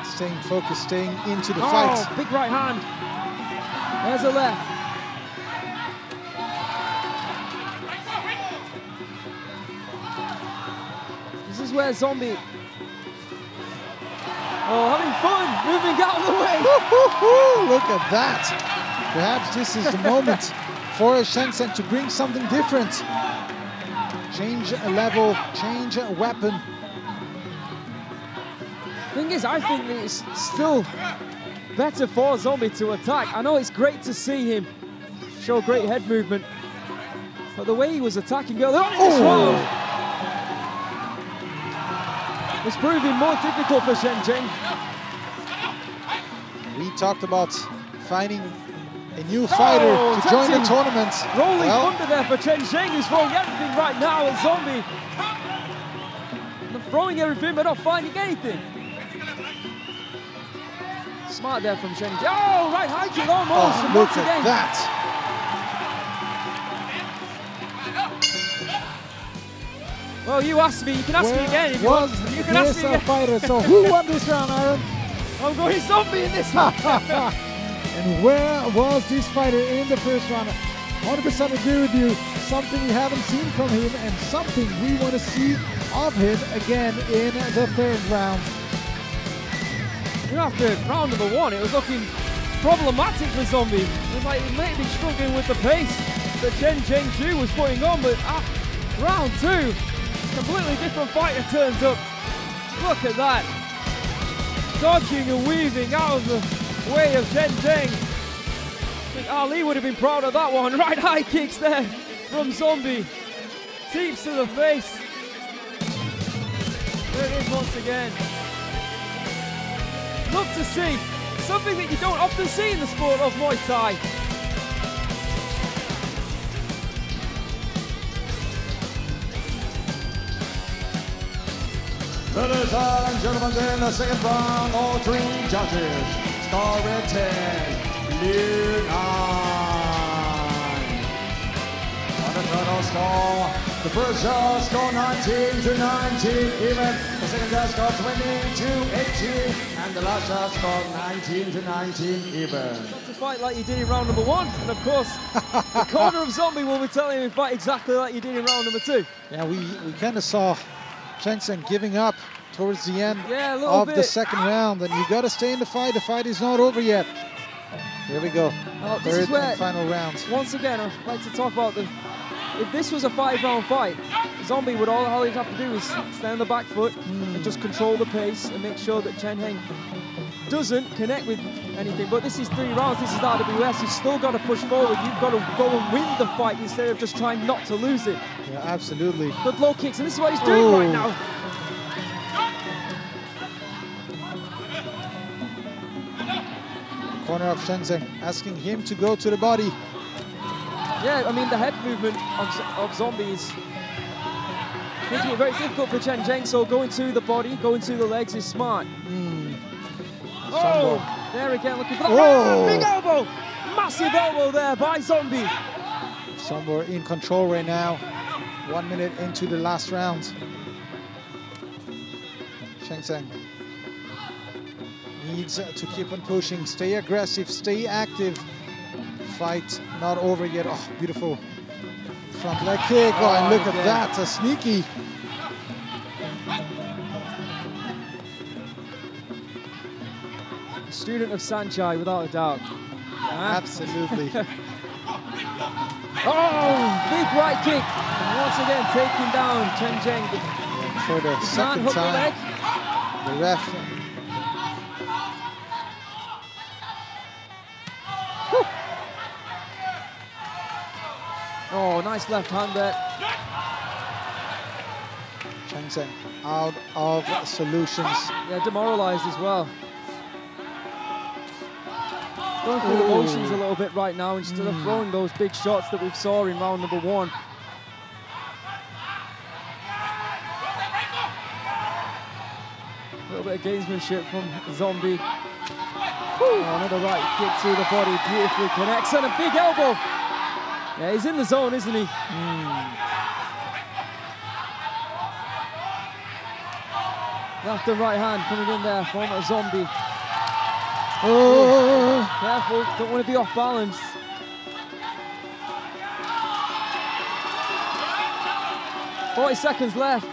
Speaker 1: staying focused, staying into the fight.
Speaker 5: Big right hand. There's a left. This is where Zombie, having fun, moving out of the way.
Speaker 1: Look at that. Perhaps this is the moment for Chen Zheng to bring something different. Change a level, change a weapon.
Speaker 5: Thing is, I think it's still better for Zombie to attack. I know it's great to see him show great head movement, but the way he was attacking earlier on in this round was proving more difficult for Chen Zheng.
Speaker 1: We talked about finding a new fighter to join the tournament.
Speaker 5: Rolling thunder there for Chen Zheng, who's throwing everything right now at Zombie. They're throwing everything but not finding anything. Smart there from Chen Zheng. Oh, right high kick almost. And
Speaker 1: look
Speaker 5: once
Speaker 1: at
Speaker 5: again,
Speaker 1: that.
Speaker 5: Well, you asked me. You can ask me again if you want. You can ask me again.
Speaker 1: Fighter. So who won this round, Aaron?
Speaker 5: I'm going Zombie in this one.
Speaker 1: And where was this fighter in the first round? 100% agree with you. Something we haven't seen from him and something we want to see of him again in the third round.
Speaker 5: After round number 1, it was looking problematic for Zombie. It was like he may be struggling with the pace that Chen Zheng was putting on, but at round 2, completely different fighter turns up. Look at that. Dodging and weaving out of the way of Chen Zheng. I think Ali would have been proud of that one. Right high kicks there from Zombie. Teeps to the face. There it is once again. Love to see something that you don't often see in the sport of Muay Thai.
Speaker 3: Ladies and gentlemen, in the second round, all three judges score written blue 9. On the total score, the first judge scored 19 to 19 even, the second judge scored 20 to 18, and the last judge scored 19 to 19 even.
Speaker 5: Not to fight like you did in round number 1, and of course, the corner of Zombie will be telling you to fight exactly like you did in round number 2.
Speaker 1: Yeah, we kind of saw Chen Zheng giving up towards the end
Speaker 5: of
Speaker 1: the second round, and you got to stay in the fight. The fight is not over yet. Here we go. Third and final round.
Speaker 5: Once again, I'd like to talk about if this was a 5-round fight, Zombie would all he'd have to do is stand on the back foot and just control the pace and make sure that Chen Zheng doesn't connect with anything. But this is 3 rounds. This is RWS. You've still got to push forward. You've got to go and win the fight instead of just trying not to lose it.
Speaker 1: Yeah, absolutely.
Speaker 5: Good low kicks, and this is what he's doing right now.
Speaker 1: Corner of Chen Zheng, asking him to go to the body.
Speaker 5: Yeah, I mean, the head movement of Zombie is making it very difficult for Chen Zheng, so going to the body, going to the legs is smart. Oh, there again, looking for that big elbow. Massive elbow there by Zombie.
Speaker 1: Zsmbor in control right now. 1 minute into the last round. Chen Zheng needs to keep on pushing, stay aggressive, stay active. Fight not over yet. Oh, beautiful front leg kick. Oh, and look at that, a sneaky.
Speaker 5: Student of Saranchai, without a doubt.
Speaker 1: Absolutely.
Speaker 5: Oh, big right kick. And once again, taking down Chen Zheng.
Speaker 1: For the second time, the ref.
Speaker 5: Oh, nice left hand there.
Speaker 1: Chen Zheng out of solutions.
Speaker 5: Yeah, demoralized as well. Going through the motions a little bit right now instead of throwing those big shots that we saw in round number 1. A little bit of gamesmanship from Zombie. Oh, another right kick to the body, beautifully connects, and a big elbow. Yeah, he's in the zone, isn't he? Left and right hand coming in there from a Zombie. Oh, careful, don't want to be off balance. "40 seconds left.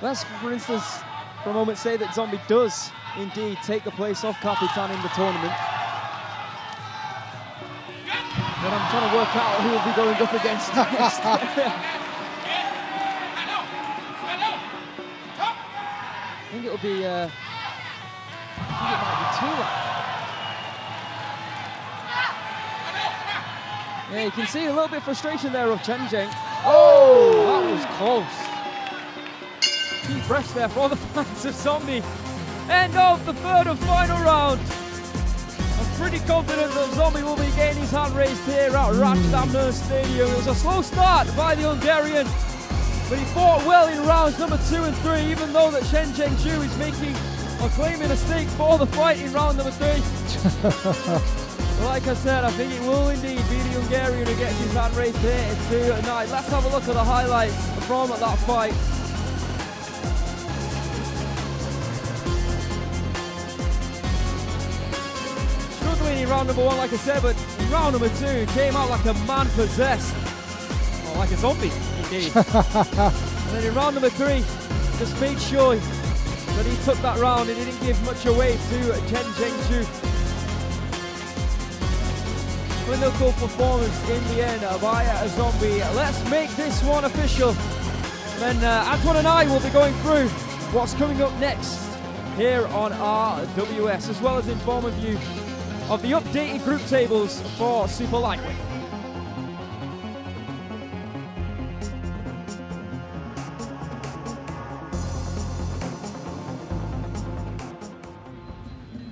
Speaker 5: Let's, for instance, for a moment say that Zombie does indeed take the place of Capitan in the tournament. Then I'm trying to work out who will be going up against next. I think it'll be, I think it might be Turach. Yeah, you can see a little bit of frustration there of Chen Zheng. Oh, that was close. Deep breaths there for the fans of Zombie. End of the 3rd and final round. I'm pretty confident that Zombie will be getting his hand raised here at Rajadamnern Stadium. It was a slow start by the Hungarian, but he fought well in rounds number 2 and 3, even though that Chen Zheng is making or claiming a stake for the fight in round number 3. But like I said, I think it will indeed be the Hungarian who gets his hand raised here tonight. Let's have a look at the highlights from that fight. Struggling in round number 1, like I said, but in round number 2, came out like a man possessed. Or like a zombie, indeed. And then in round number 3, just made sure that he took that round and he didn't give much away to Chen Zheng. Clinical performance in the end by a Zombie. Let's make this one official. Then Antoine and I will be going through what's coming up next here on RWS, as well as inform you of the updated group tables for Super Lightweight.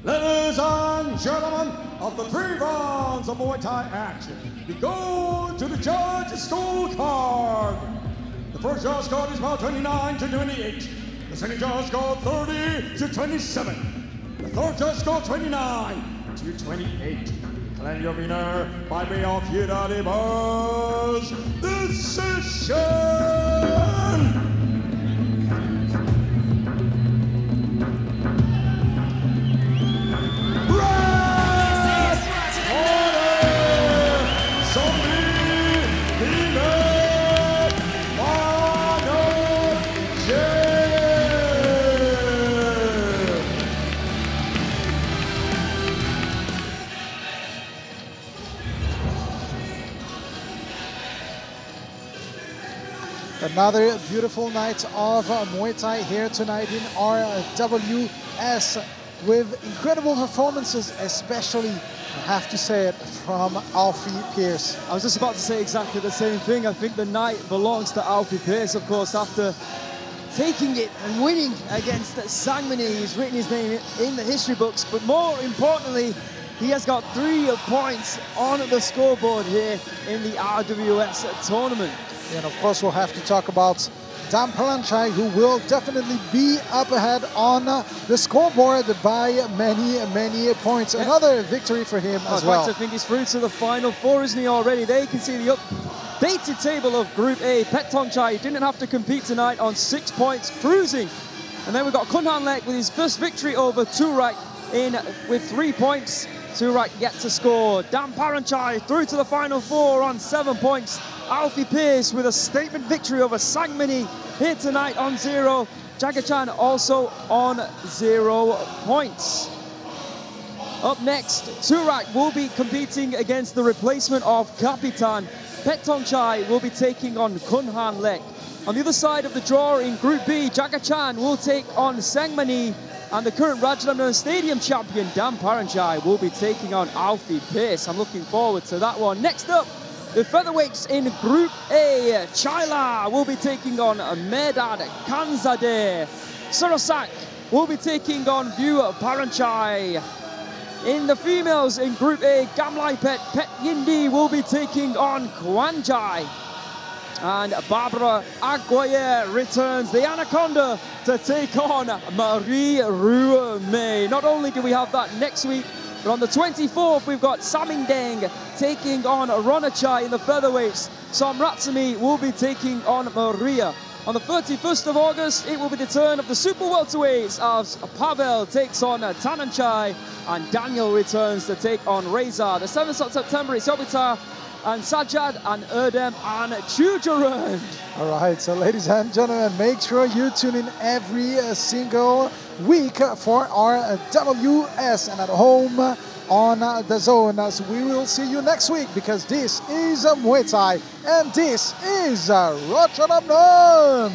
Speaker 3: Ladies and gentlemen, of the 3 rounds of Muay Thai action, we go to the judges' scorecard. The first judge scored is about 29 to 28. The second judge scored 30 to 27. The third judge scored 29 to 28. Declaring your winner by way of unanimous decision.
Speaker 1: Another beautiful night of Muay Thai here tonight in RWS with incredible performances, especially, I have to say it, from Alfie Pearse.
Speaker 5: I was just about to say exactly the same thing. I think the night belongs to Alfie Pearse, of course, after taking it and winning against Sangmanee. He's written his name in the history books, but more importantly, he has got 3 points on the scoreboard here in the RWS tournament.
Speaker 1: And of course, we'll have to talk about Paranchai, who will definitely be up ahead on the scoreboard by many points. Yeah. Another victory for him as well.
Speaker 5: I think he's through to the final 4, isn't he, already? There you can see the updated table of Group A. Paranchai didn't have to compete tonight on 6 points, cruising. And then we've got Khunhanlek with his first victory over Turach with 3 points. Turach yet to score. Paranchai through to the final 4 on 7 points. Alfie Pearse with a statement victory over Sangmanee here tonight on 0. Jaga also on 0 points. Up next, Turach will be competing against the replacement of Kapitan. Paranchai will be taking on Khunhanlek. On the other side of the draw in Group B, Jaga will take on Sangmanee. And the current Rajadamnern Stadium champion, Paranchai, will be taking on Alfie Pearse. I'm looking forward to that one. Next up, the featherweights in Group A. Chaila will be taking on Medad Kanzadeh. Sarasak will be taking on Paranchai. In the females in Group A, Gamlaipet Pet Yindi will be taking on Kwanjai. And Barbara Aguirre returns the Anaconda to take on Marie Rume. Not only do we have that next week, but on the 24th, we've got Samingkhao taking on Ronachai in the featherweights. Somratsumi will be taking on Maria. On the 31st of August, it will be the turn of the super welterweights as Pavel takes on Tananchai and Daniel returns to take on Reza. The 7th of September is Obita and Sajad and Erdem and Chujaran. All
Speaker 1: right, so ladies and gentlemen, make sure you tune in every single week for RWS and at home on DAZN. So we will see you next week because this is Muay Thai and this is Rajadamnern.